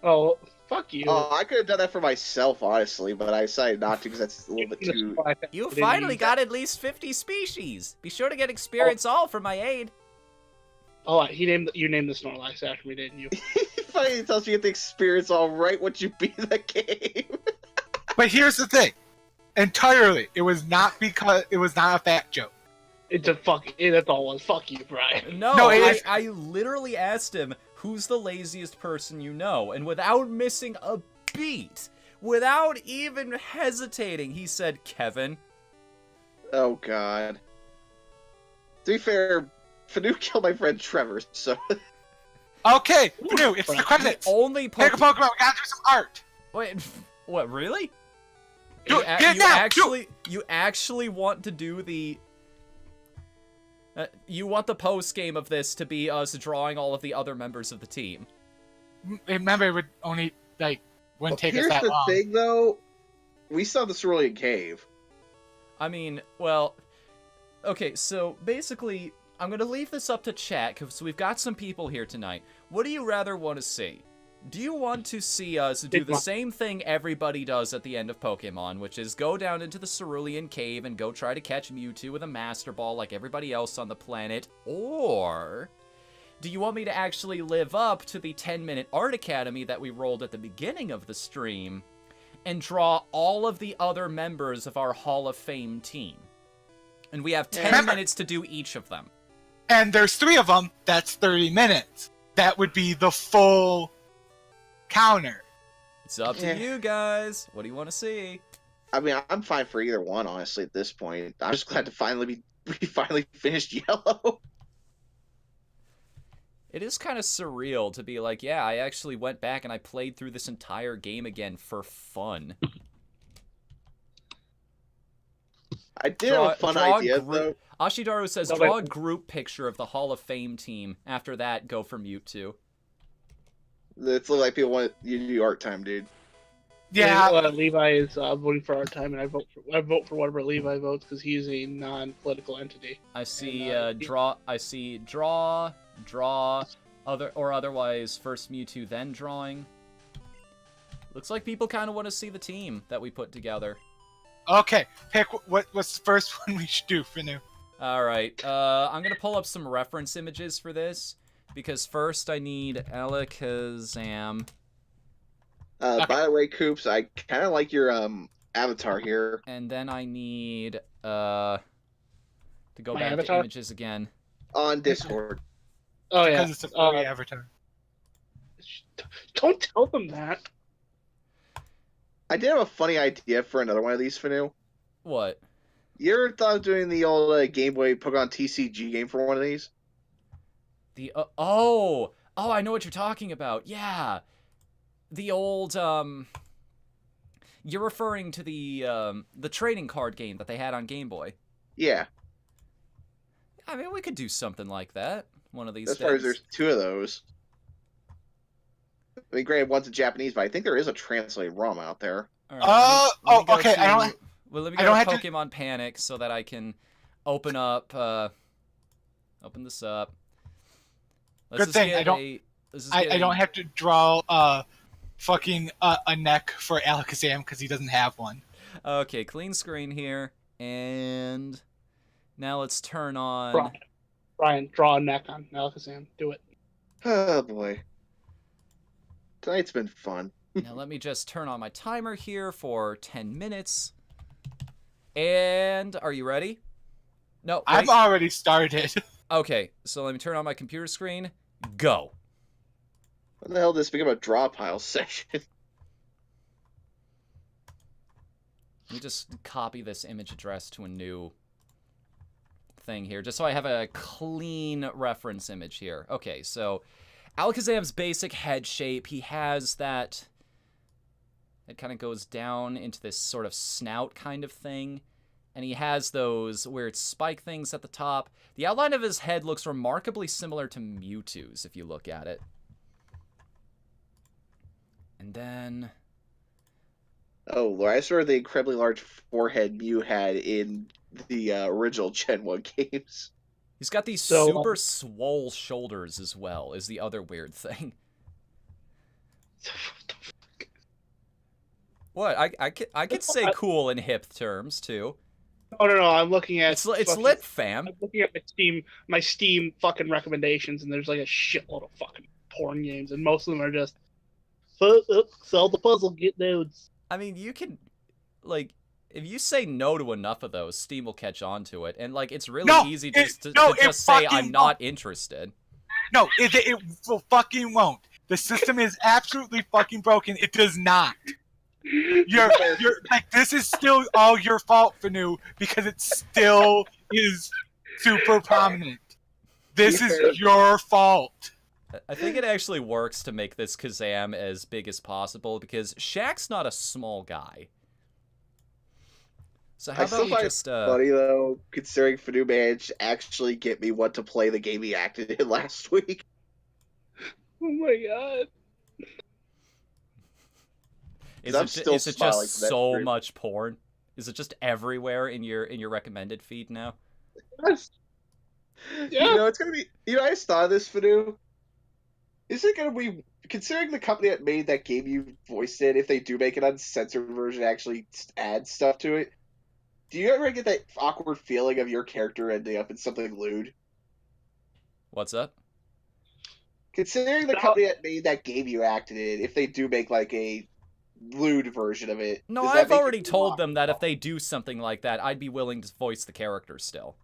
Oh, fuck you. Oh, I could have done that for myself, honestly, but I decided not to because that's a little bit too. You Didn't finally use got at least 50 species. Be sure to get experience all for my aid. Oh, you named the Snorlax after me, didn't you? He finally tells you get the experience all right once you beat the game. But here's the thing, entirely, it was not a fat joke. It's a fuck. That's all it was. Fuck you, Brian. No, No, it is- I literally asked him, who's the laziest person you know? And without missing a beat, without even hesitating, he said, Kevin. Oh god. To be fair, Fanu killed my friend Trevor, so. Okay, Whatthefnu, it's the credits. Only Pick a Pokemon, we gotta do some art. Wait, what, really? Do it, get it now, do it. You actually want to do the... you want the post-game of this to be us drawing all of the other members of the team. Remember, it would only, wouldn't take us that Here's the long. thing, though. We saw the Cerulean Cave. I mean, well... Okay, so basically, I'm gonna leave this up to chat, because we've got some people here tonight. What do you rather want to see? Do you want to see us do the same thing everybody does at the end of Pokemon, which is go down into the Cerulean Cave and go try to catch Mewtwo with a Master Ball like everybody else on the planet? Or do you want me to actually live up to the 10-minute Art Academy that we rolled at the beginning of the stream and draw all of the other members of our Hall of Fame team? And we have 10 minutes to do each of them. And there's 3 of them, that's 30 minutes. That would be the full counter. It's up to you guys. What do you want to see? I mean, I'm fine for either one, honestly, at this point. I'm just glad to we finally finished Yellow. It is kind of surreal to be like, yeah, I actually went back and I played through this entire game again for fun. I did have a fun idea, though. Ashidaru says, draw a group picture of the Hall of Fame team. After that, go for Mewtwo. It's like people want you to do art time, dude. Yeah. Levi is voting for our time, and I vote for whatever Levi votes because he's a non-political entity. I see draw. I see draw, otherwise first Mewtwo, then drawing. Looks like people kind of want to see the team that we put together. Okay, pick what's the first one we should do, Fanu. All right, I'm gonna pull up some reference images for this because first I need Alakazam. By the way, Coops, I kind of like your avatar here. And then I need to go back to images again. On Discord. Oh yeah, Because it's a free avatar. Don't tell them that. I did have a funny idea for another one of these, Fanu. What? You ever thought of doing the old Game Boy Pokemon TCG game for one of these? The oh, I know what you're talking about. Yeah, the old You're referring to the trading card game that they had on Game Boy. Yeah. I mean, we could do something like that one of these days. As far as there's 2 of those. I mean, granted, one's in Japanese, but I think there is a translated ROM out there. All right, let me go okay. to- Well, let me I go don't to have to- Pokemon Panic so that I can open up. Open this up. Let's Good just thing get I don't. a- let's just I get a- don't have to draw fucking a neck for Alakazam because he doesn't have one. Okay, clean screen here, and now let's turn on. Brian, draw a neck on Alakazam. Do it. Oh boy, tonight's been fun. Now let me just turn on my timer here for 10 minutes. And are you ready? No, wait. I've already started. Okay, so let me turn on my computer screen. Go. What the hell did this become a draw pile session? Let me just copy this image address to a new thing here, just so I have a clean reference image here. Okay, so Alakazam's basic head shape, he has that... It kind of goes down into this sort of snout kind of thing. And he has those weird spike things at the top. The outline of his head looks remarkably similar to Mewtwo's, if you look at it. And then... Oh, Lord, I saw the incredibly large forehead Mew had in the original Gen 1 games. He's got these So, super swole shoulders as well, is the other weird thing. What? I could say cool in hip terms, too. Oh no, I'm looking at It's fucking- lit, fam. I'm looking at my Steam fucking recommendations, and there's like a shitload of fucking porn games, and most of them are just sell the puzzle, get nudes. I mean, you can, like, if you say no to enough of those, Steam will catch on to it. And, like, it's really No, easy it- just to no, it just say, fucking I'm not interested. No, it fucking won't. The system is absolutely fucking broken. It does not. You're like, this is still all your fault, Fanu, because it still is super prominent. This is your fault. I think it actually works to make this Kazam as big as possible, because Shaq's not a small guy. So how I about still we find just, it funny, though, considering Fanu managed to actually get me what to play the game he acted in last week. Oh my god. is I'm it, still is it smiling just for that so stream. much porn? Is it just everywhere in your recommended feed now? Yes. Yeah. You know, it's gonna be. You know, I just thought of this, Fanu. Is it gonna be, considering the company that made that game you voiced in, if they do make an uncensored version, actually add stuff to it? Do you ever get that awkward feeling of your character ending up in something lewd? What's up? Considering the company that made that game you acted in, if they do make like a lewd version of it, No, does that I've make you already feel told them that awkward? if they do something like that, I'd be willing to voice the character still.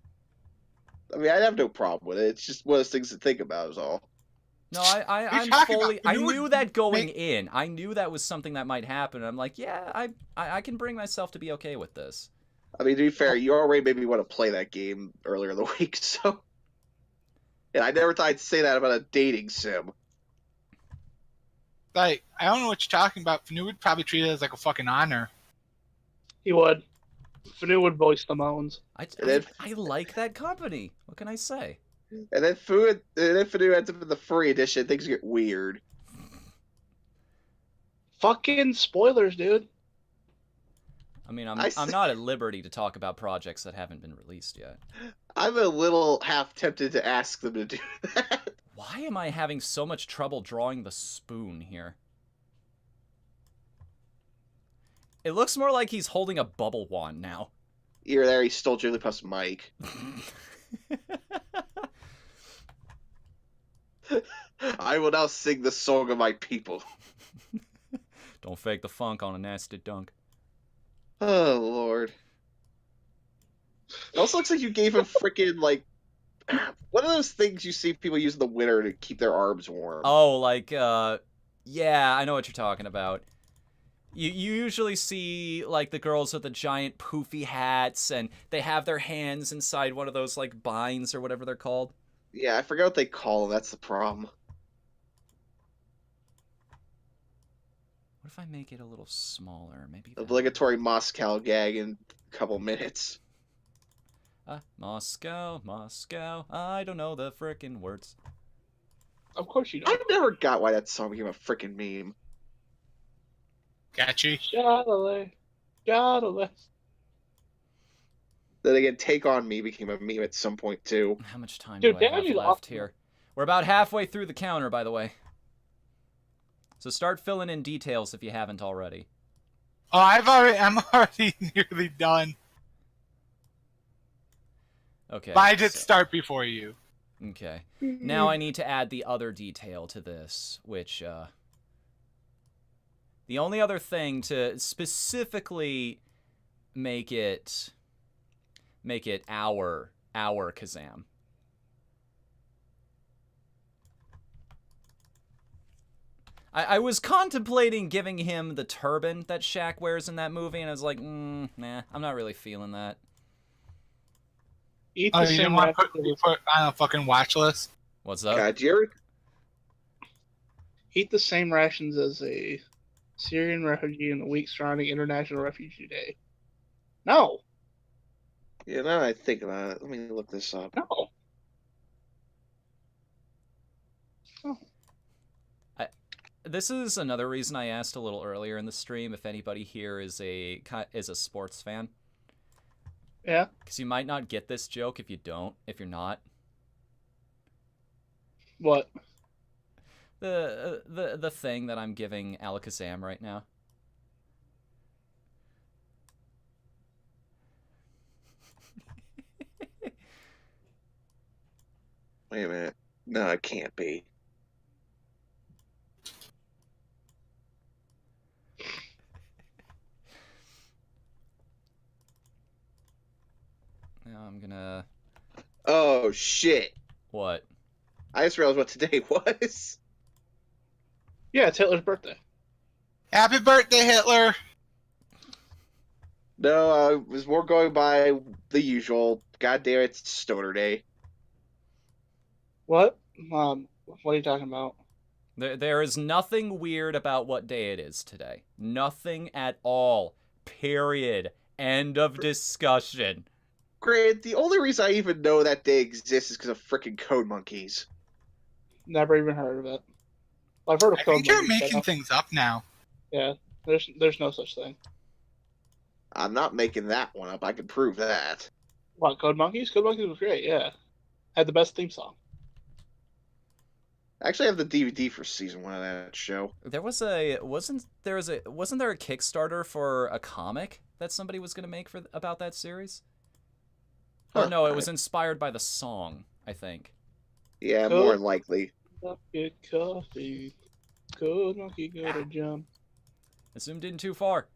I mean, I'd have no problem with it. It's just one of those things to think about, is all. No, What are you I'm talking fully. about? I You would knew that going make- in. I knew that was something that might happen. I'm like, yeah, I can bring myself to be okay with this. I mean, to be fair, you already made me want to play that game earlier in the week, so. And I never thought I'd say that about a dating sim. Like, I don't know what you're talking about. Fanu would probably treat it as like a fucking honor. He would. Fanu would voice the moans. I like that company. What can I say? And then Fanu ends up in the free edition, things get weird. Fucking spoilers, dude. I mean, I I'm see. not at liberty to talk about projects that haven't been released yet. I'm a little half tempted to ask them to do that. Why am I having so much trouble drawing the spoon here? It looks more like he's holding a bubble wand now. Here, there, he stole Jigglypuff's mic. I will now sing the song of my people. Don't fake the funk on a nasty dunk. Oh, Lord. It also looks like you gave him freaking, like, one of those things you see people use in the winter to keep their arms warm. Oh, like, yeah, I know what you're talking about. You usually see, like, the girls with the giant poofy hats, and they have their hands inside one of those, like, binds or whatever they're called. Yeah, I forget what they call them. That's the problem. What if I make it a little smaller? Maybe that... Obligatory Moscow gag in a couple minutes. Moscow, Moscow, I don't know the frickin' words. Of course you I don't. never got why that song became a freaking meme. Catchy. Gotta let. Then again, Take On Me became a meme at some point too. How much time Dude, do I have Danny's left awesome. here? We're about halfway through the counter, by the way. So start filling in details if you haven't already. Oh, I'm already nearly done. Okay. But I did so- start before you. Okay. Now I need to add the other detail to this, which, the only other thing to specifically make it our Kazam. I was contemplating giving him the turban that Shaq wears in that movie, and I was like, nah, I'm not really feeling that. Eat Oh, the you same didn't want to rations. put on a fucking watch list? What's up? God, Jared. Eat the same rations as a Syrian refugee in the week surrounding International Refugee Day. No, Yeah, now that I think about it, let me look this up. no. This is another reason I asked a little earlier in the stream if anybody here is a sports fan, Yeah. because you might not get this joke if you're not. What? The thing that I'm giving Alakazam right now. Wait a minute. No, it can't be. Now I'm gonna... Oh, shit. What? I just realized what today was. Yeah, it's Hitler's birthday. Happy birthday, Hitler! No, I was more going by the usual. God damn it, it's Stoner Day. What? What are you talking about? There is nothing weird about what day it is today. Nothing at all. Period. End of discussion. Granted, the only reason I even know that day exists is because of freaking Code Monkeys. Never even heard of it. I've heard of I Code think you're Monkeys, but making things up now. yeah, there's no such thing. I'm not making that one up. I can prove that. What, Code Monkeys? Code Monkeys was great. Yeah, had the best theme song. I actually have the DVD for season 1 of that show. Wasn't there a Kickstarter for a comic that somebody was gonna make about that series? Oh Huh. no, it was inspired by the song, I think. Yeah, Cool. more than likely. Get coffee. Code Monkey go to jump. I zoomed in too far.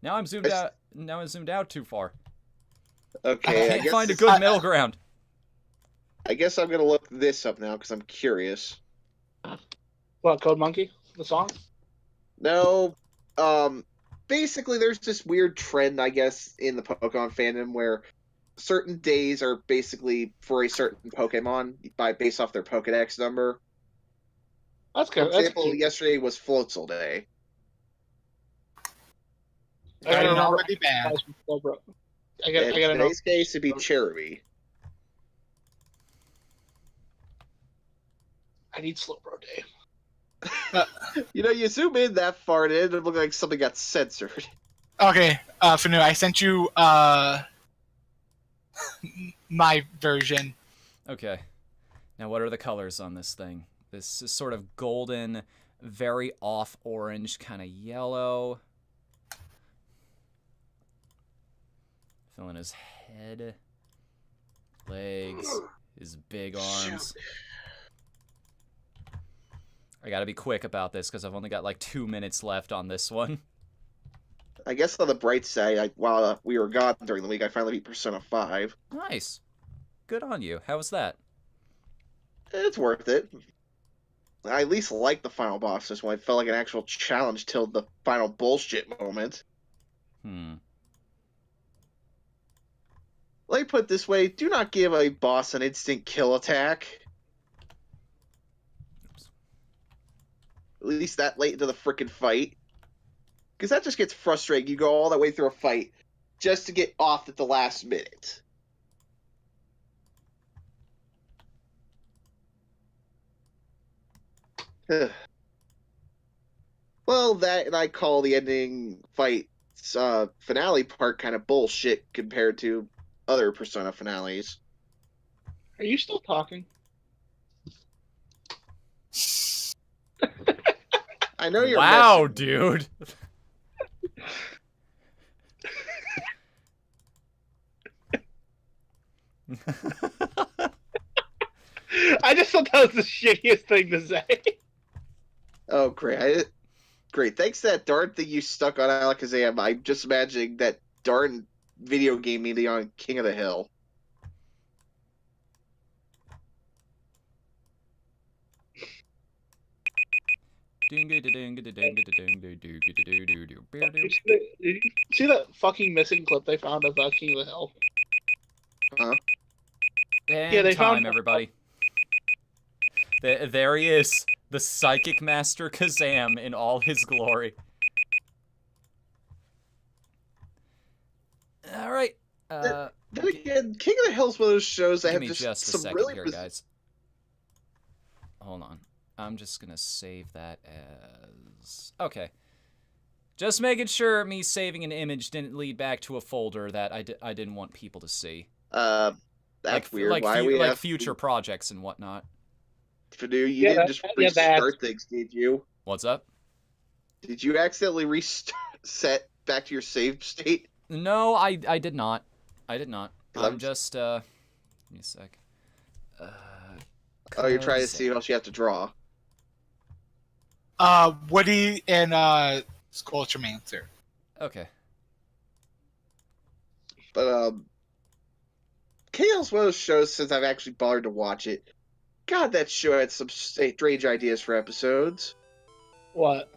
Now I'm zoomed out. Now I zoomed out too far. Okay, I can't find a this- good middle ground. I guess I'm gonna look this up now because I'm curious. What, Code Monkey? The song? No, basically there's this weird trend, I guess, in the Pokemon fandom where certain days are basically for a certain Pokemon based off their Pokedex number. That's For good. That's example, cute. yesterday was Floatzel Day. I gotta You're remember. already bad. I In gotta know. today's case, it'd be Cherubi. I need Slowbro Day. You know, you zoom in that far, and it ended up looking like something got censored. Okay, Fanu, I sent you my version. Okay. Now what are the colors on this thing? This is sort of golden, very off orange, kind of yellow. Fill in his head, legs, his big arms. I gotta be quick about this because I've only got like 2 minutes left on this one. I guess on the bright side, while we were gone during the week, I finally beat Persona 5. Nice. Good on you. How was that? It's worth it. I at least liked the final boss this one. It felt like an actual challenge till the final bullshit moment. Let me put it this way, do not give a boss an instant kill attack. At least that late into the frickin' fight. Because that just gets frustrating. You go all that way through a fight just to get off at the last minute. Well, that and I call the ending fight finale part kind of bullshit compared to other Persona finales. Are you still talking? I know you're Wow, messing. dude. I just thought that was the shittiest thing to say. Oh, great. Great. Thanks to that darn thing you stuck on Alakazam, I'm just imagining that darn video game meeting on King of the Hill. Did you see that fucking missing clip they found of King of the Hill? Huh? And Yeah, they time, found- everybody. There he is, the Psychic Master Kazam in all his glory. All right. Then again, King of the Hill is one of those shows that Give have me just just a some second really here, guys. Hold on. I'm just gonna save that as... Okay. Just making sure me saving an image didn't lead back to a folder that I didn't want people to see. That's like, weird. Like, Why we like have future projects and whatnot. Whatthefnu, you didn't just restart things, did you? What's up? Did you accidentally reset back to your save state? No, I did not. I did not. I'm I'm just, give me a sec. Oh, you're trying to see what else you have to draw. Woody and Sculpturemancer. Okay. But King of the Hill's one of those shows since I've actually bothered to watch it. God, that show had some strange ideas for episodes. What?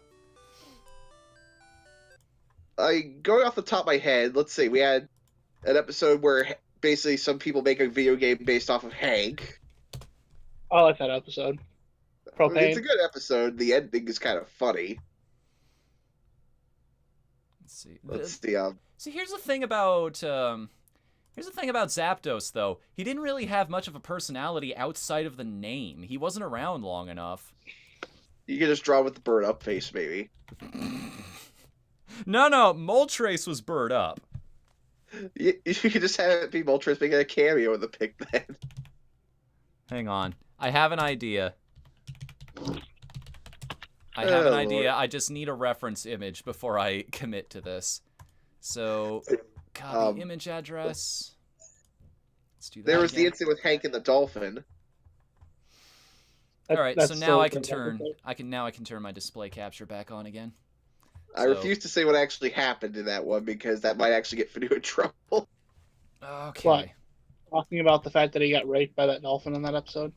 Going off the top of my head, let's see, we had an episode where basically some people make a video game based off of Hank. I like that episode. Propane. It's a good episode. The ending is kind of funny. Let's see. See, See, here's the thing about Zapdos, though. He didn't really have much of a personality outside of the name. He wasn't around long enough. you can just draw with the bird up face, maybe. No, Moltres was bird up. You can just have it be Moltres making a cameo in the pic then. Hang on. I have an idea. I just need a reference image before I commit to this. So, copy image address. Let's do that. There was again. the incident with Hank and the dolphin. All right, so That's now I still can a good turn. episode. I can turn my display capture back on again. I refuse to say what actually happened in that one because that might actually get Fanu in trouble. Okay. What? Talking about the fact that he got raped by that dolphin in that episode.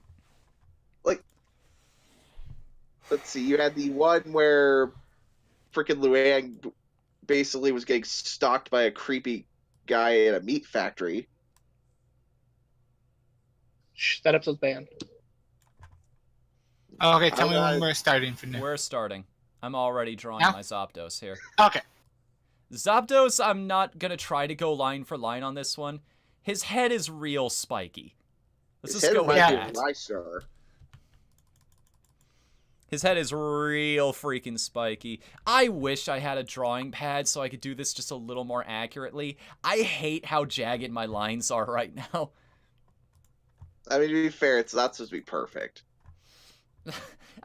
Let's see, you had the one where freaking Luang basically was getting stalked by a creepy guy in a meat factory. Shh, that episode's banned. Okay, tell me when we're starting for now. We're starting. I'm already drawing Now? my Zapdos here. Okay. Zapdos, I'm not gonna try to go line for line on this one. His head is real spiky. Let's His just head go with reminds me that. of Rystar. His head is real freaking spiky. I wish I had a drawing pad so I could do this just a little more accurately. I hate how jagged my lines are right now. I mean, to be fair, it's not supposed to be perfect.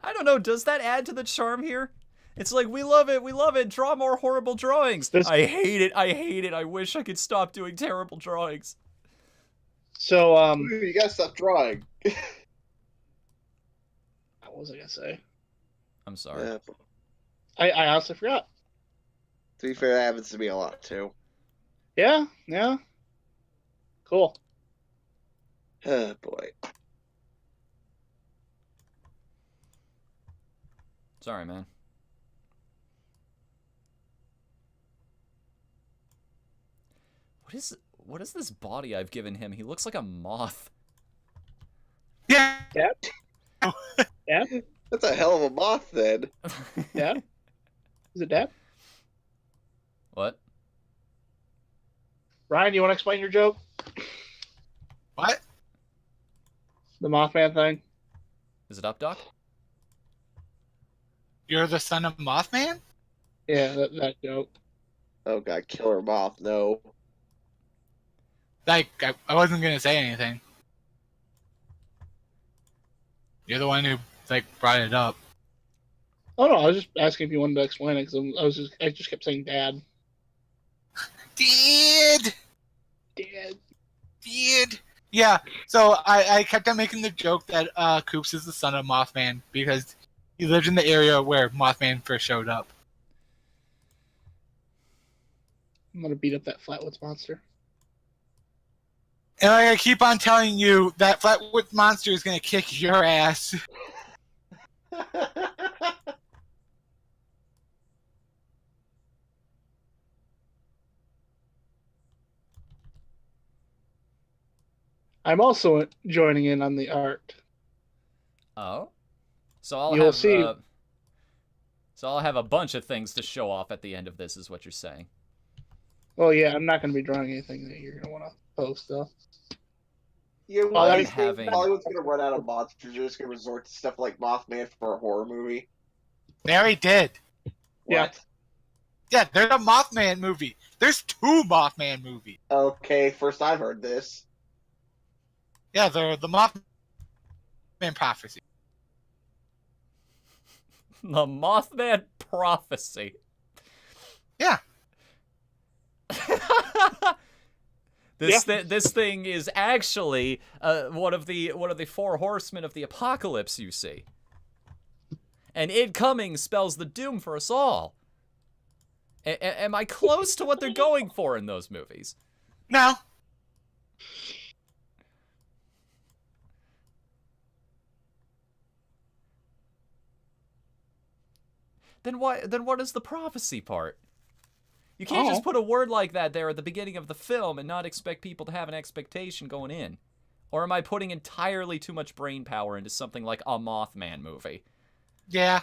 I don't know, does that add to the charm here? It's like, we love it, draw more horrible drawings. I hate it, I wish I could stop doing terrible drawings. So, You gotta stop drawing. what was I gonna say? I'm sorry. Yeah, I honestly forgot. to be fair, that happens to me a lot, too. Yeah. Cool. Oh, boy. Sorry, man. What is this body I've given him? He looks like a moth. Yeah. Yeah. That's a hell of a moth, then. Yeah. Is it Dad? What? Ryan, you want to explain your joke? What? The Mothman thing? Is it up, Doc? You're the son of Mothman? Yeah, that joke. Oh god, Killer Moth, no. Like, I wasn't gonna say anything. You're the one who, like, brought it up. Oh no, I was just asking if you wanted to explain it because I just kept saying dad. Dad! Dad. Dad! Yeah, so I kept on making the joke that Koops is the son of Mothman because he lived in the area where Mothman first showed up. I'm gonna beat up that Flatwoods monster. And I keep on telling you that Flatwood Monster is gonna kick your ass. I'm also joining in on the art. Oh, so I'll You'll have see. so I'll have a bunch of things to show off at the end of this, is what you're saying. Well, yeah, I'm not gonna be drawing anything that you're gonna want to post though. Yeah, Oh, well, I I'm think having- Hollywood's gonna run out of monsters. They're just gonna resort to stuff like Mothman for a horror movie. They already did. Yeah. What? Yeah, there's a Mothman movie. There's 2 Mothman movies. Okay, first I've heard this. Yeah, they're the Mothman Prophecy. The Mothman Prophecy. Yeah. This thing is actually one of the 4 horsemen of the apocalypse, you see. And it coming spells the doom for us all. Am I close to what they're going for in those movies? No. Then what is the prophecy part? You can't just put a word like that there at the beginning of the film and not expect people to have an expectation going in. Or am I putting entirely too much brain power into something like a Mothman movie? Yeah.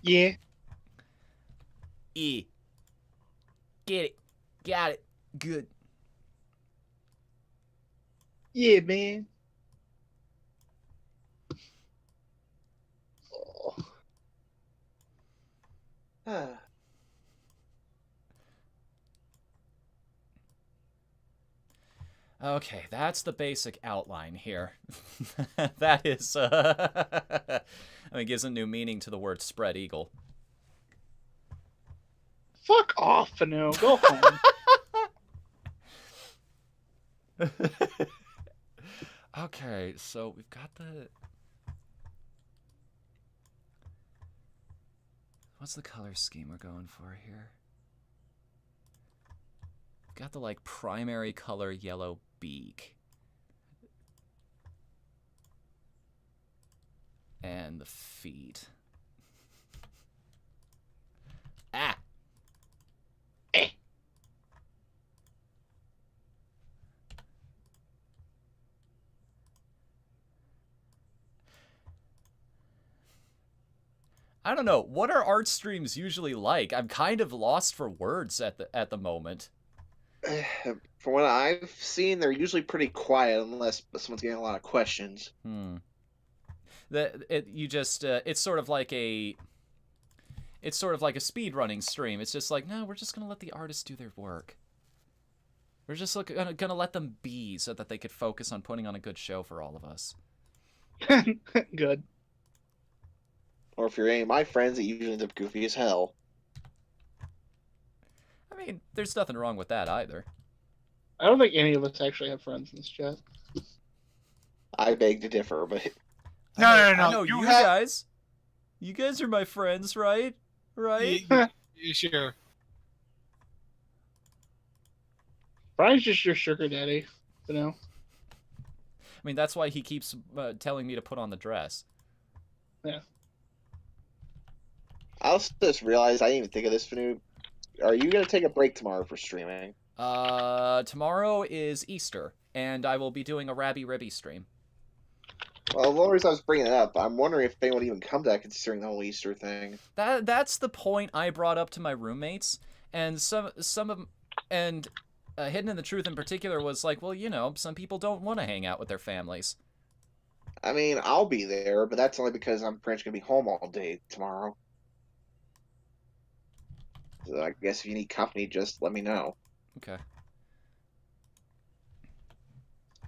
Yeah. E. Get it. Got it. Good. Yeah, man. Oh. Okay, that's the basic outline here. That is, I mean, gives a new meaning to the word spread eagle. Fuck off, Fanu. Go home. Okay, so we've got the... What's the color scheme we're going for here? We've got the, like, primary color yellow beak. And the feet. Ah! I don't know. What are art streams usually like? I'm kind of lost for words at the moment. From what I've seen, they're usually pretty quiet unless someone's getting a lot of questions. It's sort of like a speedrunning stream. It's just like, no, we're just gonna let the artists do their work. We're just gonna let them be so that they could focus on putting on a good show for all of us. Good. Or if you're any of my friends, it usually ends up goofy as hell. I mean, there's nothing wrong with that either. I don't think any of us actually have friends in this chat. I beg to differ, but No. I know you have... guys. You guys are my friends, right? Right? You sure. Brian's just your sugar daddy, you know? I mean, that's why he keeps telling me to put on the dress. Yeah. I also just realized I didn't even think of this, Fanu. Are you going to take a break tomorrow for streaming? Tomorrow is Easter, and I will be doing a Rabby Ribby stream. Well, the only reason I was bringing it up, I'm wondering if anyone would even come to that considering the whole Easter thing. That's the point I brought up to my roommates, and some of and Hidden in the Truth in particular was like, well, you know, some people don't want to hang out with their families. I mean, I'll be there, but that's only because I'm pretty much gonna be home all day tomorrow. So I guess if you need company, just let me know. Okay.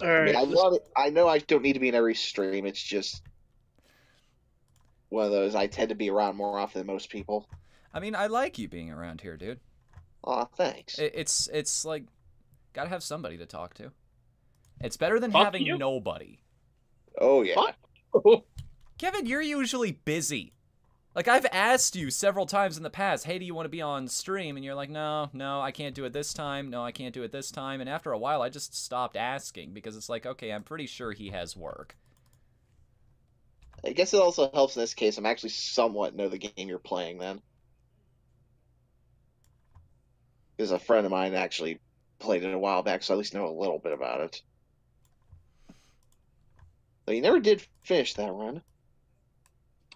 All I mean, right. I love it. I know I don't need to be in every stream. It's just one of those. I tend to be around more often than most people. I mean, I like you being around here, dude. Aw, thanks. It's like, gotta have somebody to talk to. It's better than Fuck having you. nobody. Oh yeah. Fuck. Kevin, you're usually busy. Like, I've asked you several times in the past, hey, do you want to be on stream? And you're like, no, I can't do it this time. No, I can't do it this time. And after a while, I just stopped asking because it's like, okay, I'm pretty sure he has work. I guess it also helps in this case. I'm actually somewhat know the game you're playing then. Because a friend of mine actually played it a while back, so I at least know a little bit about it. But you never did finish that run.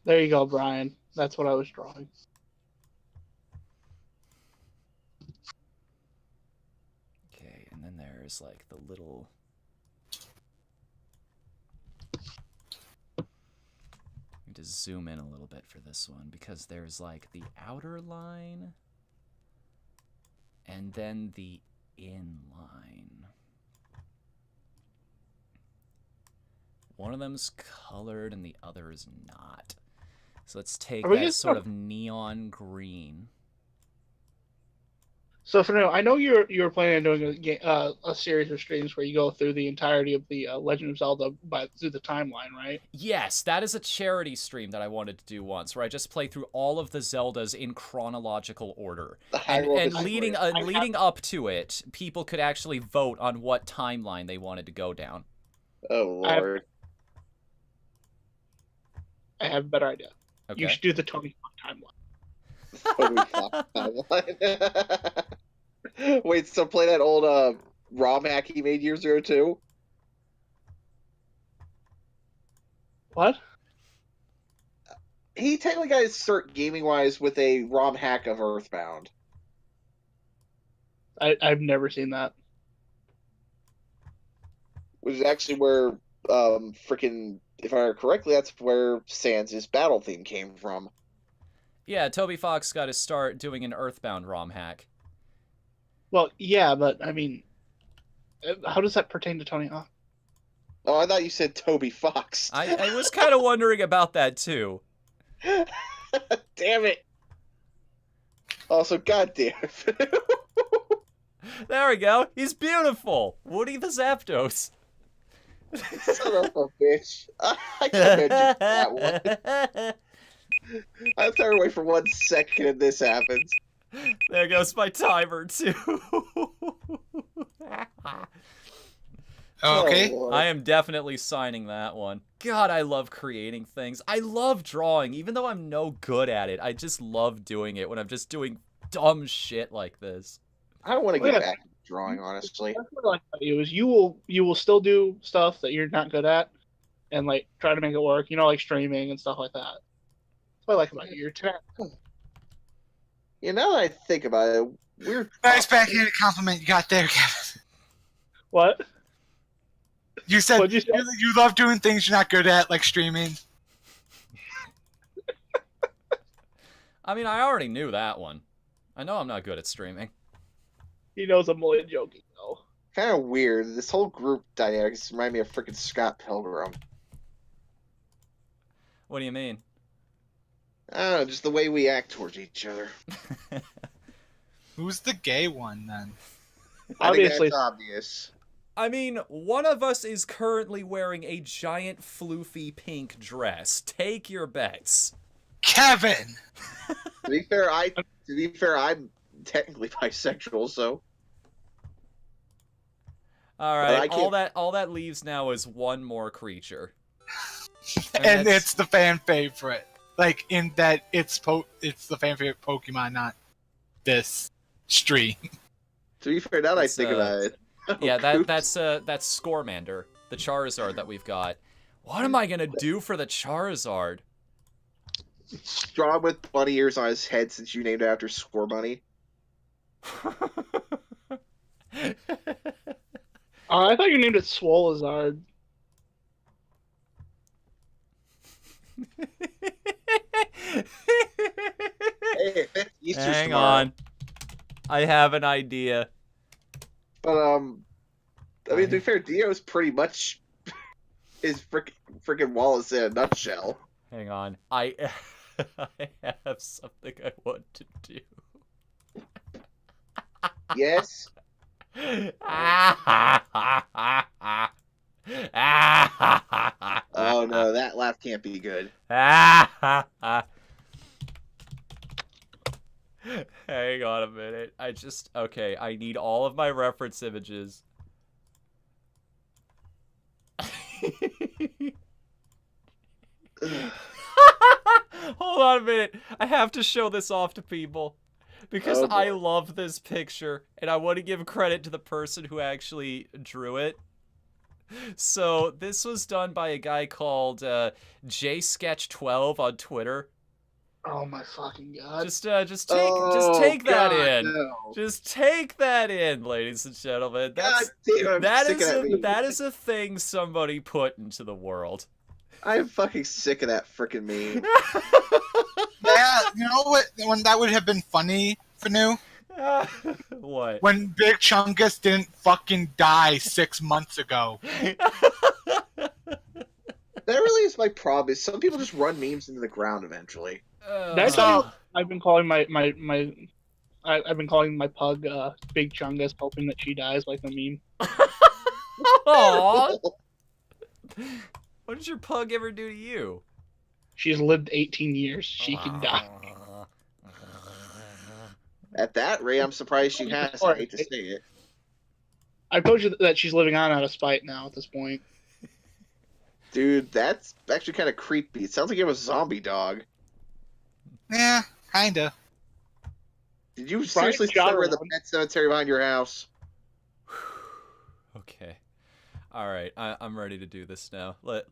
There you go, Brian. That's what I was drawing. Okay, and then there's like the little... Need to zoom in a little bit for this one because there's like the outer line and then the in line. One of them's colored and the other is not. So let's take that sort of neon green. So for now, I know you're planning on doing a series of streams where you go through the entirety of the Legend of Zelda through the timeline, right? Yes, that is a charity stream that I wanted to do once, where I just play through all of the Zeldas in chronological order. And leading up to it, people could actually vote on what timeline they wanted to go down. Oh lord. I have a better idea. Okay. You should do the Tony Hawk timeline. Wait, so play that old ROM hack he made years ago too? What? He technically got his cert gaming-wise with a ROM hack of Earthbound. I've never seen that. Which is actually where, freaking, if I remember correctly, that's where Sans' battle theme came from. Yeah, Toby Fox got his start doing an Earthbound ROM hack. Well, yeah, but I mean, how does that pertain to Tony Hawk? Oh, I thought you said Toby Fox. I was kind of wondering about that too. Damn it. Also, goddamn. There we go. He's beautiful. Woody the Zapdos. Son of a bitch. I can't mention that one. I'm tired away for 1 second and this happens. There goes my timer, too. Okay. Oh, I am definitely signing that one. God, I love creating things. I love drawing, even though I'm no good at it. I just love doing it when I'm just doing dumb shit like this. I don't want to get back to drawing, honestly. That's what I like about you is you will still do stuff that you're not good at, and like try to make it work. You know, like streaming and stuff like that. That's what I like about you. You're talented. You know, that I think about it, we're Nice backhanded compliment you got there, Kevin. What? You said What'd you say? you love doing things you're not good at, like streaming. I mean, I already knew that one. I know I'm not good at streaming. He knows I'm only joking though. kind of weird. This whole group dynamics remind me of freaking Scott Pilgrim. What do you mean? I don't know, just the way we act towards each other. Who's the gay one then? Obviously. I think that's obvious. I mean, one of us is currently wearing a giant floofy pink dress. Take your bets. Kevin. To be fair, I'm technically bisexual, so. All right, But all that leaves now is one more creature. And it's the fan favorite. Like, in that it's the fan favorite Pokemon, not this stream. To be fair, now that I think about it. Yeah, that's Scoremander, the Charizard that we've got. What am I gonna do for the Charizard? Draw him with bunny ears on his head since you named it after Score Bunny. I thought you named it Swolazard. Hey, it's Easter's Hang tomorrow. on. I have an idea. But I mean, to be fair, Dio's pretty much his freaking Wallace in a nutshell. Hang on. I have something I want to do. Yes. Oh no, that laugh can't be good. Hang on a minute. Okay, I need all of my reference images. Hold on a minute. I have to show this off to people. Because Oh, boy. I love this picture, and I want to give credit to the person who actually drew it. So, this was done by a guy called JSketch12 on Twitter. Oh my fucking god. Just take that God, in. No. Just take that in, ladies and gentlemen. God damn, I'm sick of that meme. That is a thing somebody put into the world. I'm fucking sick of that freaking meme. Yeah, you know what? When that would have been funny for New? What? When Big Chungus didn't fucking die 6 months ago. That really is my problem. Is some people just run memes into the ground eventually. That's So- how I've been calling I've been calling my pug Big Chungus, hoping that she dies like the meme. Aww. What did your pug ever do to you? She's lived 18 years. She can die. At that rate, I'm surprised she has. I hate to say it. I told you that she's living on out of spite now at this point. Dude, that's actually kind of creepy. It sounds like you have a zombie dog. Yeah, kinda. Did you Brian seriously shot discover the one. pet cemetery behind your house? Okay. Alright, I'm ready to do this now. Let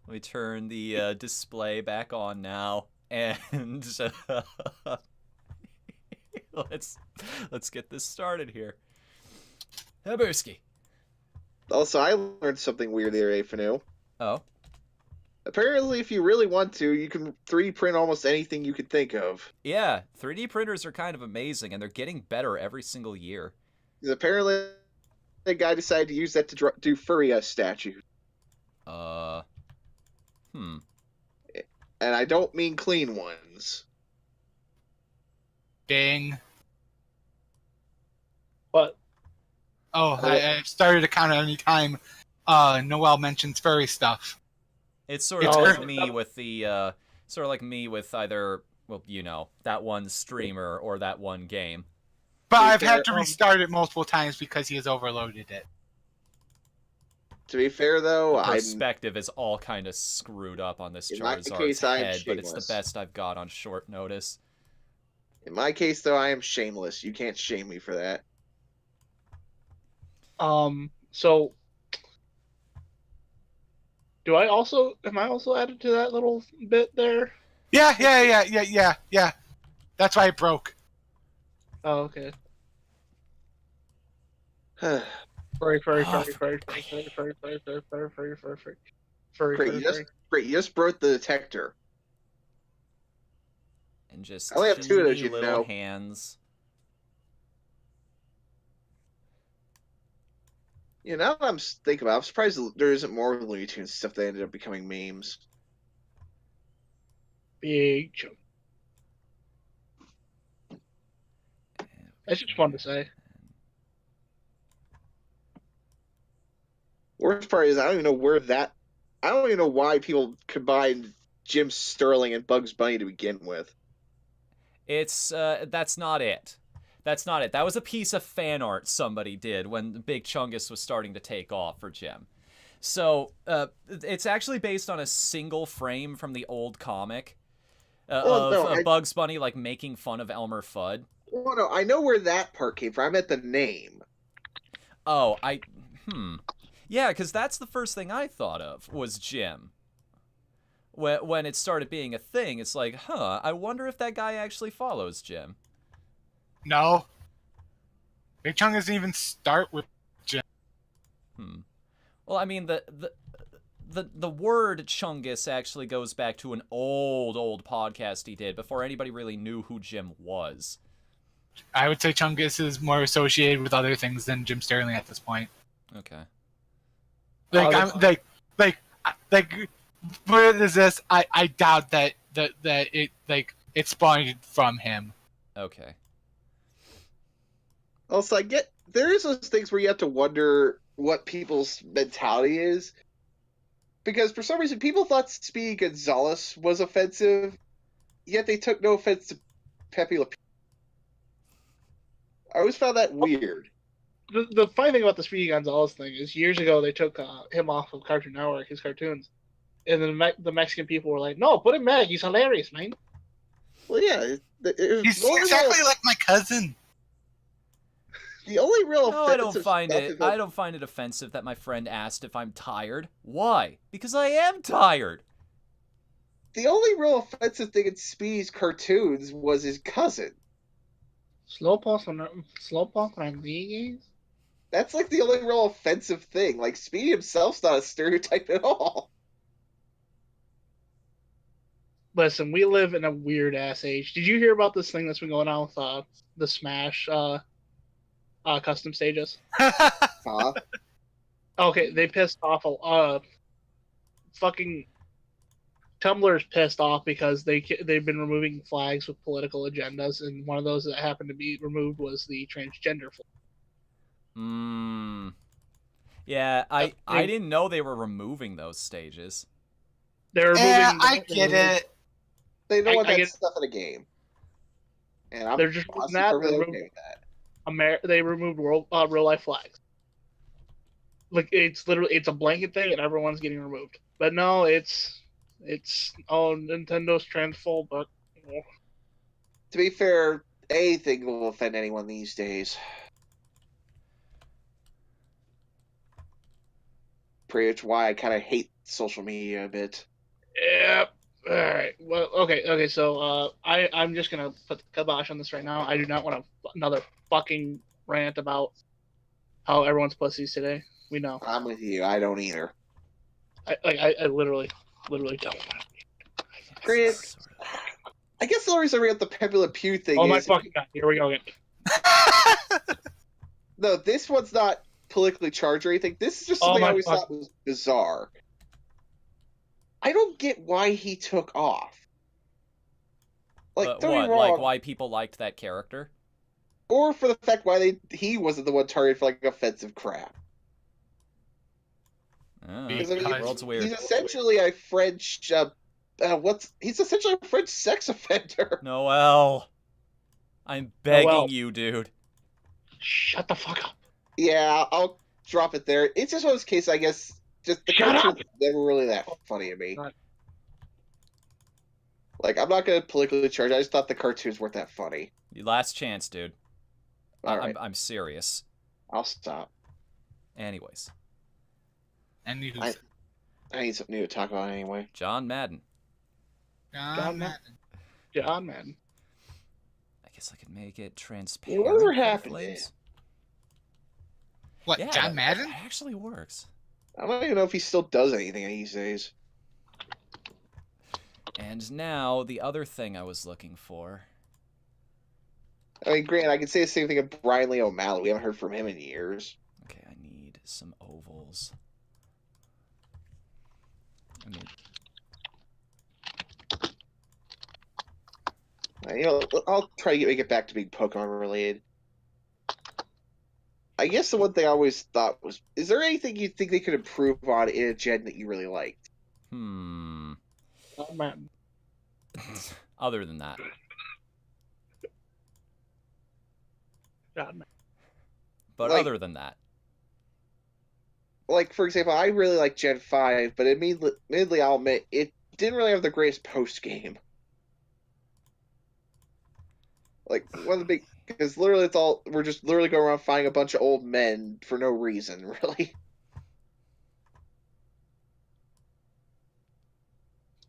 me turn the display back on now, and let's get this started here. Habuski. Also, I learned something weird the other day, Fanu. Oh? Apparently, if you really want to, you can 3D print almost anything you could think of. Yeah, 3D printers are kind of amazing, and they're getting better every single year. Because apparently, a guy decided to use that to do furry statues. And I don't mean clean ones. Dang. But Oh, I started to count any time Noel mentions furry stuff. It's sort of It's like early. me with the, sort of like me with either, well, you know, that one streamer or that one game. But To be I've had fair, to restart it multiple times because he has overloaded it. To be fair, though, The perspective is all kind of screwed up on this In my Charizard's case, I am head, but it's the shameless. best I've got on short notice. in my case, though, I am shameless. You can't shame me for that. so am I also added to that little bit there? Yeah. That's why it broke. Oh, okay. Furry. Great, you just broke the detector. And just I only have 2 of those, teeny you little know. hands. You know, I'm thinking about. I'm surprised there isn't more Looney Tunes stuff that ended up becoming memes. Big chunk. That's just fun to say. Worst part is I don't even know I don't even know why people combined Jim Sterling and Bugs Bunny to begin with. It's, that's not it. That's not it. That was a piece of fan art somebody did when Big Chungus was starting to take off for Jim. So, it's actually based on a single frame from the old comic of Bugs Bunny, like, making fun of Elmer Fudd. Well, no, I know where that part came from. I meant the name. Oh, yeah, because that's the first thing I thought of, was Jim. When it started being a thing, it's like, I wonder if that guy actually follows Jim. No. Big Chunk doesn't even start with Jim. Well, I mean, the the word Chungus actually goes back to an old podcast he did before anybody really knew who Jim was. I would say Chungus is more associated with other things than Jim Sterling at this point. Okay. Like, what is this? I doubt that it spawned from him. Okay. Also, I get there's those things where you have to wonder what people's mentality is, because for some reason people thought Speedy Gonzalez was offensive, yet they took no offense to Pepe Le Pew. I always found that weird. The funny thing about the Speedy Gonzalez thing is years ago they took him off of Cartoon Network, his cartoons, and then the Mexican people were like, "No, put him back. He's hilarious, man." Well, yeah, He's exactly like my cousin. The only real No, I offensive don't find it offensive that my friend asked if I'm tired. Why? Because I am tired. The only real offensive thing in Speedy's cartoons was his cousin. Slowpoke Rodriguez. That's like the only real offensive thing. Like, Speedy himself's not a stereotype at all. Listen, we live in a weird ass age. Did you hear about this thing that's been going on with the Smash custom stages? Huh? Okay, they pissed off fucking Tumblr's pissed off because they've been removing flags with political agendas, and one of those that happened to be removed was the transgender flag. Yeah, I didn't know they were removing those stages. They're removing. I get it. They don't want that stuff in a game, and I'm they're just perfectly okay with that. They removed real life flags. Like it's a blanket thing, and everyone's getting removed. But no, it's Nintendo's transphobic. To be fair, anything will offend anyone these days. Pretty much why I kind of hate social media a bit. Yep. All right. Well, okay. So I'm just gonna put the kibosh on this right now. I do not want another fucking rant about how everyone's pussies today. We know. I'm with you. I don't either. I literally don't. Grant, I guess the only reason I bring up the Pepe Le Pew thing oh is... my fucking god! Here we go again. No, this one's not politically charged or anything. This is just something I always thought was bizarre. I don't get why he took off. Like, don't get me wrong. Like why people liked that character? Or for the fact why he wasn't the one targeted for like offensive crap. Oh, Because, world's weird. He's essentially a French. He's essentially a French sex offender. Noel, I'm begging you, dude. Shut the fuck up. Yeah, I'll drop it there. It's just one of those cases, I guess. Just the cartoons never really that funny to me. Like, I'm not gonna politically charge. I just thought the cartoons weren't that funny. Last chance, dude. All I'm serious. I'll stop. Anyways. And you I need something new to talk about anyway. John Madden. John Madden. I guess I could make it transparent. Whatever happened to it? What, Yeah, John Madden? It actually works. I don't even know if he still does anything these days. And now, the other thing I was looking for. I mean, Grant, I can say the same thing of Brian Lee O'Malley. We haven't heard from him in years. Okay, I need some ovals. I mean, You know, I'll try to make it back to being Pokemon related. I guess the one thing I always thought was, is there anything you think they could improve on in a gen that you really liked? Oh man. Other than that. God, man. But Like- other than that. Like, for example, I really like Gen 5, but admittedly, I'll admit, it didn't really have the greatest post-game. Like, one of the big... Because literally we're just literally going around finding a bunch of old men for no reason, really.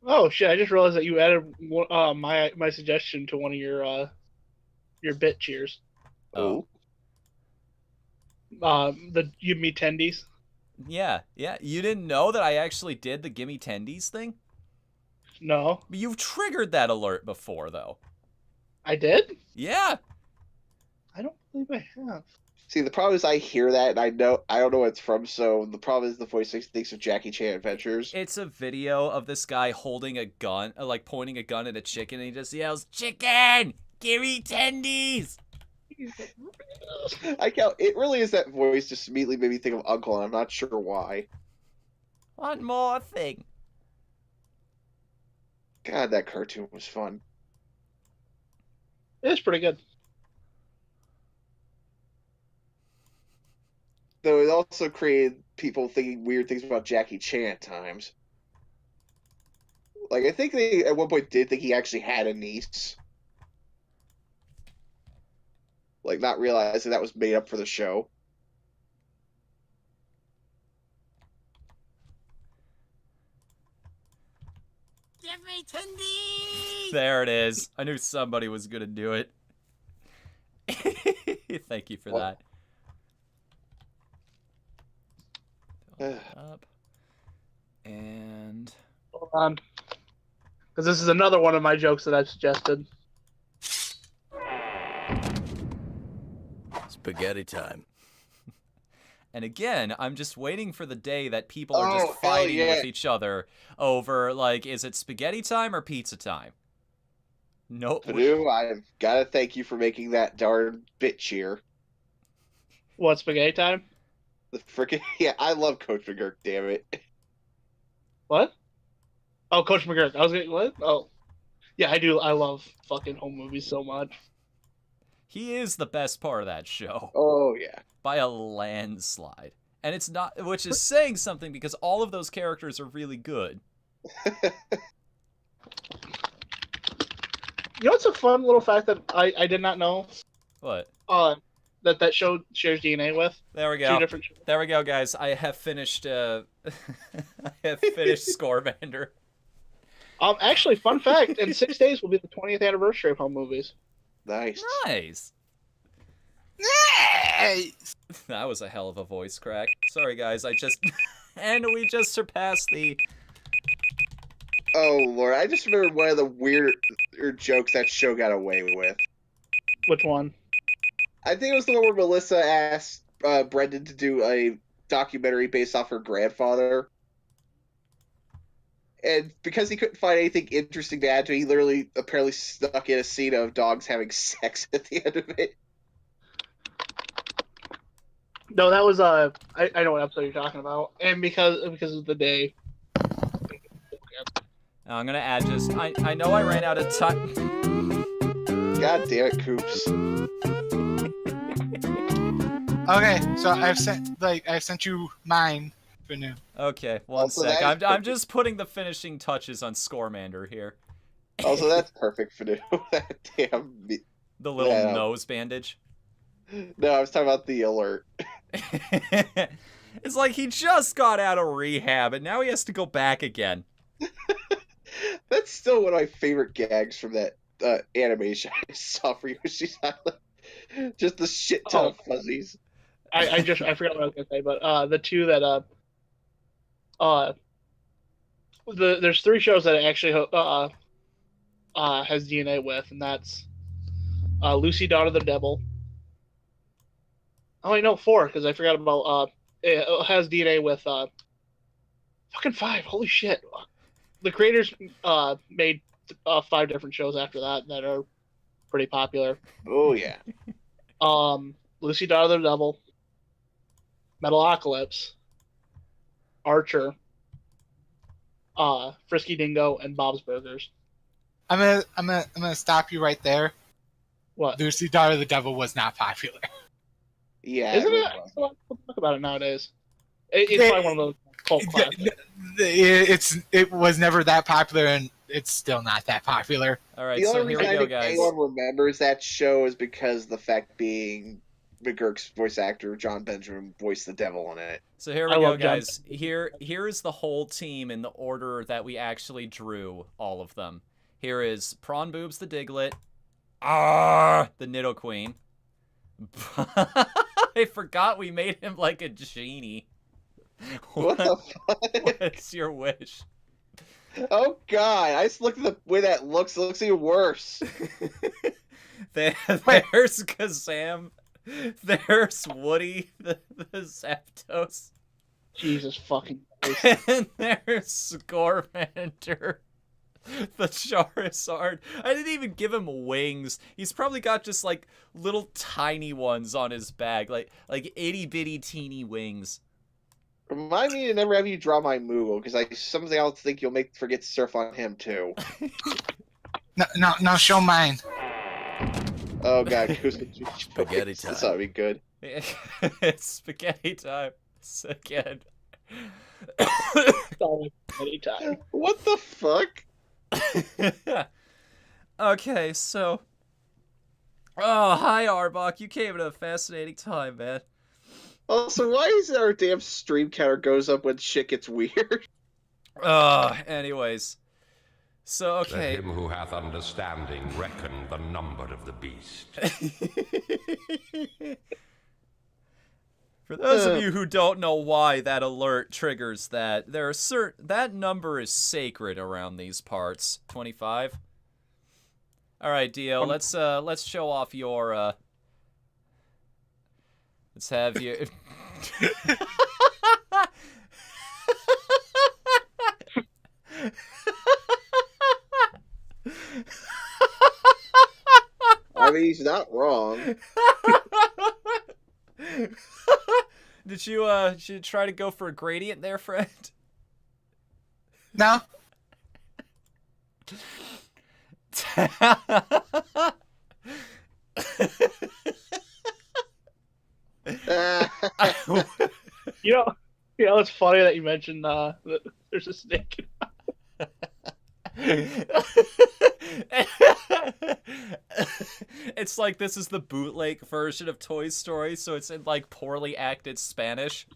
Oh shit! I just realized that you added my suggestion to one of your bit cheers. Oh. The you me tendies. Yeah. You didn't know that I actually did the Gimme Tendies thing? No, You've triggered that alert before, though. I did. Yeah. I don't believe I have. See, the problem is I hear that and I don't know what it's from. So the problem is the voice thinks of Jackie Chan Adventures. It's a video of this guy holding a gun, like pointing a gun at a chicken, and he just yells, "Chicken! Gimme tendies!" I can't. It really is that voice. Just immediately made me think of Uncle, and I'm not sure why. One more thing. God, that cartoon was fun. It's pretty good. Though it also created people thinking weird things about Jackie Chan at times. Like, I think they at one point did think he actually had a niece. Like, not realizing that was made up for the show. Give me tendies! There it is. I knew somebody was gonna do it. Thank you for that. Up. And Hold on. Because this is another one of my jokes that I've suggested. Spaghetti time. and again, I'm just waiting for the day that people are Oh, just hell fighting yeah. with each other over, like, is it spaghetti time or pizza time? Nope. Purdue, I've got to thank you for making that darn bit cheer. What, spaghetti time? The frickin' yeah, I love Coach McGurk, damn it. What? Oh, Coach McGurk. I was getting what? Oh, yeah, I do. I love fucking home movies so much. He is the best part of that show Oh yeah. by a landslide. And it's not, which is saying something because all of those characters are really good. You know what's a fun little fact that I did not know? What? That show shares DNA with? There we Two go. different shows. There we go, guys. I have finished, I have finished Scorebender. Actually, fun fact, in 6 days will be the 20th anniversary of home movies. Nice. Nice. Nice! That was a hell of a voice crack. Sorry, guys. And we just surpassed the... Oh Lord, I just remembered one of the weird jokes that show got away with. Which one? I think it was the one where Melissa asked Brendan to do a documentary based off her grandfather. And because he couldn't find anything interesting to add to it, he literally apparently stuck in a scene of dogs having sex at the end of it. No, that was I know what episode you're talking about, and because of the day. I'm gonna add just... I know I ran out of time. God damn it, Coops. Okay, so I've sent you mine for new. Okay, one Also, sec. that is I'm just putting the finishing touches on Scoremander here. Also, that's perfect for new. That damn. The little Yeah. nose bandage. No, I was talking about the alert. It's like he just got out of rehab and now he has to go back again. That's still one of my favorite gags from that animation I saw for Yoshi's Island. Just the shit ton of fuzzies. I forgot what I was gonna say, but the two that there's 3 shows that it actually has DNA with, and that's Lucy, Daughter of the Devil. Oh wait, no, 4, because I forgot about it has DNA with fucking 5. Holy shit! The creators made 5 different shows after that are pretty popular. Oh yeah. Lucy, Daughter of the Devil, Metalocalypse, Archer, Frisky Dingo, and Bob's Burgers. I'm gonna stop you right there. What? Lucy, Daughter of the Devil was not popular. Yeah. Isn't really it? was. A lot of people talk about it nowadays. It's probably one of those cult classics. It was never that popular, and it's still not that popular. Alright, The so only here reason we I go, think guys. anyone remembers that show is because the fact being McGurk's voice actor, John Benjamin, voiced the devil on it. So here we I go, love John. guys. Here is the whole team in the order that we actually drew all of them. Here is Prawn Boobs the Diglett. The Nidoqueen. I forgot we made him like a genie. What the fuck? What's your wish? Oh god, I just looked at the way that looks. It looks even worse. There's Kazam. There's Woody, the Zapdos. Jesus fucking Christ. And there's Scoremander, the Charizard. I didn't even give him wings. He's probably got just like little tiny ones on his back, like itty bitty teeny wings. Remind me to never have you draw my Moogle, because something else think you'll forget to surf on him too. No, show mine. Oh god, Spaghetti time. This ought to be good. It's spaghetti time. Again. Anytime. What the fuck? Okay, so. Oh, hi Arbok. You came at a fascinating time, man. Also, why is it our damn stream counter goes up when shit gets weird? Anyways. So, okay. Let him who hath understanding reckon the number of the beast. For those of you who don't know why that alert triggers that, that number is sacred around these parts. 25. All right, Dio, let's show off your let's have you. I mean, he's not wrong. Did you try to go for a gradient there, friend? No. You know, it's funny that you mentioned that there's a snake. It's like this is the bootleg version of Toy Story, so it's in like poorly acted Spanish.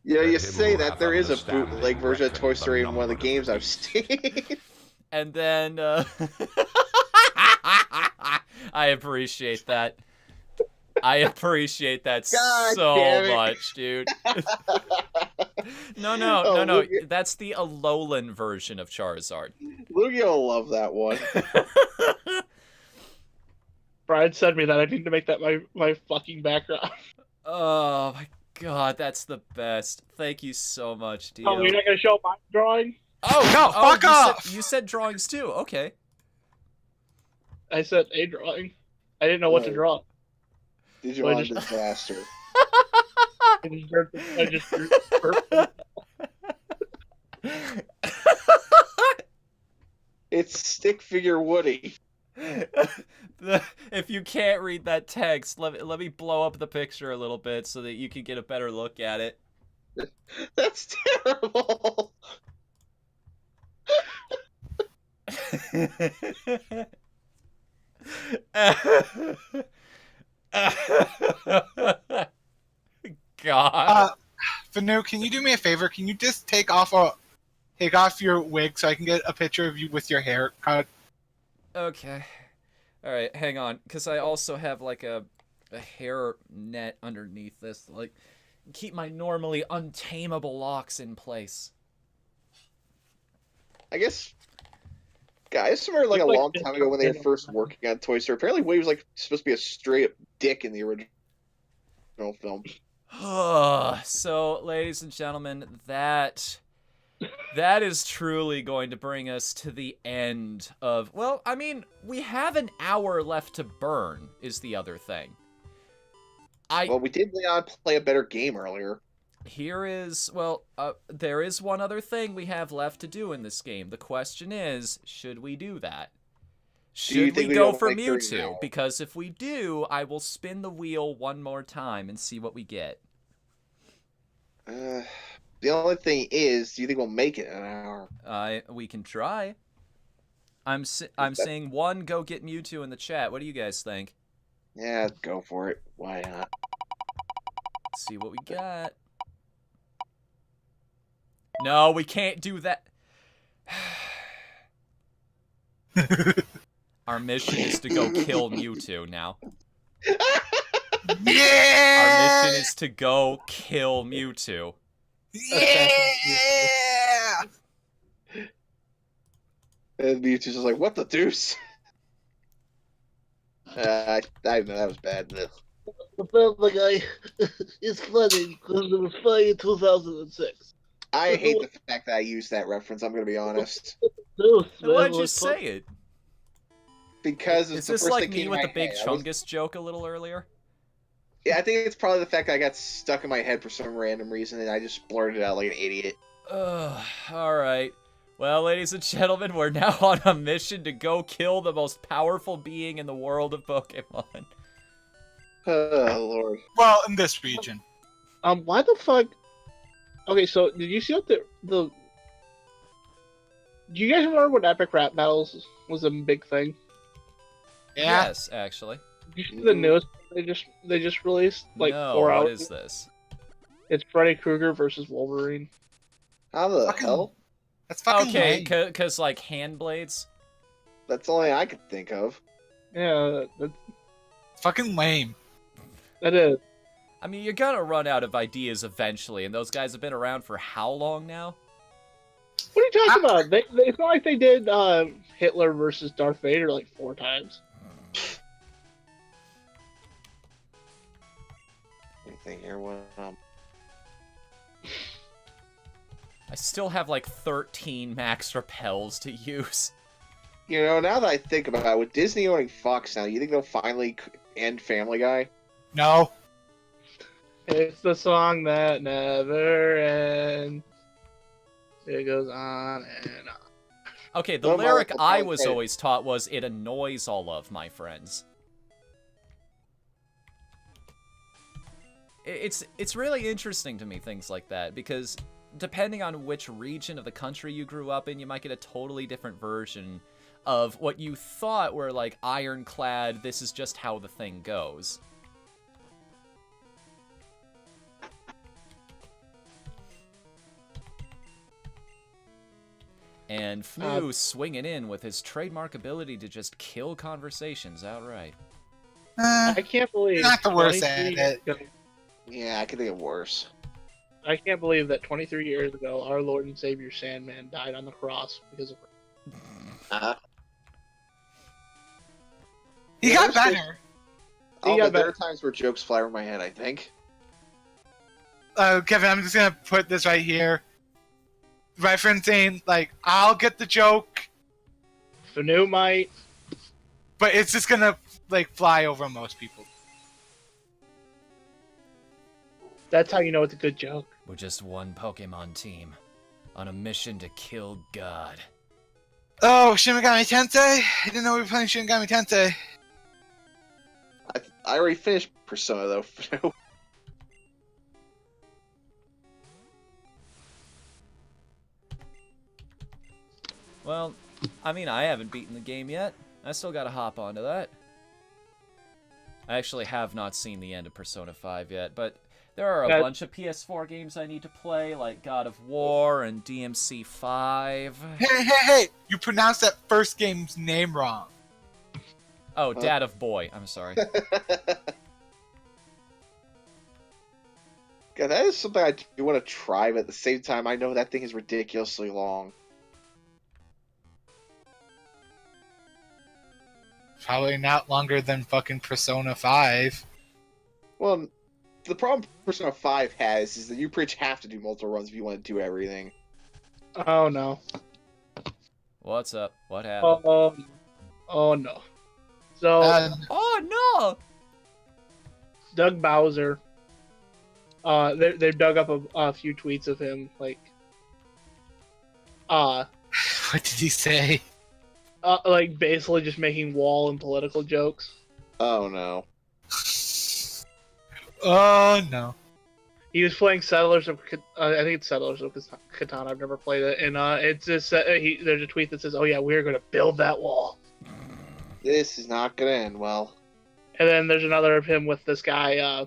Yeah, you say that there is a bootleg version of Toy Story in one of the games I've seen. And then I appreciate that. I appreciate that God so damn it. much, dude. No. That's the Alolan version of Charizard. Lugia will love that one. Brian sent me that. I need to make that my fucking background. Oh my god, that's the best. Thank you so much, Dio. Oh, you're not gonna show my drawing? Oh, No, fuck off! You said drawings too. Okay. I said a drawing. I didn't know what to draw. Did you Well, I want just- disaster? I just drew It's stick figure Woody. If you can't read that text, let me blow up the picture a little bit so that you can get a better look at it. That's terrible. God. Vanu, can you do me a favor? Can you just take off your wig so I can get a picture of you with your hair cut? Okay. All right, hang on, because I also have like a hair net underneath this, like keep my normally untamable locks in place. I guess, guys, remember like a Like, long time ago when they were first working on Toy Story. Apparently, Woody was like supposed to be a straight up dick in the original film. So, ladies and gentlemen, that is truly going to bring us to the end of, well, I mean, we have an hour left to burn, is the other thing. Well, we did play a better game earlier. Here is, well, there is one other thing we have left to do in this game. The question is, should we do that? Should we go for Mewtwo? Because if we do, I will spin the wheel one more time and see what we get. The only thing is, do you think we'll make it in an hour? We can try. I'm saying one, go get Mewtwo in the chat. What do you guys think? Yeah, go for it. Why not? Let's see what we got. No, we can't do that. Our mission is to go kill Mewtwo now. Yeah! Our mission is to go kill Mewtwo. Yeah! And Mewtwo's just like, what the deuce? I know that was bad. Ugh. The Family Guy is funny because it was funny in 2006. I hate the fact that I used that reference, I'm going to be honest. Deuce, Then why'd you say it? Because it's Is the this first like thing me came to with my the big head. I was- Chungus joke a little earlier? Yeah, I think it's probably the fact that I got stuck in my head for some random reason and I just blurted it out like an idiot. Alright. Well, ladies and gentlemen, we're now on a mission to go kill the most powerful being in the world of Pokemon. Oh, Lord. Well, in this region. Why the fuck? Okay, so did you see what the? Do you guys remember when Epic Rap Battles was a big thing? Yeah. Yes, actually. Did you see the newest they just released like No, 4 hours? what is this? It's Freddy Krueger versus Wolverine. How the Fucking- hell? That's fucking Okay, lame. because like hand blades? That's the only I could think of. Yeah, Fucking lame. that is. I mean, you're gonna run out of ideas eventually, and those guys have been around for how long now? What are you talking about? It's not like they did Hitler versus Darth Vader like 4 times. Anything here? What? I still have like 13 max repels to use. You know, now that I think about it, with Disney owning Fox now, you think they'll finally end Family Guy? No. It's the song that never ends. It goes on and on. Okay, the Well, my lyric local I punk was band- always taught was, "It annoys all of my friends." It's really interesting to me, things like that, because depending on which region of the country you grew up in, you might get a totally different version of what you thought were like ironclad, this is just how the thing goes. And Fnu swinging in with his trademark ability to just kill conversations outright. I can't believe Not the worst 23 at it. years ago- Yeah, I could think of worse. I can't believe that 23 years ago, our Lord and Savior Sandman died on the cross because of. He Yeah, got there's- better. Oh, got but there better. are times where jokes fly over my head, I think. Kevin, I'm just gonna put this right here. Referencing, like, I'll get the joke, Fnu might. but it's just gonna, like, fly over most people. That's how you know it's a good joke. We're just one Pokemon team on a mission to kill God. Oh, Shin Megami Tensei? I didn't know we were playing Shin Megami Tensei. I already finished Persona, though. Well, I mean, I haven't beaten the game yet. I still gotta hop onto that. I actually have not seen the end of Persona 5 yet, but there are a bunch of PS4 games I need to play, like God of War and DMC 5. Hey! You pronounced that first game's name wrong. Oh, Dad of Boy. I'm sorry. God, that is something I do want to try, but at the same time, I know that thing is ridiculously long. Probably not longer than fucking Persona 5. Well, the problem Persona 5 has is that you pretty much have to do multiple runs if you want to do everything. Oh no. What's up? What happened? Oh no. So Oh no! Doug Bowser. They've dug up a few tweets of him, like, what did he say? like basically just making wall and political jokes. Oh no. Oh no. He was playing Settlers of, I think it's Settlers of Catan. I've never played it, and it's just there's a tweet that says, "Oh yeah, we're going to build that wall." This is not gonna end well. And then there's another of him with this guy,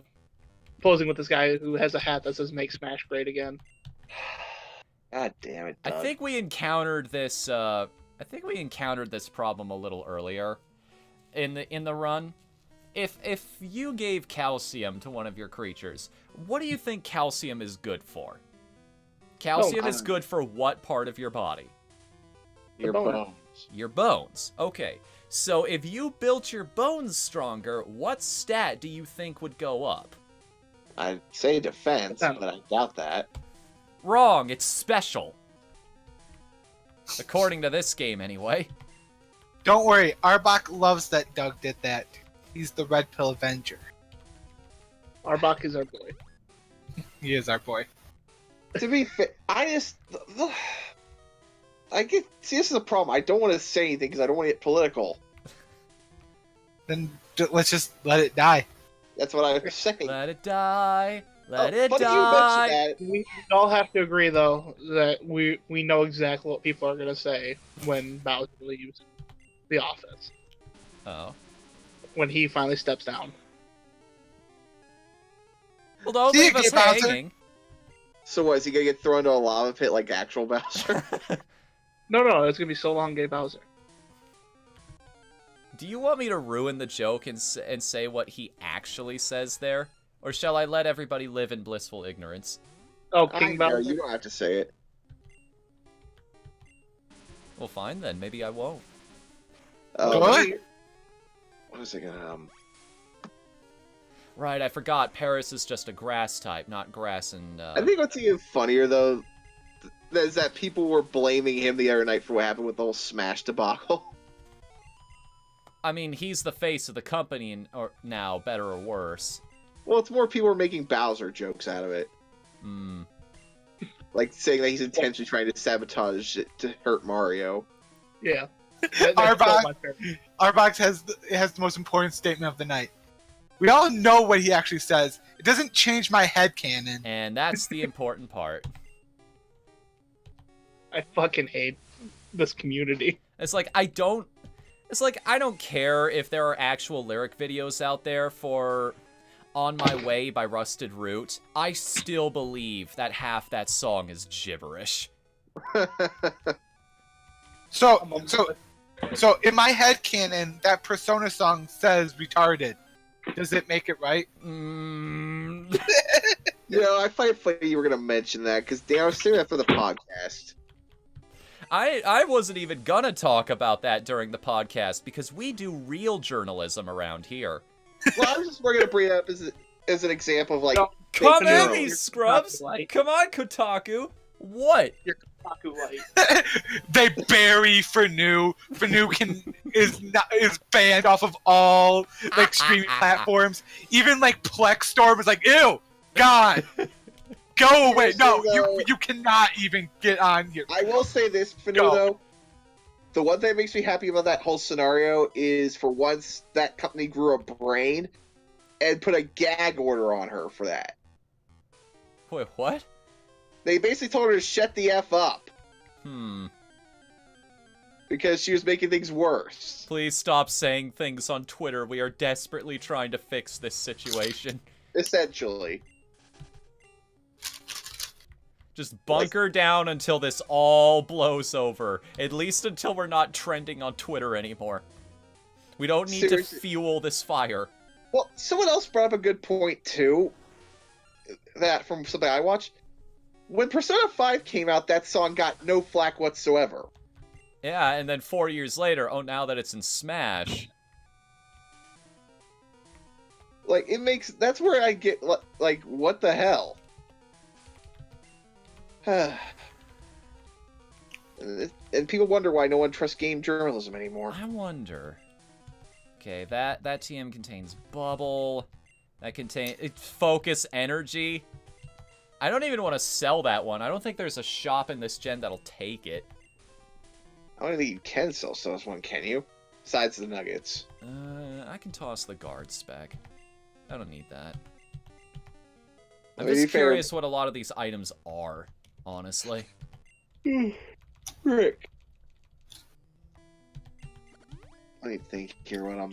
posing with this guy who has a hat that says "Make Smash Great Again." God damn it, I Doug. think we encountered this. I think we encountered this problem a little earlier in the run. If you gave calcium to one of your creatures, what do you think calcium is good for? Calcium Oh, is good for what part of your body? Your bone. bones. Your bones. Okay. So if you built your bones stronger, what stat do you think would go up? I'd say defense, but I doubt that. Wrong. It's special. According to this game, anyway. Don't worry, Arbok loves that Doug did that. He's the Red Pill Avenger. Arbok is our boy. He is our boy. To be fair, I get. See, this is the problem. I don't want to say anything because I don't want to get political. Then let's just let it die. That's what I was saying. Let it die. Let it funny die. you mentioned We all have to agree, though, that we know exactly what people are going to say when Bowser leaves the office. Oh. When he finally steps down. Well, don't See you, leave us Gabe Bowser. hanging. So what, is he gonna get thrown into a lava pit like actual Bowser? No, it's going to be so long, gay Bowser. Do you want me to ruin the joke and say what he actually says there? Or shall I let everybody live in blissful ignorance? Oh, I King know, Bowser. you don't have to say it. Well, fine then. Maybe I won't. What? What was I gonna Right, I forgot. Paris is just a grass type, not grass and, I think what's even funnier though is that people were blaming him the other night for what happened with the whole Smash debacle. I mean, he's the face of the company now, better or worse. Well, it's more people are making Bowser jokes out of it. Hmm. Like saying that he's intentionally trying to sabotage it to hurt Mario. Yeah. Arbok has the most important statement of the night. We all know what he actually says. It doesn't change my headcanon. And that's the important part. I fucking hate this community. It's like, I don't care if there are actual lyric videos out there for On My Way by Rusted Root. I still believe that half that song is gibberish. So in my headcanon, that Persona song says retarded. Does it make it right? Mm. You know, I find it funny you were gonna mention that because I was saving that for the podcast. I wasn't even gonna talk about that during the podcast because we do real journalism around here. Well, I was just more gonna bring it up as an example of like. No, Come fake at news. me, Scrubs! Like- Come on, Kotaku! What? Kotaku Light. They bury FNU. FNU is banned off of all like streaming platforms. Even like Plex Storm is like, ew, God, go away. No, you cannot even get on here. I will say this, Fanu, Go. though. The one thing that makes me happy about that whole scenario is for once that company grew a brain and put a gag order on her for that. Wait, what? They basically told her to shut the F up because she was making things worse. Please stop saying things on Twitter. We are desperately trying to fix this situation. Essentially. Just bunker down until this all blows over. At least until we're not trending on Twitter anymore. We don't need Seriously. to fuel this fire. Well, someone else brought up a good point, too. That from something I watched. When Persona 5 came out, that song got no flack whatsoever. Yeah, and then 4 years later, oh, now that it's in Smash. Like, it makes... That's where I get, like, what the hell? And people wonder why no one trusts game journalism anymore. I wonder. Okay, that TM contains Bubble. That contains... Focus Energy. I don't even want to sell that one. I don't think there's a shop in this gen that'll take it. I don't think you can sell this one, can you? Besides the Nuggets. I can toss the guard spec. I don't need that. I'm To be just fair- curious what a lot of these items are, honestly. Rick. Let me think here what I'm...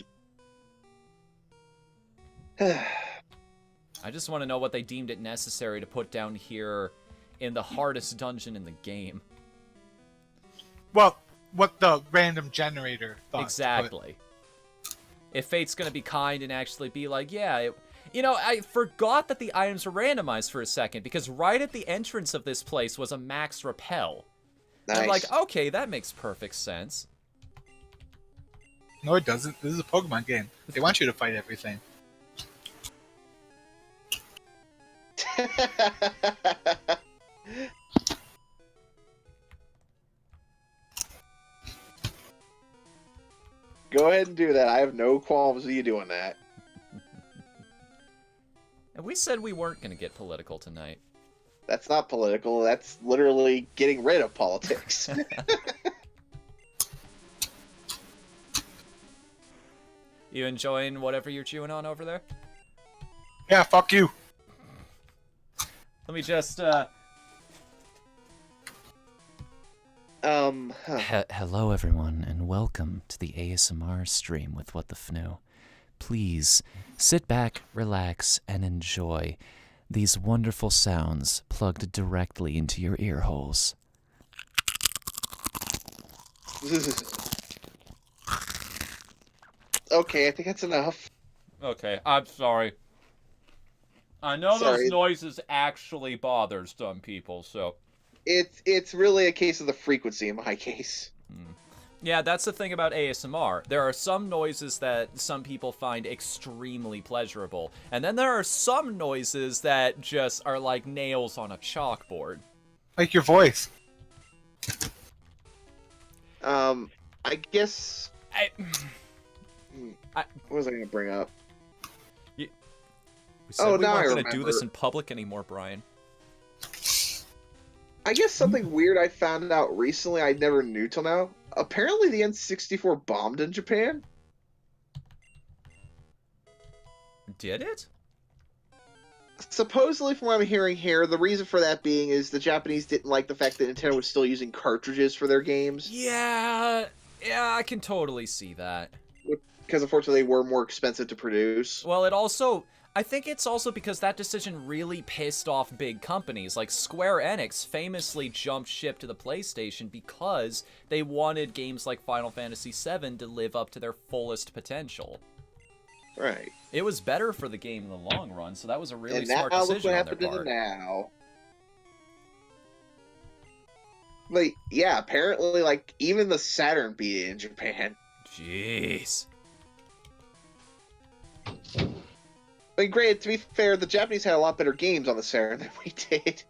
I just want to know what they deemed it necessary to put down here in the hardest dungeon in the game. Well, what the random generator thought. Exactly. If Fate's gonna be kind and actually be like, yeah, You know, I forgot that the items were randomized for a second, because right at the entrance of this place was a max repel. Nice. I'm like, okay, that makes perfect sense. No, it doesn't. This is a Pokemon game. They want you to fight everything. Go ahead and do that. I have no qualms with you doing that. And we said we weren't going to get political tonight. That's not political. That's literally getting rid of politics. You enjoying whatever you're chewing on over there? Yeah, fuck you. Let me just, Hello, everyone, and welcome to the ASMR stream with Whatthefnu. Please sit back, relax, and enjoy these wonderful sounds plugged directly into your ear holes. Okay, I think that's enough. Okay, I'm sorry. I know Sorry. those noises actually bother some people, so... It's really a case of the frequency in my case. Yeah, that's the thing about ASMR. There are some noises that some people find extremely pleasurable, and then there are some noises that just are like nails on a chalkboard. Like your voice. I guess... I- What was I going to bring up? We said Oh, we now I weren't gonna remember. do this in public anymore, Brian. I guess something weird I found out recently I never knew till now. Apparently the N64 bombed in Japan. Did it? Supposedly, from what I'm hearing here, the reason for that being is the Japanese didn't like the fact that Nintendo was still using cartridges for their games. Yeah, I can totally see that. Because unfortunately they were more expensive to produce. Well, I think it's also because that decision really pissed off big companies. Like Square Enix famously jumped ship to the PlayStation because they wanted games like Final Fantasy VII to live up to their fullest potential. Right. It was better for the game in the long run, so that was a really And smart now look decision what on their happened to part. them now. Like, yeah, apparently, like, even the Saturn beat it in Japan. Jeez. I mean, granted, to be fair, the Japanese had a lot better games on the Saturn than we did.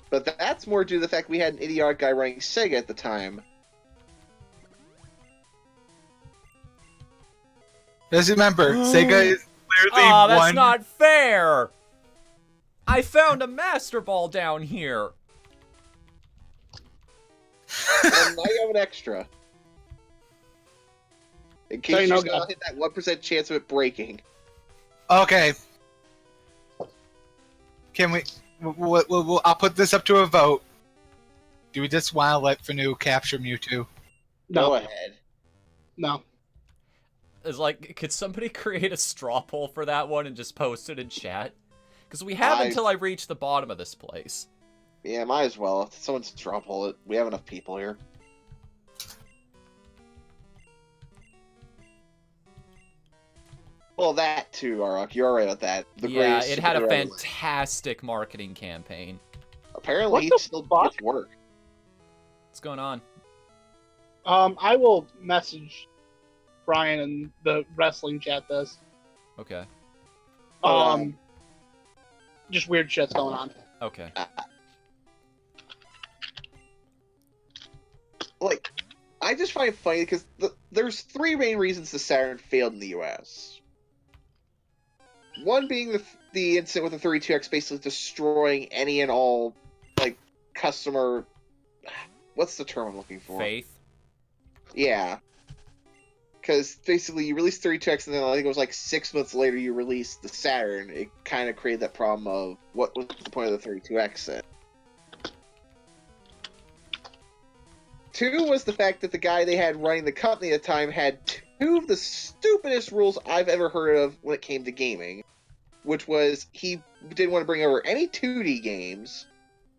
But that's more due to the fact we had an idiotic guy running Sega at the time. Just remember, Sega is literally Oh, that's one. not fair! I found a Master Ball down here! And now you have an extra. In Sorry, case no you go. hit that 1% chance of it breaking. Okay. Can we? I'll put this up to a vote. Do we just want to let Fanu capture Mewtwo? Go No, ahead. no. It's like, could somebody create a straw poll for that one and just post it in chat? Because we have until I reach the bottom of this place. Yeah, might as well. If someone's straw poll it. We have enough people here. Well, that too, Arok. You're right about that. The Yeah, greatest it had a superhero ever. fantastic marketing campaign. Apparently, What he the still fuck? gets work. What's going on? I will message Brian and the wrestling chat this. Okay. Just weird shit's going on. Okay. Like, I just find it funny because there's three main reasons the Saturn failed in the U.S. One being the incident with the 32X basically destroying any and all, like, customer... What's the term I'm looking for? Faith. Yeah. Because basically you released 32X and then I think it was like 6 months later you released the Saturn. It kind of created that problem of what was the point of the 32X then? Two was the fact that the guy they had running the company at the time had two of the stupidest rules I've ever heard of when it came to gaming. Which was, he didn't want to bring over any 2D games.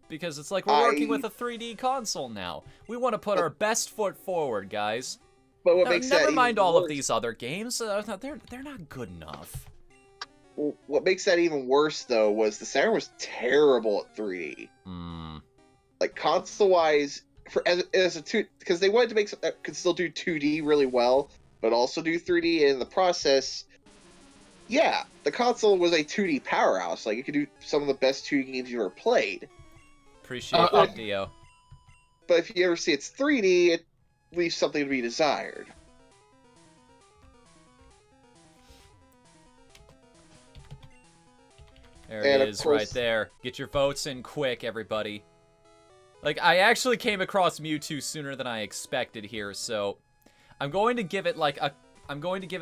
Because it's like we're working with a 3D console now. We want to put our best foot forward, guys. But what No, makes that never even mind all of worse- these other games. They're not good enough. Well, what makes that even worse, though, was the Saturn was terrible at 3D. Hmm. Like, console-wise, as a two, because they wanted to make something that could still do 2D really well, but also do 3D, and in the process, yeah, the console was a 2D powerhouse. Like, it could do some of the best 2D games you ever played. Appreciate that, Dio. But if you ever see it's 3D, it leaves something to be desired. There And it of is, course- right there. Get your votes in quick, everybody. Like, I actually came across Mewtwo sooner than I expected here, so I'm going to give it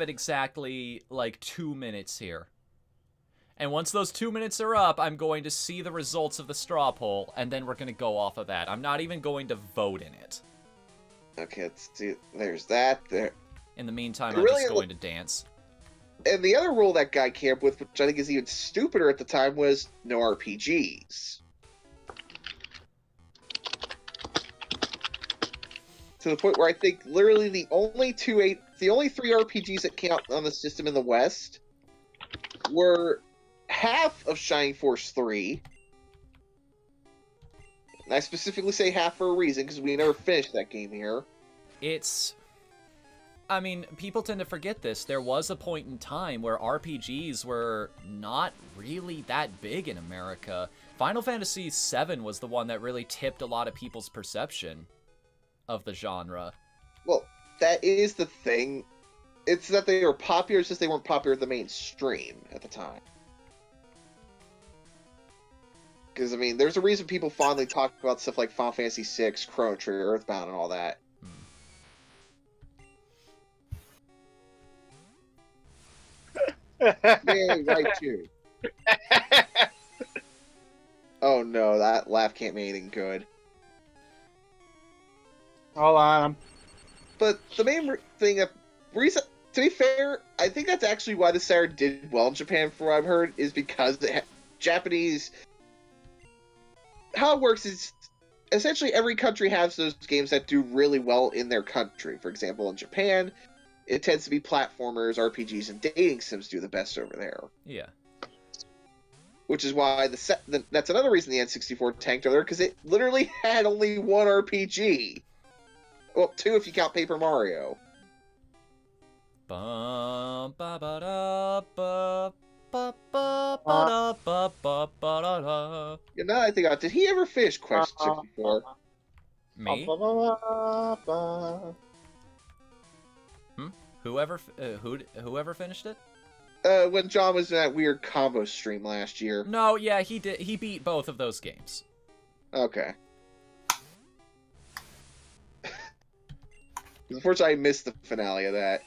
exactly like 2 minutes here. And once those 2 minutes are up, I'm going to see the results of the straw poll, and then we're going to go off of that. I'm not even going to vote in it. Okay, let's see. There's that. There. In the meantime, It I'm really just going to dance. And the other rule that guy came up with, which I think is even stupider at the time, was no RPGs. To the point where I think literally the only three RPGs that came out on the system in the West were half of Shining Force 3. And I specifically say half for a reason, because we never finished that game here. I mean, people tend to forget this. There was a point in time where RPGs were not really that big in America. Final Fantasy VII was the one that really tipped a lot of people's perception of the genre. Well, that is the thing. It's that they were popular, it's just they weren't popular in the mainstream at the time. Because, I mean, there's a reason people fondly talk about stuff like Final Fantasy VI, Chrono Trigger, Earthbound, and all that. Yeah, right, too. Oh no, that laugh can't mean anything good. Hold on. But the main thing, to be fair, I think that's actually why the Saturn did well in Japan, from what I've heard, is because Japanese... How it works is, essentially every country has those games that do really well in their country. For example, in Japan, it tends to be platformers, RPGs, and dating sims do the best over there. Yeah. Which is why that's another reason the N64 tanked over there, because it literally had only one RPG. Well, two if you count Paper Mario. Bum, ba, ba, da, ba, ba, ba, ba, da, ba, ba, ba, da, da. You know, I think, did he ever finish Quest 64? Me? Whoever finished it? When John was in that weird combo stream last year. No, yeah, he did. He beat both of those games. Okay. Unfortunately, I missed the finale of that.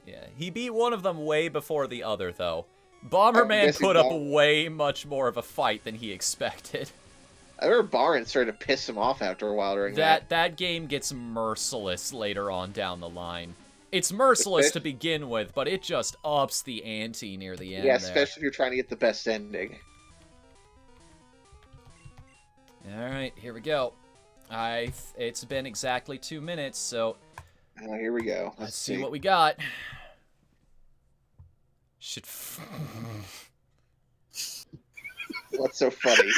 Yeah, he beat one of them way before the other, though. Bomberman guessing put up way much more of a fight than he expected. I remember Baron started to piss him off after a while during that. That game gets merciless later on down the line. It's merciless to begin with, but it just ups the ante near the end. Yeah, especially if you're trying to get the best ending. Alright, here we go. It's been exactly 2 minutes, so... Here we go. Let's see what we got. Should... What's so funny?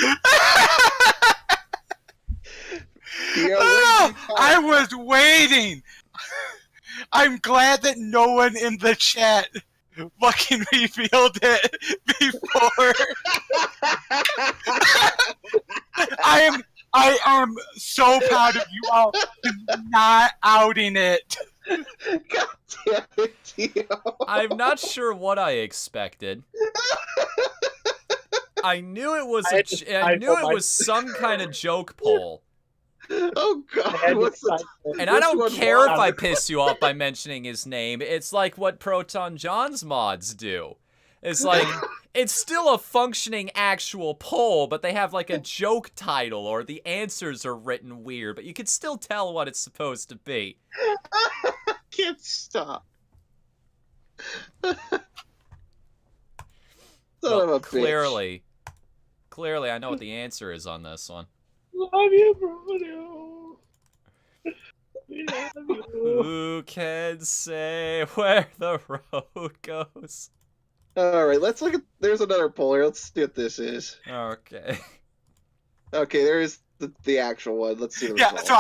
I was waiting! I'm glad that no one in the chat fucking revealed it before. I am so proud of you all for not outing it. God damn it, Tio. I'm not sure what I expected. I knew it was I knew it was some kind of joke poll. Oh god, what's the... And I don't care if I piss you off by mentioning his name. It's like what Proton John's mods do. It's like, it's still a functioning actual poll, but they have like a joke title or the answers are written weird, but you can still tell what it's supposed to be. Can't stop. Son of a bitch. Clearly, I know what the answer is on this one. Love you, Bruno. Who can say where the road goes? All right, let's look at. There's another poll here. Let's see what this is. Okay. Okay, there is the actual one. Let's see the Yeah, result. so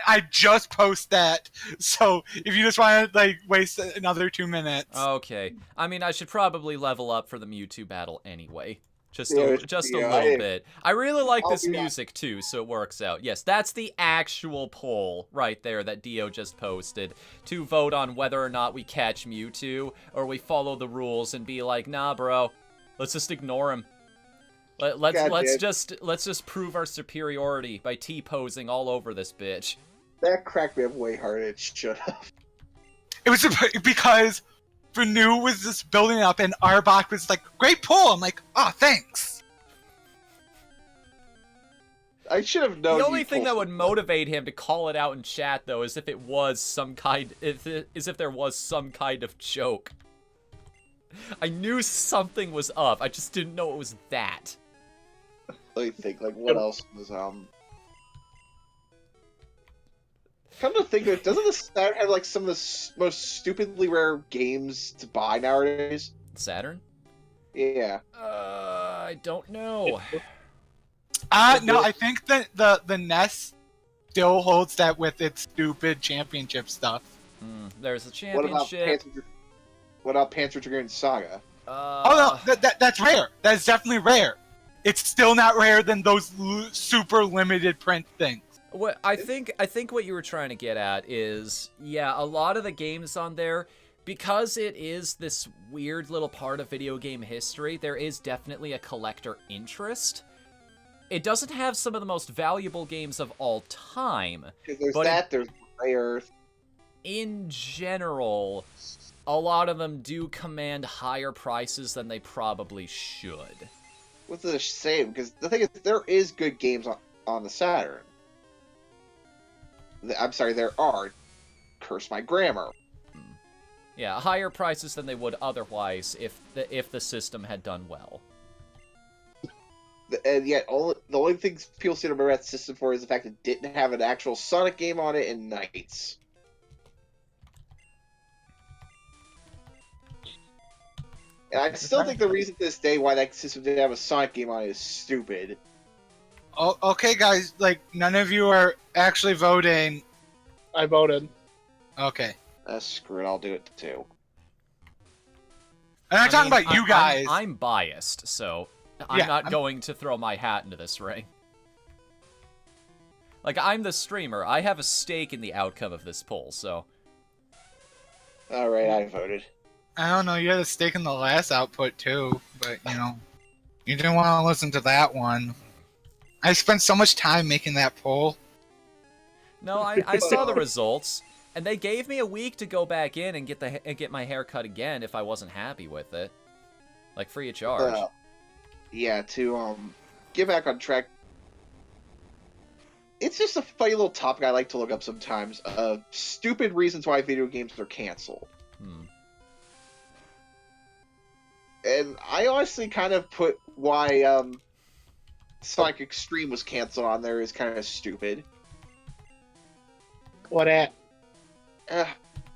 I just post that. So if you just want to like waste another 2 minutes. Okay. I mean, I should probably level up for the Mewtwo battle anyway. Just Yeah, a yeah, little bit. I really like I'll this be back. music too, so it works out. Yes, that's the actual poll right there that Dio just posted to vote on whether or not we catch Mewtwo or we follow the rules and be like, nah, bro, let's just ignore him. Let's just prove our superiority by T-posing all over this bitch. That cracked me up way harder than it should have. It was because Venu was just building up, and Arbok was like, "Great pull." I'm like, "Oh, thanks." I should have known. The only thing that would motivate him to call it out in chat, though, is if it was some kind, if there was some kind of joke. I knew something was up. I just didn't know it was that. Let me think. Like, what else was Come to think of it, doesn't the Saturn have like some of the most stupidly rare games to buy nowadays? Saturn? Yeah. I don't know. No, I think that the NES still holds that with its stupid championship stuff. There's a championship. What about Panzer Dragoon Saga? Oh no, that's rare. That's definitely rare. It's still not rarer than those super limited print things. What I think what you were trying to get at is, yeah, a lot of the games on there, because it is this weird little part of video game history, there is definitely a collector interest. It doesn't have some of the most valuable games of all time. There's rare. In general, a lot of them do command higher prices than they probably should. What's the same? Because the thing is, there is good games on the Saturn. I'm sorry, there are. Curse my grammar. Yeah, higher prices than they would otherwise if the system had done well. And yet, the only thing people seem to remember that system for is the fact it didn't have an actual Sonic game on it and Knights. And I still think the reason to this day why that system didn't have a Sonic game on it is stupid. Oh, okay, guys, like, none of you are actually voting. I voted. Okay. Screw it, I'll do it too. I'm not talking about you guys. I'm biased, so I'm not going to throw my hat into this ring. Like, I'm the streamer. I have a stake in the outcome of this poll, so... Alright, I voted. I don't know, you had a stake in the last output, too. But, you know, you didn't want to listen to that one. I spent so much time making that poll. No, I saw the results, and they gave me a week to go back in and get my hair cut again if I wasn't happy with it. Like, free of charge. Yeah, to get back on track. It's just a funny little topic I like to look up sometimes. Stupid reasons why video games are canceled. And I honestly kind of put why Sonic Extreme was canceled on there is kind of stupid. What at?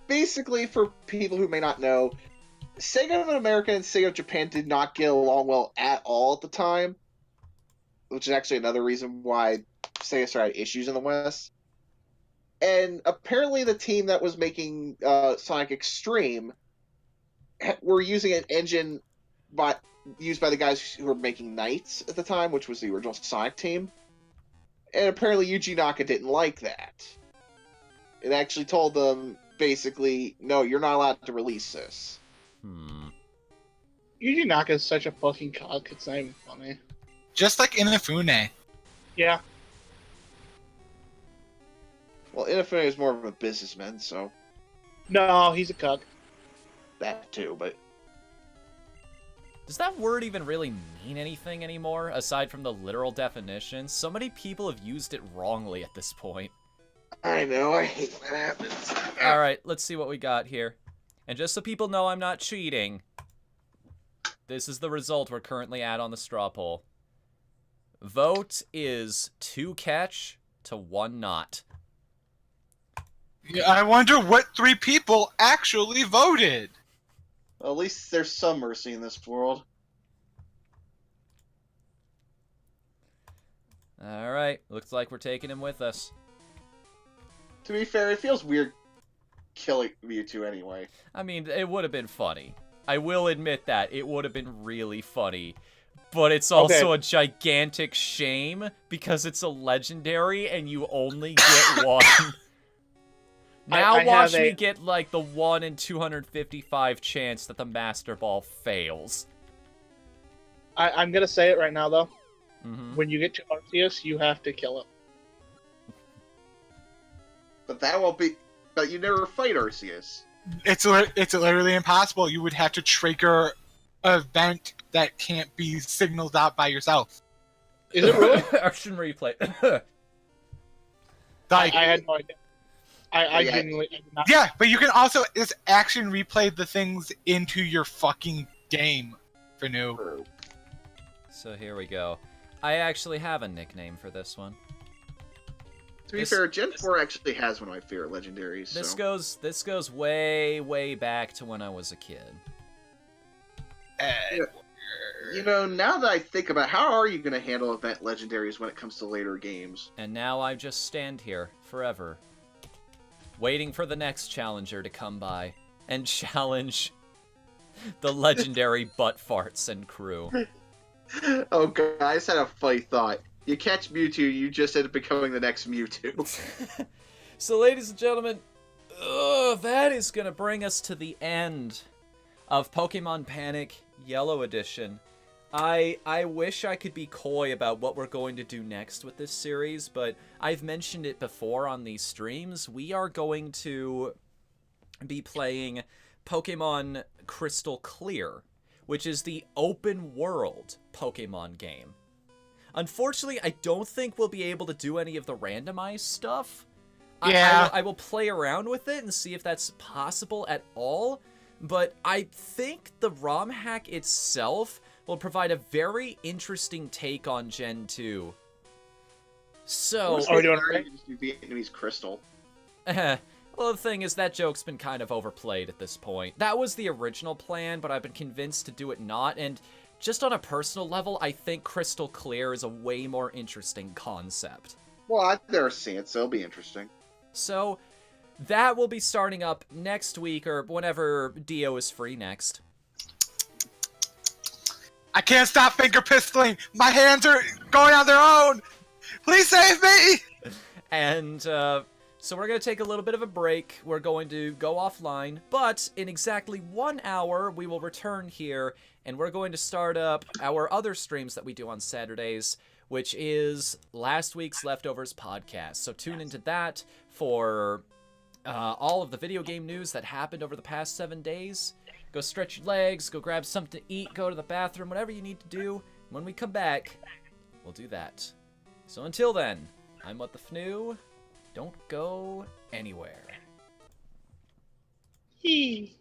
Basically, for people who may not know, Sega of America and Sega of Japan did not get along well at all at the time, which is actually another reason why Sega started issues in the West. And apparently the team that was making Sonic Extreme were using an engine used by the guys who were making Knights at the time, which was the original Sonic team. And apparently Yuji Naka didn't like that. It actually told them, basically, no, you're not allowed to release this. Yuji Naka is such a fucking cock, it's not even funny. Just like Inafune. Yeah. Well, Inafune is more of a businessman, so... No, he's a cuck. That too, but... Does that word even really mean anything anymore, aside from the literal definition? So many people have used it wrongly at this point. I know, I hate when that happens. Alright, let's see what we got here. And just so people know I'm not cheating, this is the result we're currently at on the straw poll. Vote is 2 catch to 1 not. I wonder what 3 people actually voted. Well, at least there's some mercy in this world. Alright, looks like we're taking him with us. To be fair, it feels weird killing Mewtwo anyway. I mean, it would have been funny. I will admit that. It would have been really funny. But it's also a gigantic shame because it's a legendary and you only get one. Now watch me get, like, the 1 in 255 chance that the Master Ball fails. I'm gonna say it right now, though. Mm-hmm. When you get to Arceus, you have to kill him. But that won't be... But you never fight Arceus. It's literally impossible. You would have to trigger an event that can't be signaled out by yourself. Is it really? Action replay. Like, I had no idea. I genuinely did not. yeah, but you can also just action replay the things into your fucking game, Fnu. So here we go. I actually have a nickname for this one. To be fair, Gen 4 actually has one of my favorite legendaries. This goes way, way back to when I was a kid. You know, now that I think about it, how are you going to handle event legendaries when it comes to later games? And now I just stand here forever, waiting for the next challenger to come by and challenge the legendary butt farts and crew. Oh god, I just had a funny thought. You catch Mewtwo, you just end up becoming the next Mewtwo. So, ladies and gentlemen, that is going to bring us to the end of Pokemon Panic Yellow Edition. I wish I could be coy about what we're going to do next with this series, but I've mentioned it before on these streams. We are going to be playing Pokemon Crystal Clear, which is the open world Pokemon game. Unfortunately, I don't think we'll be able to do any of the randomized stuff. Yeah. I will play around with it and see if that's possible at all, but I think the ROM hack itself will provide a very interesting take on Gen 2. So... Are we doing it? Just do Vietnamese Crystal. Well, the thing is, that joke's been kind of overplayed at this point. That was the original plan, but I've been convinced to do it not, and just on a personal level, I think Crystal Clear is a way more interesting concept. Well, I've never seen it, so it'll be interesting. So, that will be starting up next week, or whenever Dio is free next. I can't stop finger pistoling. My hands are going on their own. Please save me. And, so we're going to take a little bit of a break. We're going to go offline, but in exactly 1 hour, we will return here, and we're going to start up our other streams that we do on Saturdays, which is last week's Leftovers podcast. So tune into that for all of the video game news that happened over the past 7 days. Go stretch your legs, go grab something to eat, go to the bathroom, whatever you need to do. When we come back, we'll do that. So until then, I'm Whatthefnu. Don't go anywhere. Hee.